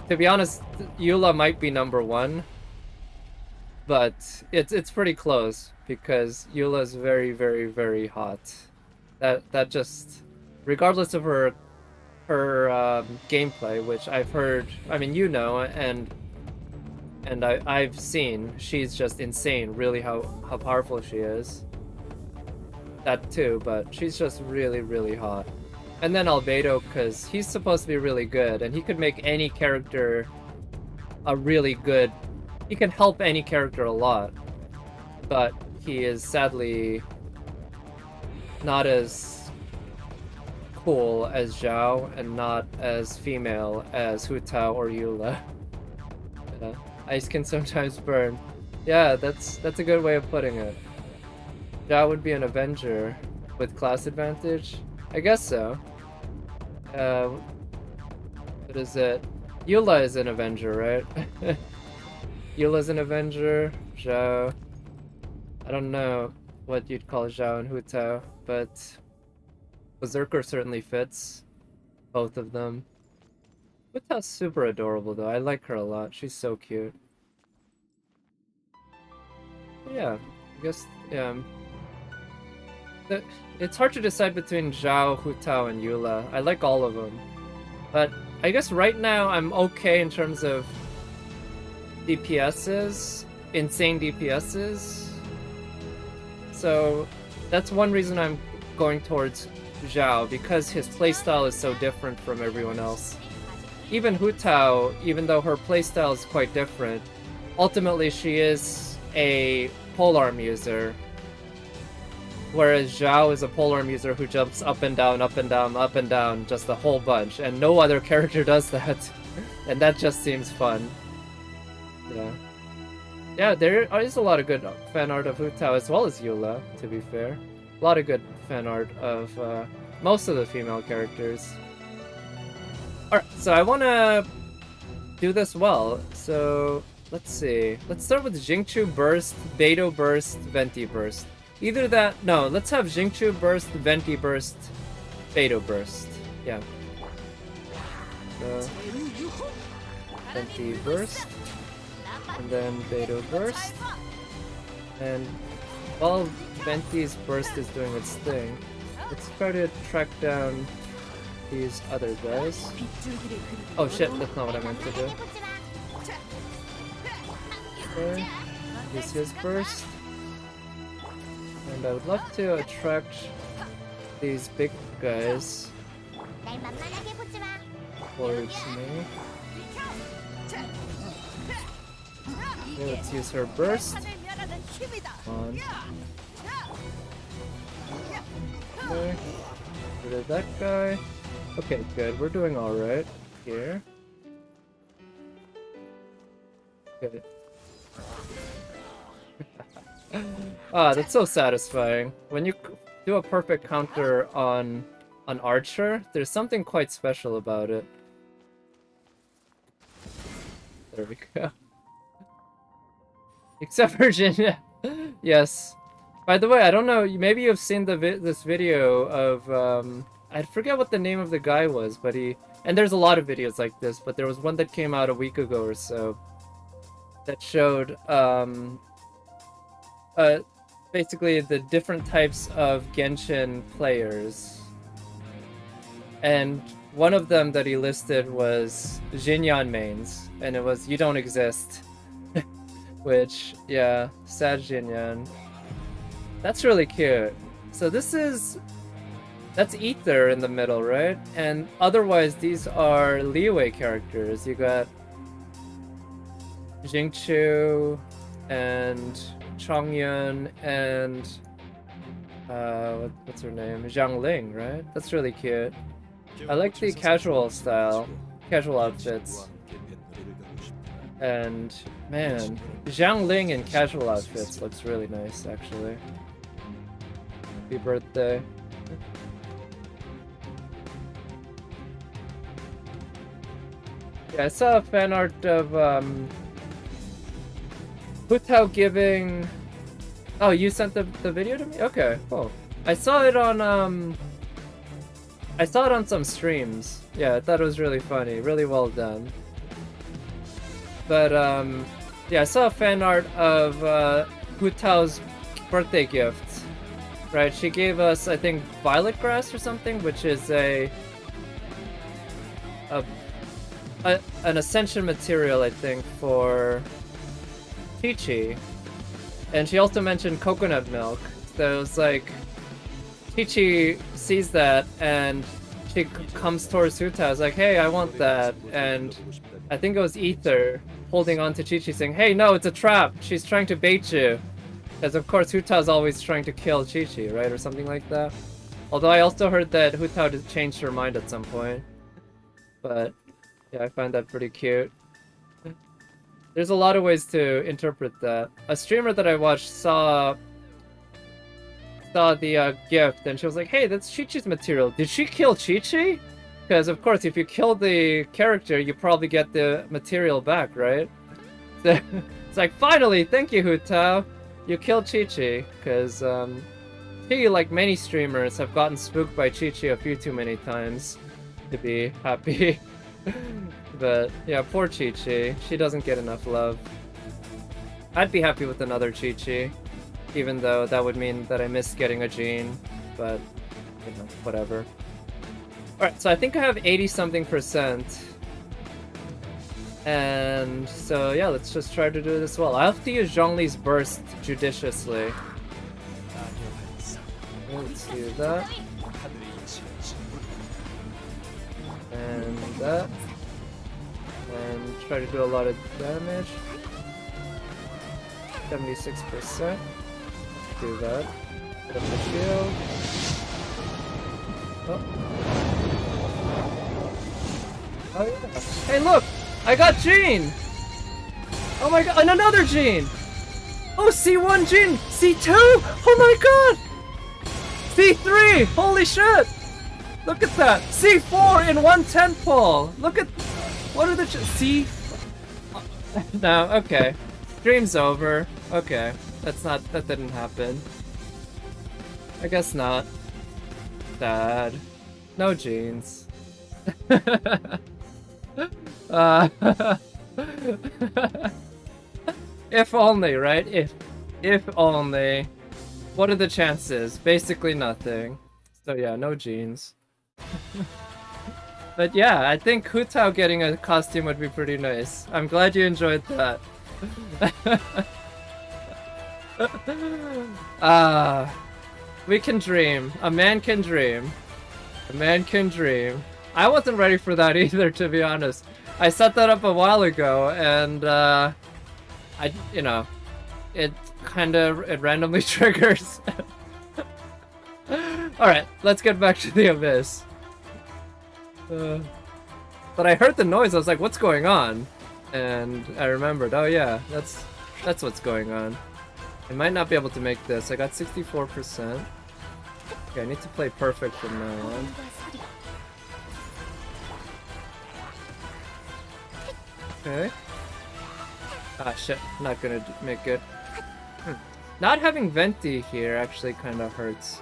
To be honest, Eula might be number one, but it's pretty close because Eula is very, very, very hot. That just, regardless of her gameplay, which I've heard, I mean, you know, and I've seen, she's just insane, really how powerful she is. That too, but she's just really, really hot. And then Albedo, because he's supposed to be really good, and he could make any character a really good... He can help any character a lot, but he is sadly not as cool as Zhao, and not as female as Hu Tao or Eula. Ice can sometimes burn. Yeah, that's a good way of putting it. Zhao would be an Avenger with class advantage? I guess so. What is it? Eula is an Avenger, right? Eula's an Avenger. Zhao. I don't know what you'd call Zhao and Hu Tao, but Berserker certainly fits. Both of them. Hu Tao's super adorable though. I like her a lot. She's so cute. Yeah, I guess, yeah. It's hard to decide between Zhao, Hu Tao, and Eula. I like all of them. But I guess right now I'm okay in terms of DPSs. Insane DPSs. So that's one reason I'm going towards Zhao, because his playstyle is so different from everyone else. Even Hu Tao, even though her playstyle is quite different, ultimately she is a polearm user. Whereas Zhao is a polearm user who jumps up and down, up and down, up and down, just a whole bunch. And no other character does that. And that just seems fun. Yeah. Yeah, there is a lot of good fan art of Hu Tao as well as Eula, to be fair. A lot of good fan art of most of the female characters. Alright, so I want to do this well. So, let's see. Let's start with Xingqiu Burst, Beidou Burst, Venti Burst. Either that... No, let's have Xingqiu Burst, Venti Burst, Beidou Burst. Yeah. Venti Burst. And then Beidou Burst. And while Venti's Burst is doing its thing, let's try to track down these other guys. Oh shit, that's not what I meant to do. Okay. Use his Burst. And I would love to attract these big guys towards me. Okay, let's use her burst. On. Okay. Rid of that guy. Okay, good. We're doing alright here. Good. Ah, that's so satisfying. When you do a perfect counter on an archer, there's something quite special about it. There we go. Except Virginia. Yes. By the way, I don't know, maybe you've seen this video of, I forget what the name of the guy was, but and there's a lot of videos like this, but there was one that came out a week ago or so that showed, basically the different types of Genshin players. And one of them that he listed was Jinyan mains, and it was, you don't exist. Which, yeah, sad Jinyan. That's really cute. So that's Ether in the middle, right? And otherwise, these are leeway characters. You got Jingchu and Chongyun and what's her name? Zhang Ling, right? That's really cute. I like the casual style, casual outfits. And man, Zhang Ling in casual outfits looks really nice, actually. Happy birthday. Yeah, I saw a fan art of Hutao giving. Oh, you sent the video to me? Okay, cool. I saw it on some streams. Yeah, I thought it was really funny, really well done. But yeah, I saw a fan art of Hutao's birthday gift. Right, she gave us, I think, violet grass or something, which is an ascension material, I think, for Chi-Chi. And she also mentioned coconut milk. So it was like, Chi-Chi sees that and she comes towards Hutao. It's like, hey, I want that. And I think it was Ether holding on to Chi-Chi saying, hey, no, it's a trap. She's trying to bait you. Because of course Hutao's always trying to kill Chi-Chi, right? Or something like that. Although I also heard that Hutao changed her mind at some point. But yeah, I find that pretty cute. There's a lot of ways to interpret that. A streamer that I watched saw the gift and she was like, hey, that's Chi-Chi's material. Did she kill Chi-Chi? Because of course if you kill the character, you probably get the material back, right? So, it's like, finally, thank you, Hutao. You killed Chi-Chi. Because he, like many streamers, have gotten spooked by Chi-Chi a few too many times to be happy. But yeah, poor Chi-Chi. She doesn't get enough love. I'd be happy with another Chi-Chi, even though that would mean that I missed getting a Jean, but you know, whatever. Alright, so I think I have 80-something%. And so yeah, let's just try to do this well. I have to use Zhongli's burst judiciously. Let's do that. And that. And try to do a lot of damage. 76%. Do that. Put up the shield. Oh. Oh yeah. Hey look! I got Jean! Oh my god, and another Jean! Oh, C1 Jean! C2! Oh my god! C3! Holy shit! Look at that! C4 in one tentpole! Look at... What are the... C... No, okay. Dream's over. Okay. That didn't happen. I guess not. Sad. No jeans. If only, right? If only. What are the chances? Basically nothing. So yeah, no jeans. But yeah, I think Hutao getting a costume would be pretty nice. I'm glad you enjoyed that. We can dream. A man can dream. A man can dream. I wasn't ready for that either, to be honest. I set that up a while ago, and you know, it randomly triggers. Alright, let's get back to the abyss. But I heard the noise, I was like, what's going on? And I remembered, oh yeah, that's what's going on. I might not be able to make this. I got 64%. Okay, I need to play perfect from now on. Okay. Ah shit, not gonna make it. Not having Venti here actually kinda hurts.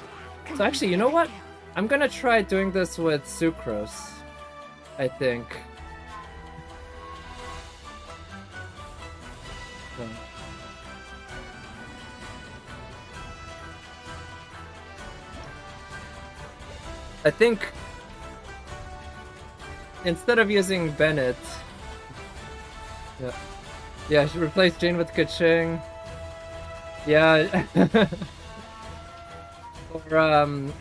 So actually, you know what? I'm gonna try doing this with Sucrose, I think. I think instead of using Bennett, yeah, I should replace Jane with Kaching. Yeah, or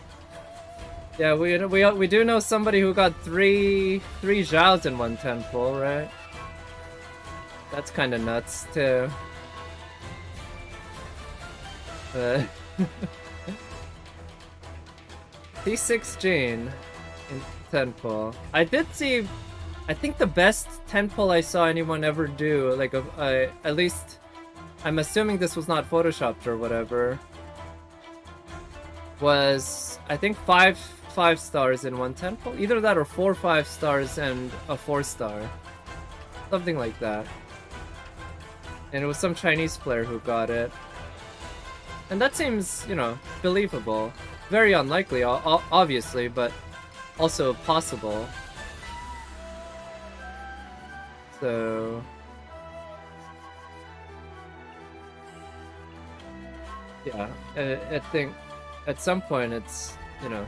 yeah, we do know somebody who got three Zhaos in one temple, right? That's kind of nuts too. T6 Jane in temple. I did see. I think the best temple I saw anyone ever do, like at least, I'm assuming this was not photoshopped or whatever, was I think five stars in one temple, either that or 4 5-stars and a 4-star, something like that. And it was some Chinese player who got it, and that seems, you know, believable. Very unlikely, obviously, but also possible. So yeah, I think at some point it's, you know,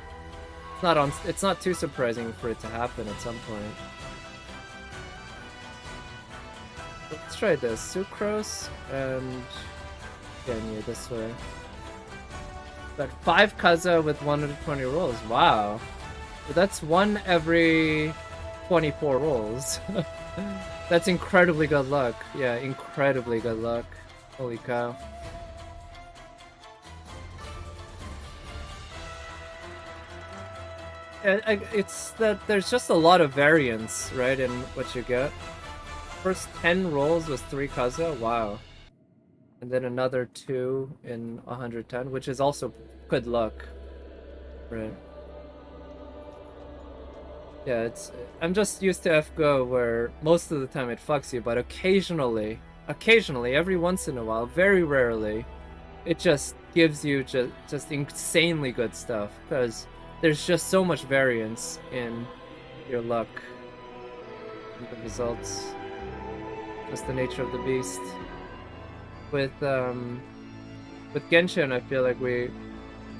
it's not too surprising for it to happen at some point. Let's try this. Sucrose and Genya this way. But 5 Kaza with 120 rolls. Wow. But that's 1 every 24 rolls. That's incredibly good luck. Yeah, incredibly good luck. Holy cow. It's that there's just a lot of variance, right, in what you get. First 10 rolls was 3 Kaza. Wow. And then another 2 in 110, which is also good luck. Right. Yeah, I'm just used to FGO where most of the time it fucks you, but occasionally, every once in a while, very rarely, it just gives you just insanely good stuff, because there's just so much variance in your luck and the results. Just the nature of the beast. With Genshin, I feel like we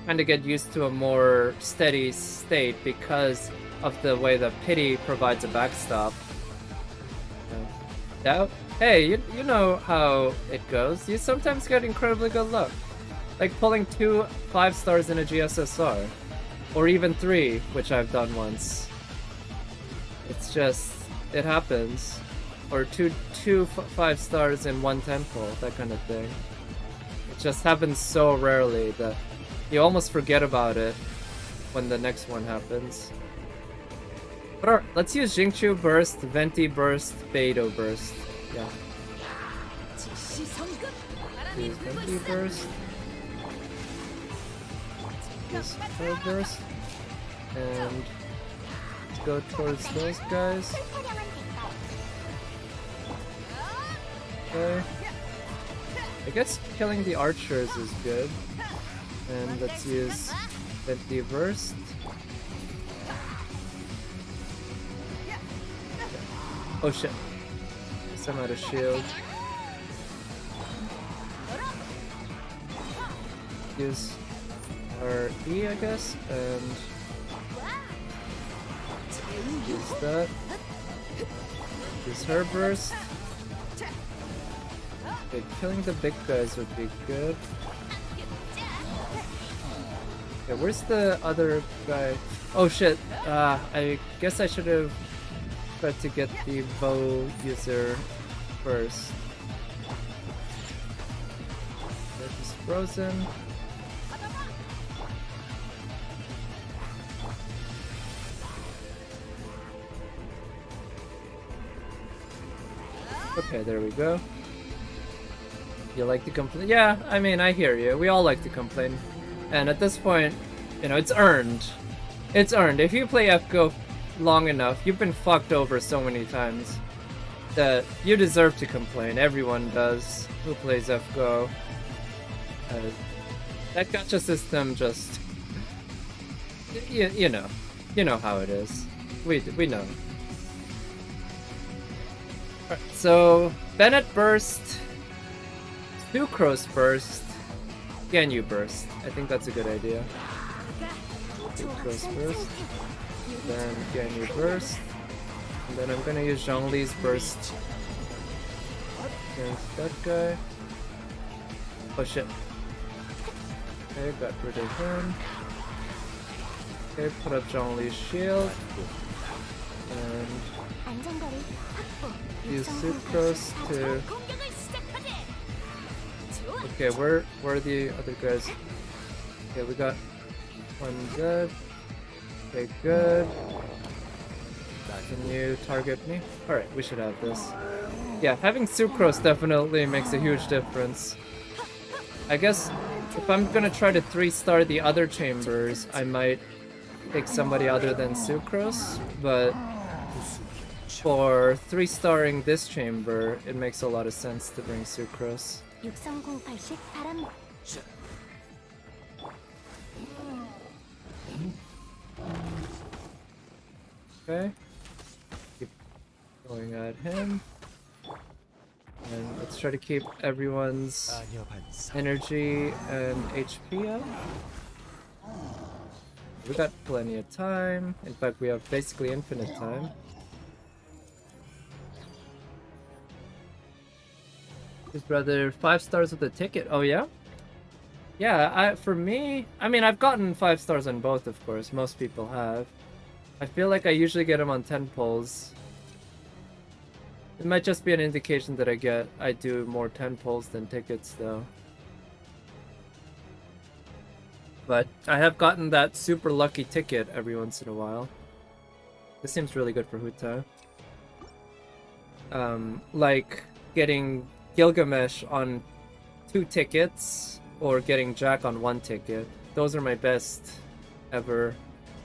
kind of get used to a more steady state because of the way that Pity provides a backstop. Yeah. Hey, you know how it goes. You sometimes get incredibly good luck. Like pulling 2 5-stars in a GSSR. Or even 3, which I've done once. It's just, it happens. Or two 5-stars in one temple, that kind of thing. It just happens so rarely that you almost forget about it when the next one happens. But alright, let's use Jingchu Burst, Venti Burst, Beidou Burst. Yeah. Use Venti Burst. Use Pearl Burst. And let's go towards those guys. Okay. I guess killing the archers is good. And let's use Venti Burst. Oh shit. Guess I'm out of shield. Use our E, I guess, and use that. Use her burst. Okay, killing the big guys would be good. Okay, where's the other guy? Oh shit, I guess I should have tried to get the bow user first. He's frozen. Okay, there we go. You like to complain? Yeah, I mean, I hear you. We all like to complain. And at this point, you know, it's earned. It's earned. If you play FGO long enough, you've been fucked over so many times that you deserve to complain. Everyone does who plays FGO. That gacha system just... You know. You know how it is. We know. Alright, so Bennett burst, Sucrose burst, Ganyu burst. I think that's a good idea. Sucrose burst, then Ganyu burst, and then I'm gonna use Zhongli's burst against that guy. Oh shit. Okay, got rid of him. Okay, put up Zhongli's shield. And use Sucrose to... Okay, where are the other guys? Okay, we got one dead. Okay, good. Can you target me? Alright, we should have this. Yeah, having Sucrose definitely makes a huge difference. I guess if I'm gonna try to 3-star the other chambers, I might pick somebody other than Sucrose, but for 3-starring this chamber, it makes a lot of sense to bring Sucrose. Okay. Keep going at him. And let's try to keep everyone's energy and HP up. We got plenty of time. In fact, we have basically infinite time. His brother 5 stars with a ticket. Oh yeah? Yeah, for me, I mean, I've gotten 5 stars on both, of course. Most people have. I feel like I usually get them on 10 pulls. It might just be an indication that I do more 10 pulls than tickets, though. But I have gotten that super lucky ticket every once in a while. This seems really good for Huta. Like getting Gilgamesh on 2 tickets or getting Jack on 1 ticket. Those are my best ever.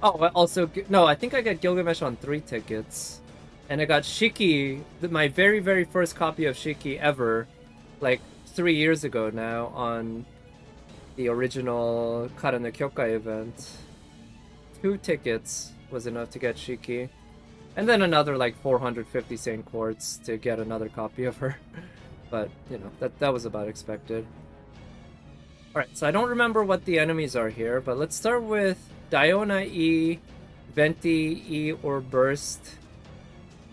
Oh, also, no, I think I got Gilgamesh on 3 tickets. And I got Shiki, my very, very first copy of Shiki ever, like 3 years ago now, on the original Kara no Kyokai event. 2 tickets was enough to get Shiki. And then another like 450 Saint Quartz to get another copy of her. But, you know, that was about expected. Alright, so I don't remember what the enemies are here, but let's start with Diona E, Venti E or Burst,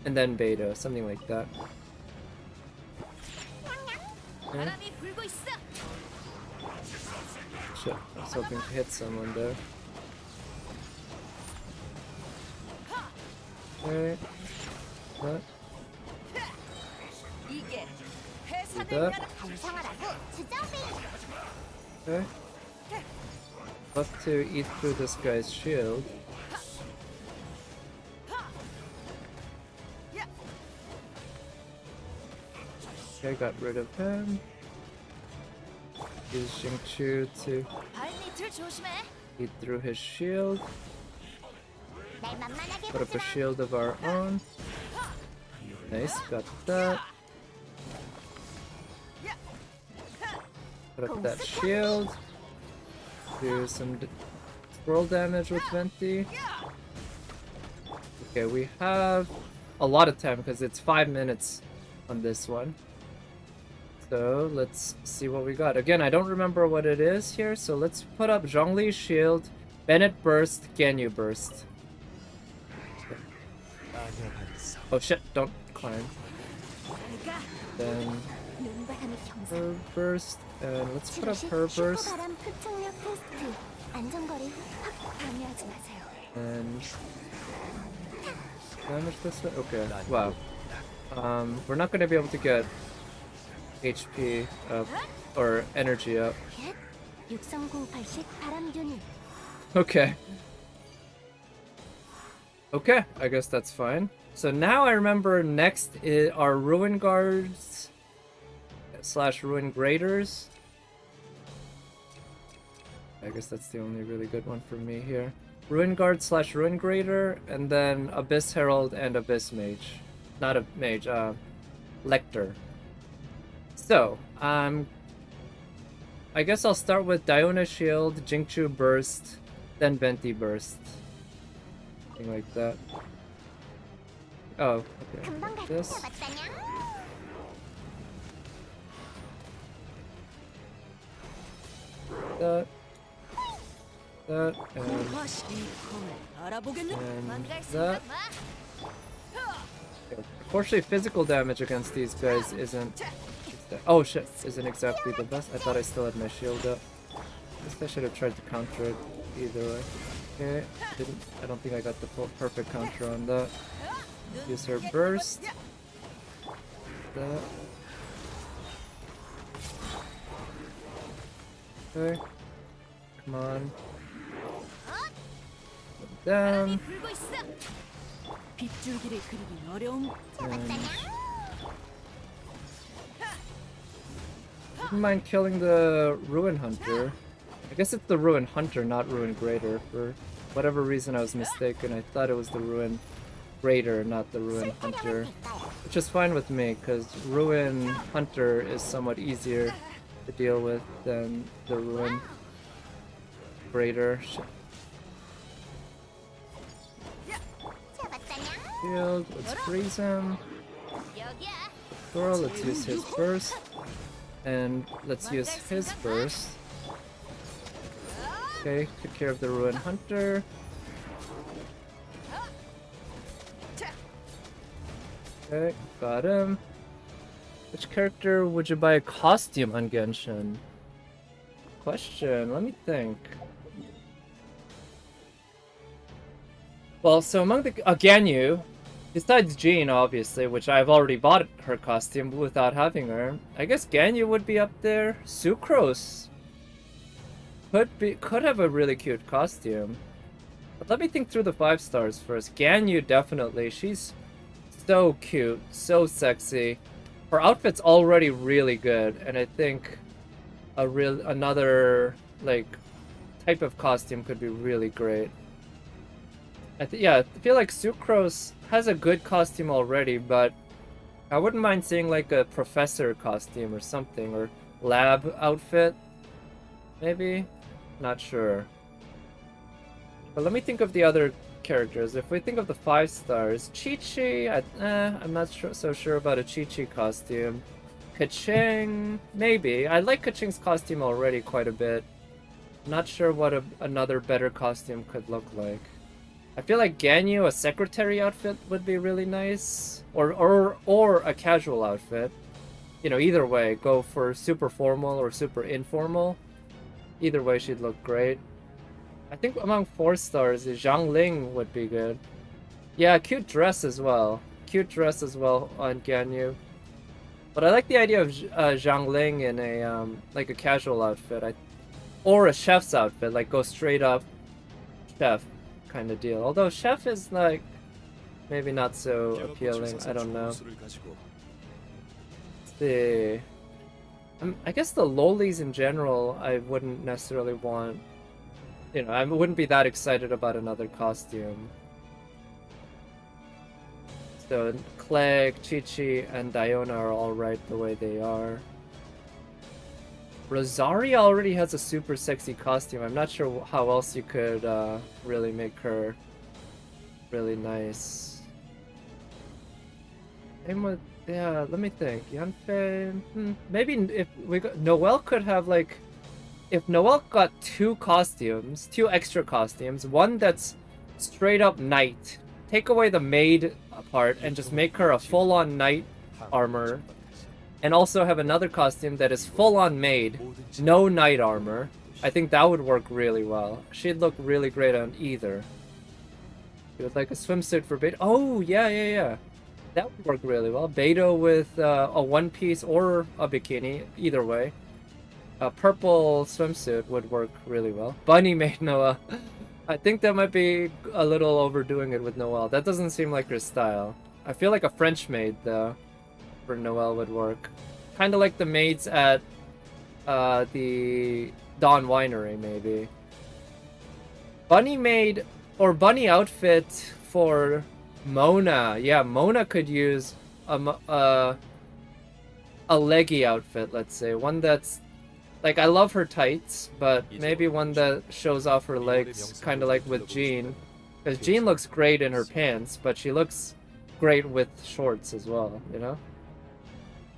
and then Beta, something like that. Okay. Shit, I was hoping to hit someone there. Okay. What? Do that. Okay. Love to eat through this guy's shield. Okay, got rid of him. Use Xingqiu to eat through his shield. Put up a shield of our own. Nice, got that. Put up that shield. Do some scroll damage with Venti. Okay, we have a lot of time because it's 5 minutes on this one. So let's see what we got. Again, I don't remember what it is here, so let's put up Zhongli's shield, Bennett burst, Ganyu burst. Oh shit, don't climb. Then her burst, and let's put up her burst. 안전거리 확 방해하지 마세요. And damage this way? Okay, wow. We're not gonna be able to get HP up or energy up. 63080 바람균이. Okay. Okay, I guess that's fine. So now I remember next are Ruin Guards / Ruin Graders. I guess that's the only really good one for me here. Ruin Guard / Ruin Grader, and then Abyss Herald and Abyss Mage. Not a mage, Lector. So, I guess I'll start with Diona Shield, Jingchu Burst, then Venti Burst. Something like that. Oh, okay. Like this. That. That, and that. Okay. Unfortunately, physical damage against these guys isn't... Oh shit, isn't exactly the best. I thought I still had my shield up. Guess I should have tried to counter it either way. Okay, didn't. I don't think I got the perfect counter on that. Use her burst. That. Okay. Come on. Down. Didn't mind killing the Ruin Hunter. I guess it's the Ruin Hunter, not Ruin Grader. For whatever reason I was mistaken. I thought it was the Ruin Grader, not the Ruin Hunter. Which is fine with me, because Ruin Hunter is somewhat easier to deal with than the Ruin Grader. Shield, let's freeze him. Girl, let's use his burst. And let's use his burst. Okay, took care of the Ruin Hunter. Okay, got him. Which character would you buy a costume on Genshin? Question, let me think. Well, so among the Ganyu, besides Jean, obviously, which I've already bought her costume without having her, I guess Ganyu would be up there. Sucrose could have a really cute costume. But let me think through the 5 stars first. Ganyu, definitely. She's so cute, so sexy. Her outfit's already really good, and I think another like type of costume could be really great. Yeah, I feel like Sucrose has a good costume already, but I wouldn't mind seeing like a professor costume or something, or lab outfit, maybe? Not sure. But let me think of the other characters. If we think of the 5 stars, Chi-Chi, I'm not so sure about a Chi-Chi costume. Keqing, maybe. I like Keqing's costume already quite a bit. Not sure what another better costume could look like. I feel like Ganyu, a secretary outfit would be really nice, or a casual outfit. You know, either way, go for super formal or super informal. Either way, she'd look great. I think among 4 stars, Zhang Ling would be good. Yeah, cute dress as well. Cute dress as well on Ganyu. But I like the idea of Zhang Ling in a like a casual outfit, or a chef's outfit, like go straight up chef kind of deal. Although chef is like maybe not so appealing. I don't know. Let's see. I guess the lolis in general, I wouldn't necessarily want. You know, I wouldn't be that excited about another costume. So Clegg, Chi-Chi, and Diona are all right the way they are. Rosaria already has a super sexy costume. I'm not sure how else you could really make her really nice. Same with, yeah, let me think. Yanfei, maybe if we got, Noelle could have like, if Noelle got 2 costumes, 2 extra costumes, one that's straight up knight, take away the maid part and just make her a full-on knight armor, and also have another costume that is full-on maid, no knight armor, I think that would work really well. She'd look really great on either. She would like a swimsuit for Beto. Oh, yeah. That would work really well. Beto with a one piece or a bikini, either way. A purple swimsuit would work really well. Bunny made Noelle. I think that might be a little overdoing it with Noelle. That doesn't seem like her style. I feel like a French maid, though, for Noelle would work. Kind of like the maids at the Dawn Winery, maybe. Bunny maid or bunny outfit for Mona. Yeah, Mona could use a leggy outfit, let's say. One that's... Like, I love her tights, but maybe one that shows off her legs, kind of like with Jean. Because Jean looks great in her pants, but she looks great with shorts as well, you know?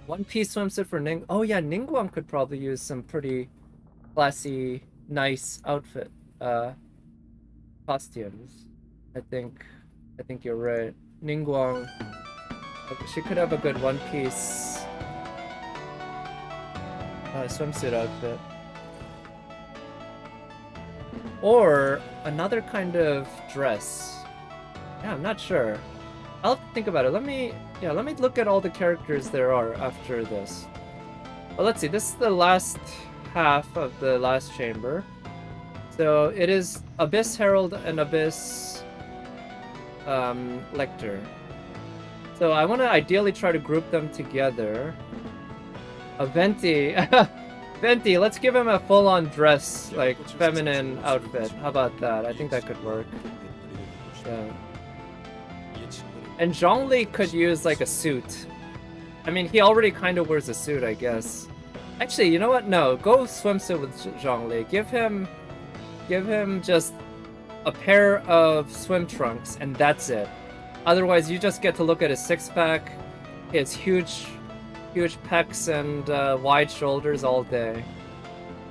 One-piece swimsuit for Ning... Oh yeah, Ningguang could probably use some pretty classy, nice outfit, costumes. I think you're right. Ningguang, she could have a good one-piece swimsuit outfit. Or another kind of dress. Yeah, I'm not sure. I'll have to think about it. Let me look at all the characters there are after this. Well, let's see. This is the last half of the last chamber. So it is Abyss Herald and Abyss Lector. So I want to ideally try to group them together. A Venti. Venti, let's give him a full-on dress, like, feminine outfit. How about that? I think that could work. Yeah. And Zhongli could use, like, a suit. I mean, he already kind of wears a suit, I guess. Actually, you know what? No, go swimsuit with Zhongli. Give him just a pair of swim trunks, and that's it. Otherwise, you just get to look at his six-pack, his huge pecs and wide shoulders all day,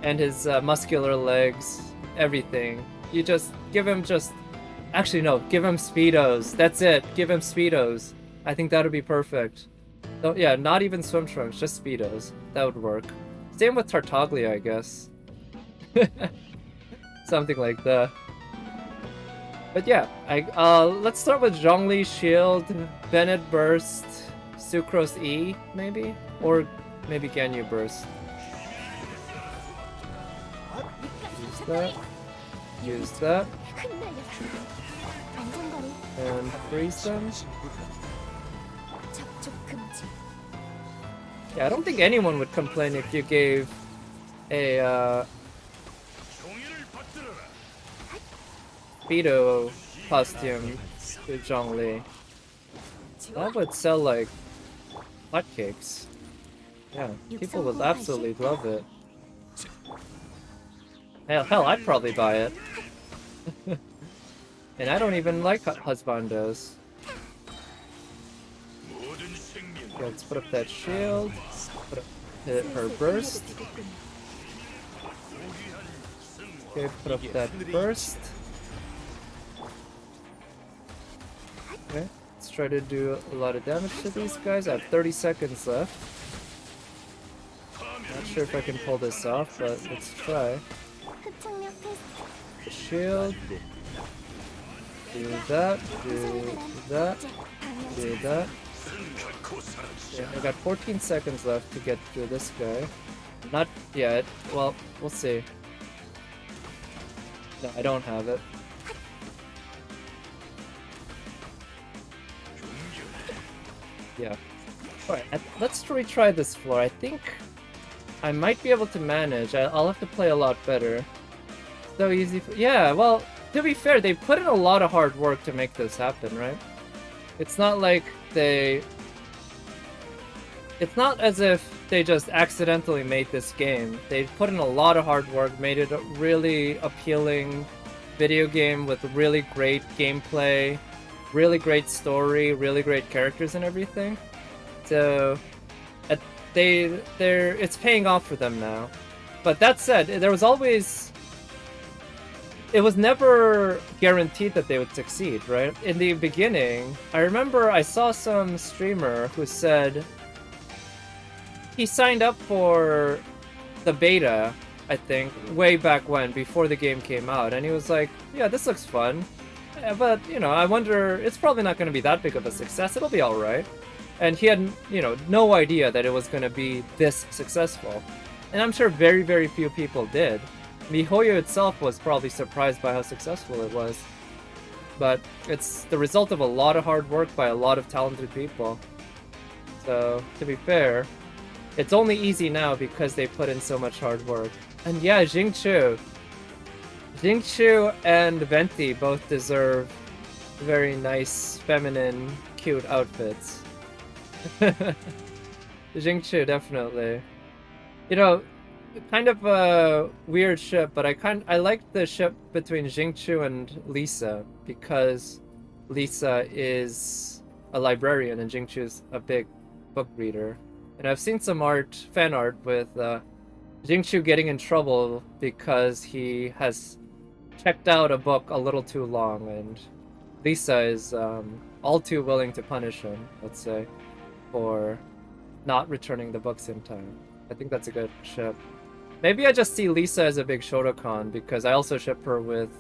and his muscular legs, everything. You just give him actually no, give him Speedos. That's it. Give him Speedos. I think that would be perfect. So yeah, not even swim trunks, just Speedos. That would work. Same with Tartaglia, I guess. Something like that. But yeah, let's start with Zhongli Shield, Bennett Burst, Sucrose E, maybe? Or maybe Ganyu Burst. Use that. And freeze them. Yeah, I don't think anyone would complain if you gave a Speedo costume to Zhongli. That would sell like hotcakes. Yeah, people would absolutely love it. Hell, I'd probably buy it. And I don't even like husbandos. Okay, let's put up that shield. Hit her burst. Okay, put up that burst. Okay, let's try to do a lot of damage to these guys. I have 30 seconds left. Not sure if I can pull this off, but let's try. Shield. Do that, do that, do that. Yeah, I got 14 seconds left to get through this guy. Not yet. Well, we'll see. No, I don't have it. Yeah. Alright, let's retry this floor. I think I might be able to manage. I'll have to play a lot better. So easy. Yeah, well, to be fair, they put in a lot of hard work to make this happen, right? It's not like it's not as if they just accidentally made this game. They put in a lot of hard work, made it a really appealing video game with really great gameplay, really great story, really great characters and everything. So it's paying off for them now. But that said, it was never guaranteed that they would succeed, right? In the beginning, I remember I saw some streamer who said he signed up for the beta I think, way back when, before the game came out, and he was like, yeah, this looks fun. Yeah, but, you know, I wonder, it's probably not going to be that big of a success, it'll be alright. And he had, you know, no idea that it was going to be this successful. And I'm sure very, very few people did. MiHoYo itself was probably surprised by how successful it was. But it's the result of a lot of hard work by a lot of talented people. So, to be fair, it's only easy now because they put in so much hard work. And yeah, Jingchu. Jingchu and Venti both deserve very nice, feminine, cute outfits. Jingchu, definitely. You know, kind of a weird ship, but I like the ship between Jingchu and Lisa because Lisa is a librarian and Jingchu's a big book reader. And I've seen some fan art with Jingchu getting in trouble because he has checked out a book a little too long, and Lisa is all too willing to punish him, let's say, for not returning the books in time. I think that's a good ship. Maybe I just see Lisa as a big Shotokan because I also ship her with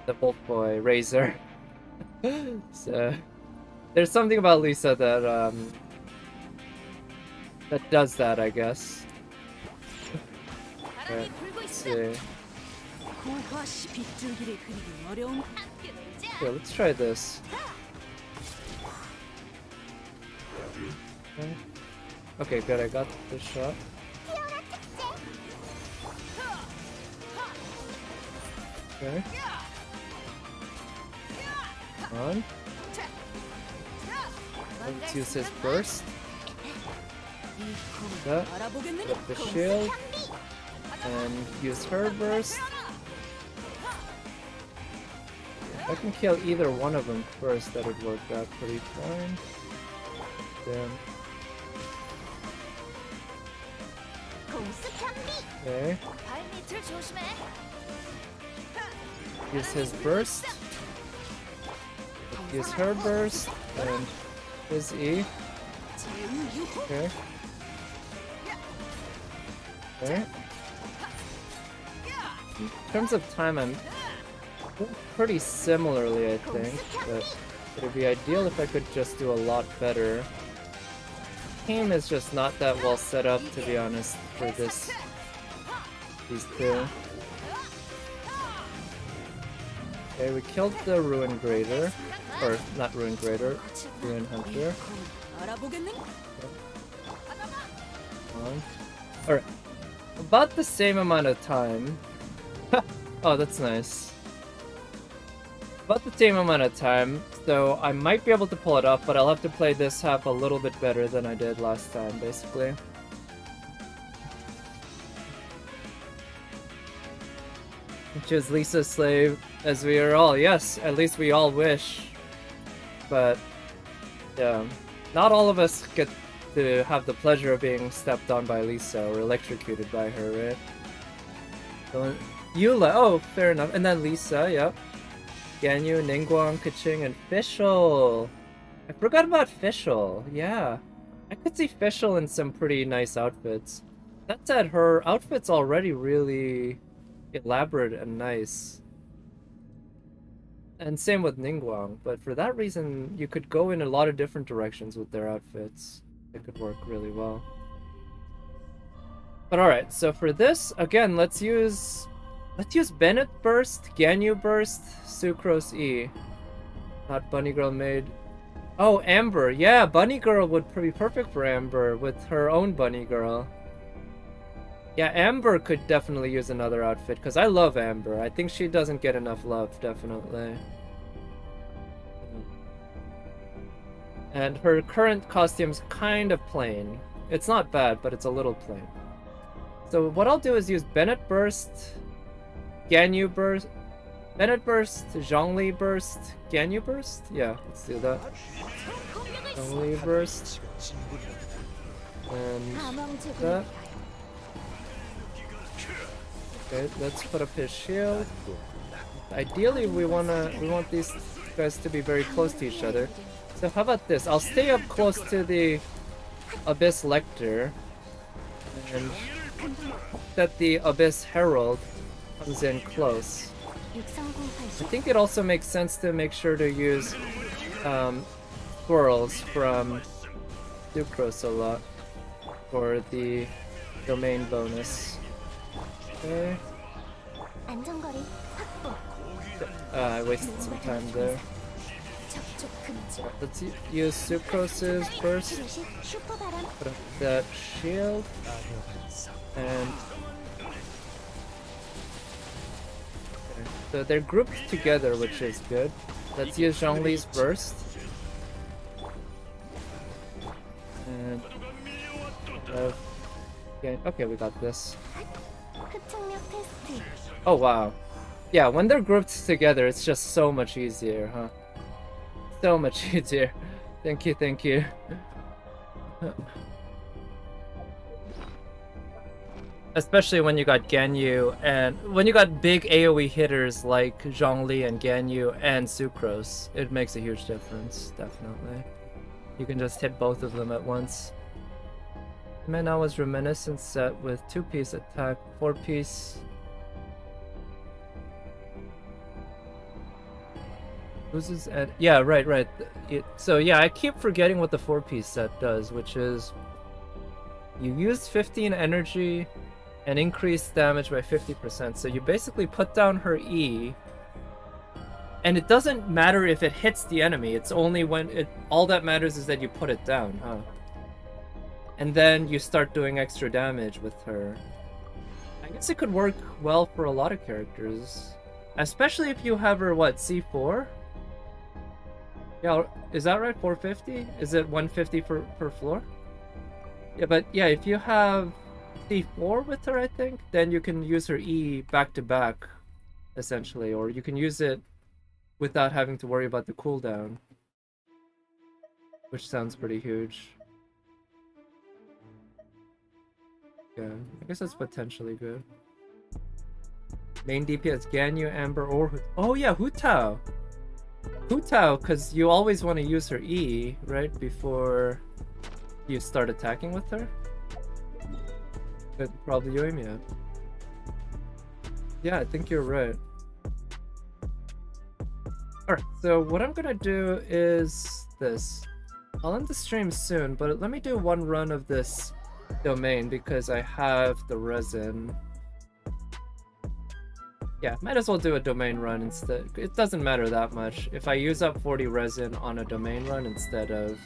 the Wolf Boy Razor. So there's something about Lisa that that does that, I guess. Okay, let's see. Okay, let's try this. Okay. Okay, good, I got this shot. Okay. Come on. Let's use his burst. That. Put up the shield. And use her burst. If I can kill either one of them first, that would work out pretty fine. Damn. Okay. Use his burst. Use her burst. And his E. Okay. Okay. In terms of time, I'm pretty similarly, I think, but it would be ideal if I could just do a lot better. Team is just not that well set up, to be honest, for these two. Okay, we killed the Ruin Grader. Or, not Ruin Grader, Ruin Hunter. Alright. About the same amount of time. Oh, that's nice. About the same amount of time, so I might be able to pull it off, but I'll have to play this half a little bit better than I did last time, basically. Choose Lisa's slave, as we are all. Yes, at least we all wish. But, yeah. Not all of us get to have the pleasure of being stepped on by Lisa or electrocuted by her, right? So, Eula, oh, fair enough. And then Lisa, yep. Ganyu, Ningguang, Keqing, and Fischl. I forgot about Fischl, yeah. I could see Fischl in some pretty nice outfits. That said, her outfit's already really elaborate and nice. And same with Ningguang, but for that reason, you could go in a lot of different directions with their outfits. It could work really well. But alright, so for this, again, let's use Bennett Burst, Ganyu Burst, Sucrose E. Not Bunny Girl made. Oh, Amber. Yeah, Bunny Girl would be perfect for Amber with her own Bunny Girl. Yeah, Amber could definitely use another outfit, because I love Amber. I think she doesn't get enough love, definitely. And her current costume's kind of plain. It's not bad, but it's a little plain. So what I'll do is use Bennett Burst, Ganyu Burst, Bennett Burst, Zhongli Burst, Ganyu Burst? Yeah, let's do that. Zhongli Burst. And that. Okay, let's put up his shield. Ideally, we want these guys to be very close to each other. So how about this? I'll stay up close to the Abyss Lector, and that the Abyss Herald comes in close. I 63080 think it also makes sense to make sure to use swirls from Sucrose a lot for the domain bonus. Okay. 안전거리 확보. I wasted some time there. 접촉 금지. Let's use Sucrose's burst. 표시 슈퍼바람. Put up that shield. And okay. So they're grouped together, which is good. Let's use Zhongli's burst. And okay, we got this. 흡착력 테스트. Oh wow. Yeah, when they're grouped together, it's just so much easier, huh? So much easier. Thank you, thank you. Especially when you got Ganyu and when you got big AoE hitters like Zhongli and Ganyu and Sucrose, it makes a huge difference, definitely. You can just hit both of them at once. Mana was Reminiscence set with 2-piece attack, 4-piece. Loses and yeah, right. So yeah, I keep forgetting what the 4-piece set does, which is you use 15 energy and increase damage by 50%. So you basically put down her E, and it doesn't matter if it hits the enemy. It's only when all that matters is that you put it down, huh? And then you start doing extra damage with her. I guess it could work well for a lot of characters, especially if you have her C4. Yeah, is that right? 450? Is it 150 per floor? Yeah, but yeah, if you have C4 with her, I think, then you can use her E back to back, essentially, or you can use it without having to worry about the cooldown, which sounds pretty huge. Yeah, I guess that's potentially good. Main DPS Ganyu, Amber, or oh yeah, Hu Tao. Hu Tao, because you always want to use her E, right, before you start attacking with her. But probably Yoimiya. Yeah, I think you're right. Alright, so what I'm gonna do is this. I'll end the stream soon, but let me do one run of this domain because I have the resin. Yeah, might as well do a domain run instead. It doesn't matter that much. If I use up 40 resin on a domain run instead of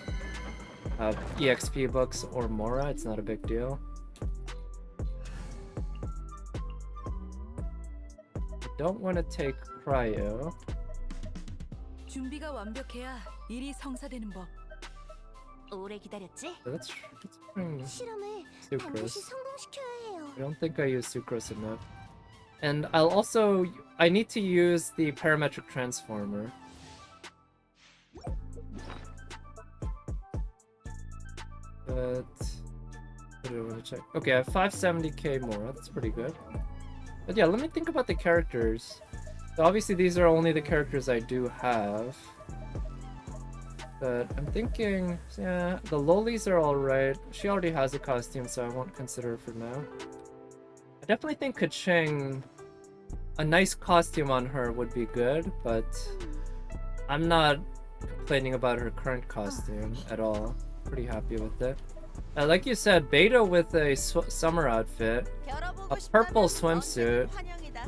EXP books or Mora, it's not a big deal. I don't want to take cryo. 준비가 완벽해야 일이 성사되는 법. 오래 기다렸지? So let's bring 실험을 Sucrose. 반드시 성공시켜야 해요. I don't think I use Sucrose enough. And I need to use the parametric transformer. But what do I want to check? Okay, I have 570k more. That's pretty good. But yeah, let me think about the characters. So obviously these are only the characters I do have. But I'm thinking, yeah, the lolis are alright. She already has a costume, so I won't consider her for now. I definitely think Kacheng, a nice costume on her would be good, but I'm not complaining about her current costume at all. Pretty happy with it. Like you said, Beta with a summer outfit, a purple swimsuit.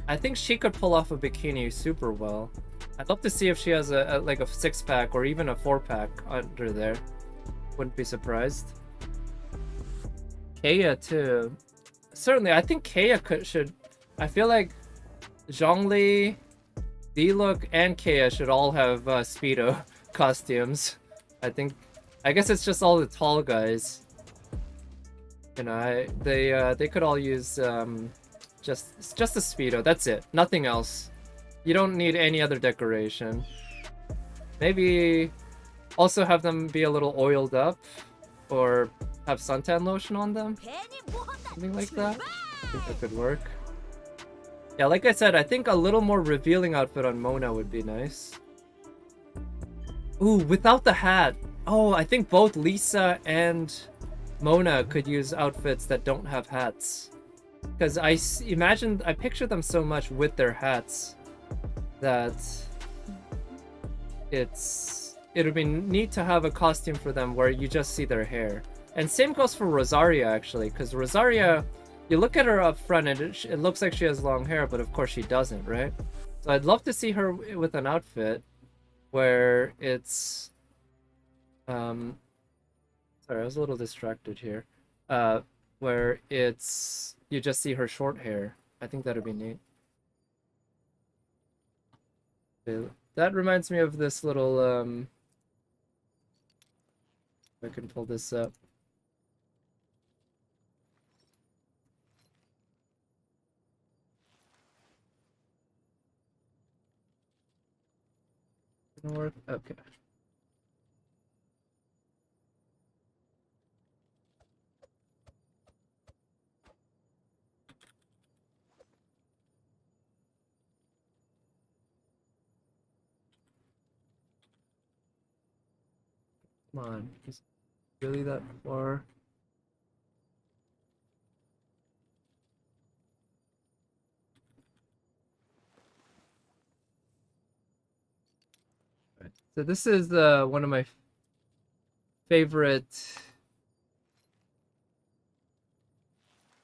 I think she could pull off a bikini super well. I'd love to see if she has like a 6-pack or even a 4-pack under there. Wouldn't be surprised. Kaya too. Certainly, I think Kaya should. I feel like Zhongli, Diluc, and Kaya should all have Speedo costumes. I guess it's just all the tall guys. You know, they could all use just a Speedo. That's it. Nothing else. You don't need any other decoration. Maybe also have them be a little oiled up, or have suntan lotion on them. Something like that. I think that could work. Yeah, like I said, I think a little more revealing outfit on Mona would be nice. Ooh, without the hat. Oh, I think both Lisa and Mona could use outfits that don't have hats. Because I picture them so much with their hats that it would be neat to have a costume for them where you just see their hair. And same goes for Rosaria, actually, because Rosaria, you look at her up front and it looks like she has long hair, but of course she doesn't, right? So I'd love to see her with an outfit where it's sorry, I was a little distracted here. Where it's you just see her short hair. I think that'd be neat. That reminds me of this little if I can pull this up. Gonna work? Okay. Come on, is it really that far? Right. So this is one of my favorite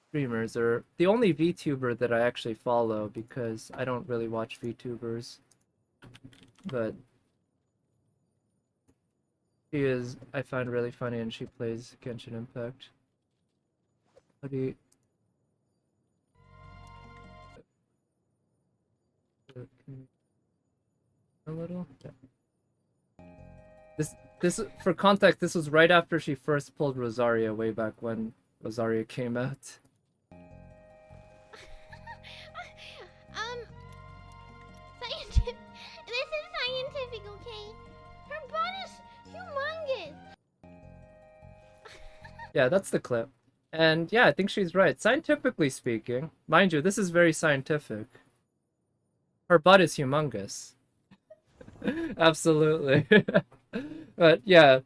streamers, or the only VTuber that I actually follow, because I don't really watch VTubers. But she is, I find, really funny, and she plays Genshin Impact. How do you... A little? Yeah. This, for context, this was right after she first pulled Rosaria, way back when Rosaria came out. Scientific. This is scientific, okay? Her body's humongous. Yeah, that's the clip. And yeah, I think she's right. Scientifically speaking, mind you, this is very scientific. Her butt is humongous. Absolutely. But yeah.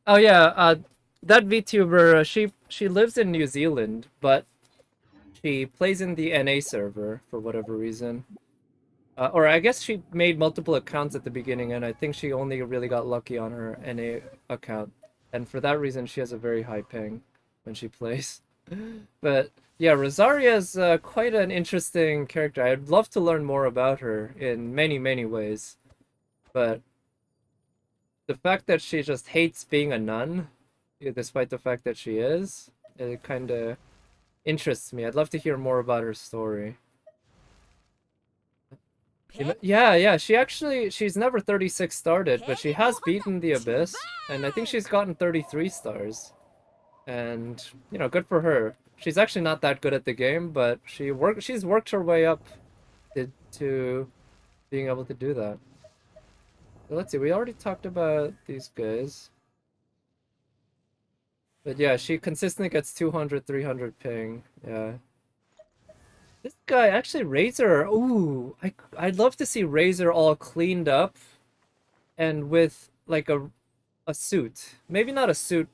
Oh yeah, that VTuber, she lives in New Zealand, but she plays in the NA server for whatever reason. Or I guess she made multiple accounts at the beginning, and I think she only really got lucky on her NA account. And for that reason, she has a very high ping when she plays. But yeah, Rosaria is quite an interesting character. I'd love to learn more about her in many, many ways. But the fact that she just hates being a nun, despite the fact that she is, it kind of interests me. I'd love to hear more about her story. Yeah, she's never 36 started, but she has beaten the Abyss, and I think she's gotten 33 stars. And, you know, good for her. She's actually not that good at the game, but she's worked her way up to being able to do that. So let's see, we already talked about these guys. But yeah, she consistently gets 200, 300 ping. Yeah. This guy, actually, Razor. Ooh, I'd love to see Razor all cleaned up and with like a suit. Maybe not a suit,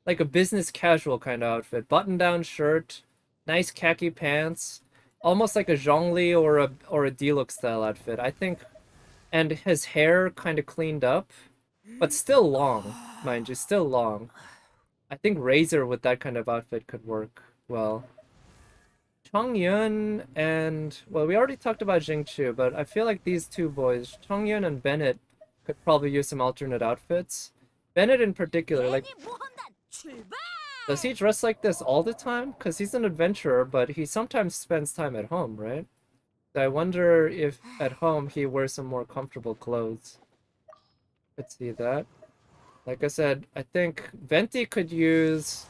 like a business casual kind of outfit. Button-down shirt, nice khaki pants, almost like a Zhongli or a Diluc style outfit. I think, and his hair kind of cleaned up, but still long, mind you, still long. I think Razor with that kind of outfit could work well. Chongyun and, well, we already talked about Jingchu, but I feel like these two boys, Chongyun and Bennett, could probably use some alternate outfits. Bennett in particular, like, does he dress like this all the time? Because he's an adventurer, but he sometimes spends time at home, right? So I wonder if at home he wears some more comfortable clothes. Let's see that. Like I said, I think Venti could use...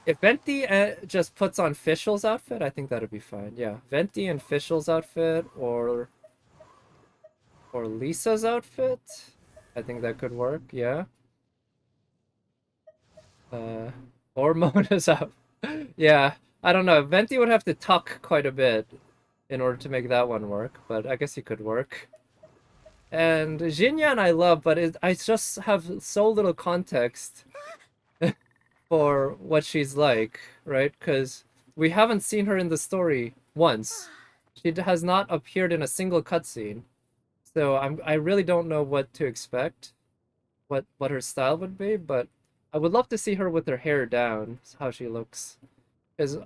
If Venti just puts on Fischl's outfit, I think that'd be fine. Yeah, Venti and Fischl's outfit, or Lisa's outfit. I think that could work. Yeah. Or Mona's outfit. Yeah, I don't know. Venti would have to tuck quite a bit in order to make that one work, but I guess he could work. And Jinyan I love, but I just have so little context for what she's like, right? Because we haven't seen her in the story once. She has not appeared in a single cutscene. So I really don't know what to expect, what her style would be, but I would love to see her with her hair down, how she looks. Because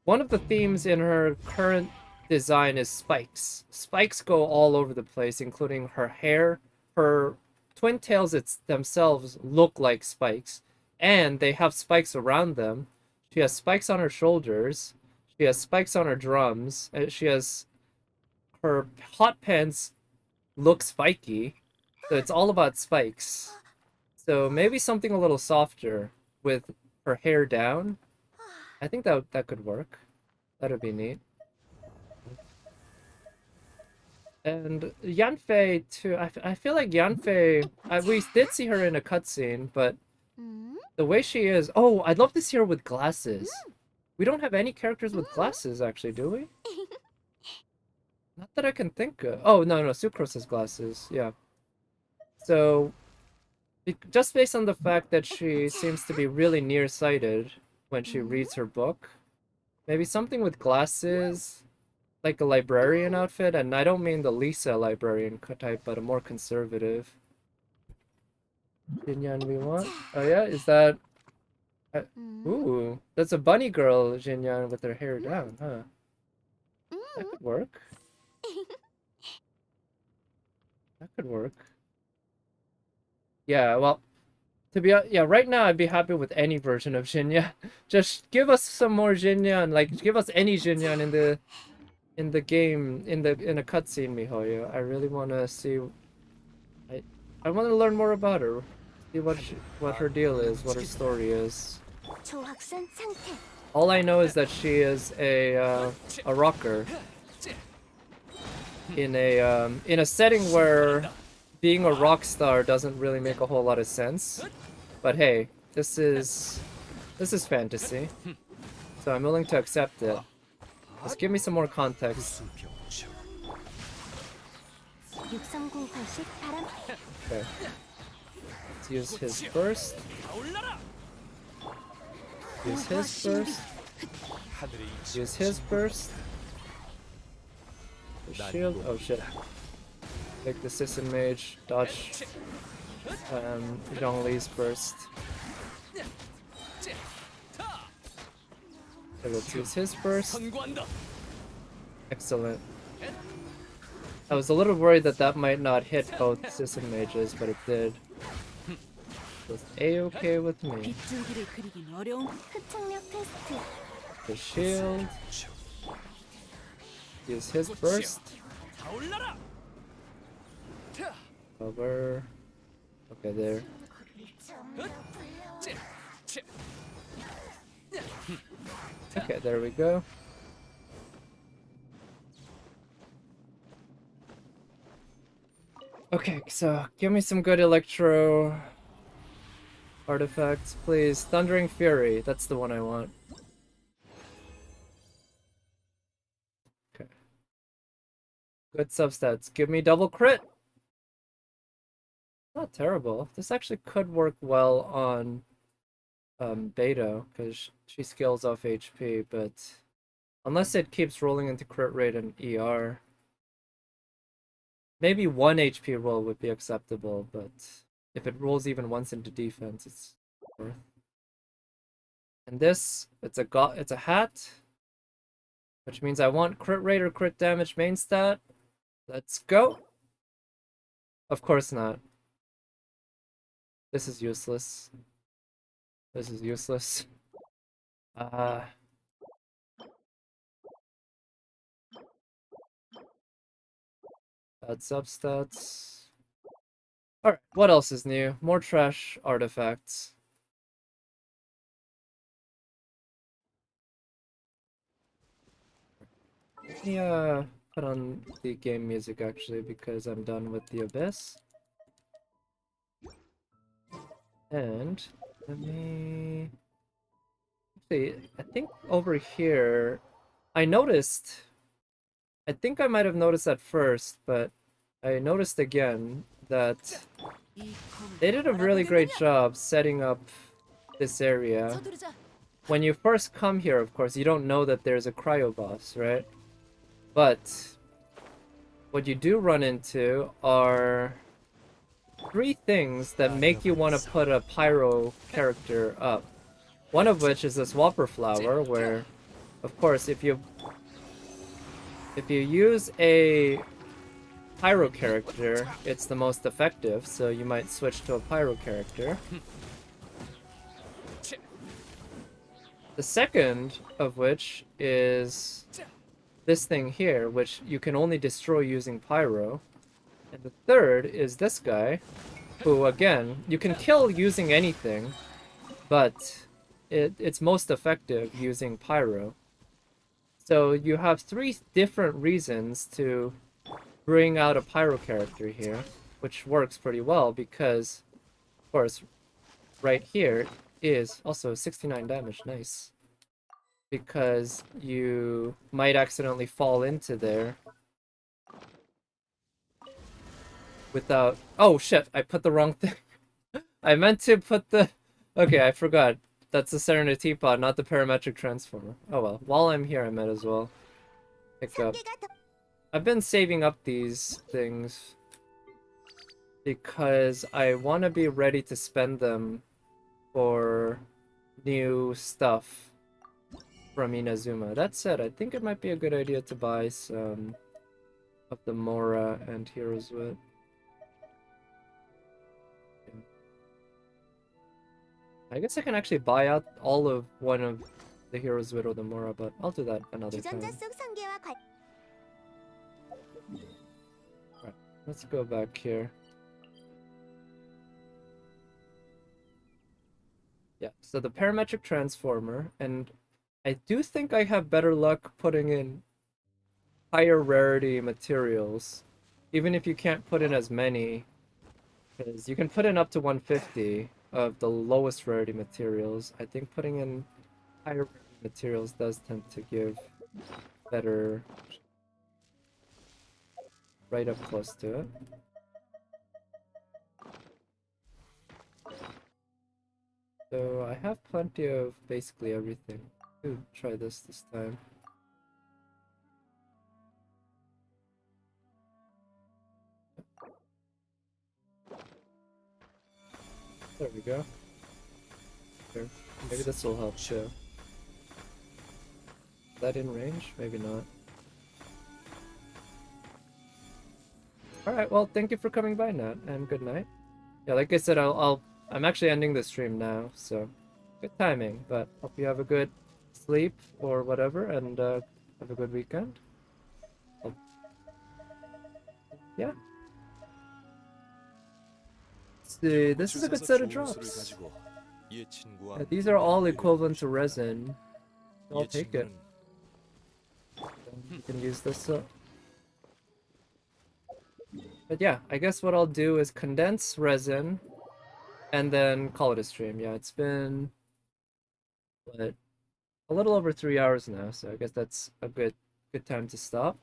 one of the themes in her current design is spikes. Spikes go all over the place, including her hair. Her twin tails themselves look like spikes, and they have spikes around them. She has spikes on her shoulders. She has spikes on her drums. She has her hot pants look spiky. So it's all about spikes. So maybe something a little softer with her hair down. I think that could work. That'd be neat. And Yanfei too. I feel like Yanfei. We did see her in a cutscene, but the way she is. Oh, I'd love to see her with glasses. We don't have any characters with glasses, actually, do we? Not that I can think of. Oh, no, Sucrose has glasses. Yeah. So, just based on the fact that she seems to be really nearsighted when she reads her book, maybe something with glasses, like a librarian outfit, and I don't mean the Lisa librarian type, but a more conservative. Jinyan we want? Oh yeah, is that... ooh, that's a bunny girl, Jinyan, with her hair down, huh? That could work. That could work. Yeah, well, yeah, right now I'd be happy with any version of Jinyan. Just give us some more Jinyan, like give us any Jinyan in the game, in a cutscene, miHoYo. I really want to see. I want to learn more about her. See what her deal is, what her story is. All I know is that she is a rocker in a setting where being a rock star doesn't really make a whole lot of sense. But hey, this is fantasy, so I'm willing to accept it. Just give me some more context. Okay. Let's use his burst. Use his burst. Use his burst. The shield. Oh shit. Take the Sisson Mage. Dodge. Zhongli's burst. Okay, let's use his burst. Excellent. I was a little worried that might not hit both Sisson Mages, but it did. It's A-okay with me. The shield. Use his burst. Cover. Okay, there. Okay, there we go. Okay, so give me some good electro artifacts, please. Thundering Fury, that's the one I want. Okay. Good substats. Give me double crit! Not terrible. This actually could work well on Beto, because she scales off HP, but unless it keeps rolling into crit rate and ER. Maybe 1 HP roll would be acceptable, but if it rolls even once into defense, it's worth. And this, it's a hat, which means I want crit rate or crit damage main stat. Let's go. Of course not. This is useless. This is useless. Bad substats. Alright, what else is new? More trash artifacts. Let me put on the game music actually, because I'm done with the Abyss. And let me see, I think over here I think I might have noticed at first, but I noticed again that they did a really great job setting up this area when you first come here, of course, you don't know that there's a cryo boss, right? But what you do run into are 3 things that make you want to put a pyro character up. One of which is this whopper flower, where, of course, if you use a pyro character, it's the most effective, so you might switch to a pyro character. The second of which is this thing here, which you can only destroy using pyro. And the third is this guy, who, again, you can kill using anything, but it's most effective using pyro. So you have 3 different reasons to bring out a pyro character here, which works pretty well because, of course, right here is also 69 damage. Nice. Because you might accidentally fall into there without... Oh shit, I put the wrong thing. I meant to put the... Okay, I forgot. That's the Serenity Teapot, not the parametric transformer. Oh well, while I'm here I might as well pick up. I've been saving up these things because I want to be ready to spend them for new stuff from Inazuma. That said, I think it might be a good idea to buy some of the Mora and Hero's Wit. Yeah. I guess I can actually buy out all of one of the Hero's Wit or the Mora, but I'll do that another time. Right, let's go back here. Yeah, so the parametric transformer, and I do think I have better luck putting in higher rarity materials, even if you can't put in as many, because you can put in up to 150 of the lowest rarity materials. I think putting in higher rarity materials does tend to give better right up close to it. So I have plenty of basically everything. Ooh, try this time. There we go. Here. Maybe this will help too. Is that in range? Maybe not. Alright, well, thank you for coming by, Nat, and good night. Yeah, like I said, I'm actually ending the stream now, so good timing, but hope you have a good sleep or whatever, and have a good weekend. Yeah. See, this is a good set of drops. Yeah, these are all equivalent to resin. I'll take it. You can use this up. But yeah, I guess what I'll do is condense resin and then call it a stream. Yeah, it's been what, a little over 3 hours now, so I guess that's a good time to stop.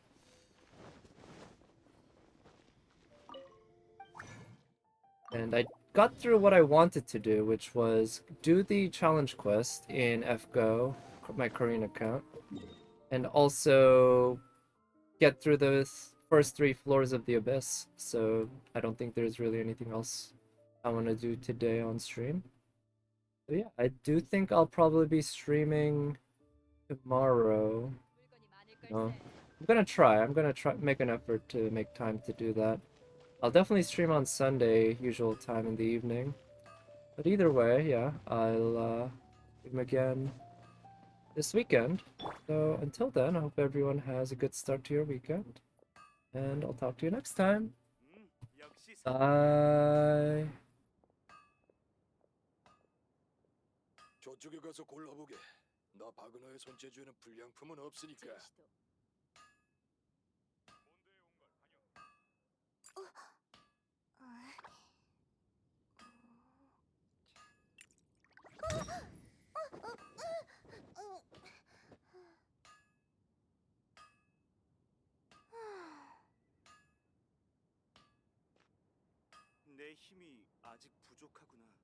And I got through what I wanted to do, which was do the challenge quest in FGO, my Korean account, and also get through the first 3 floors of the Abyss. So I don't think there's really anything else I want to do today on stream. So yeah, I do think I'll probably be streaming tomorrow. No, I'm gonna try make an effort to make time to do that. I'll definitely stream on Sunday, usual time in the evening. But either way, yeah, I'll stream again this weekend. So until then, I hope everyone has a good start to your weekend. And I'll talk to you next time. Bye. 저쪽에 가서 골라보게. 나 바그너의 손재주에는 불량품은 없으니까. 내 힘이 아직 부족하구나.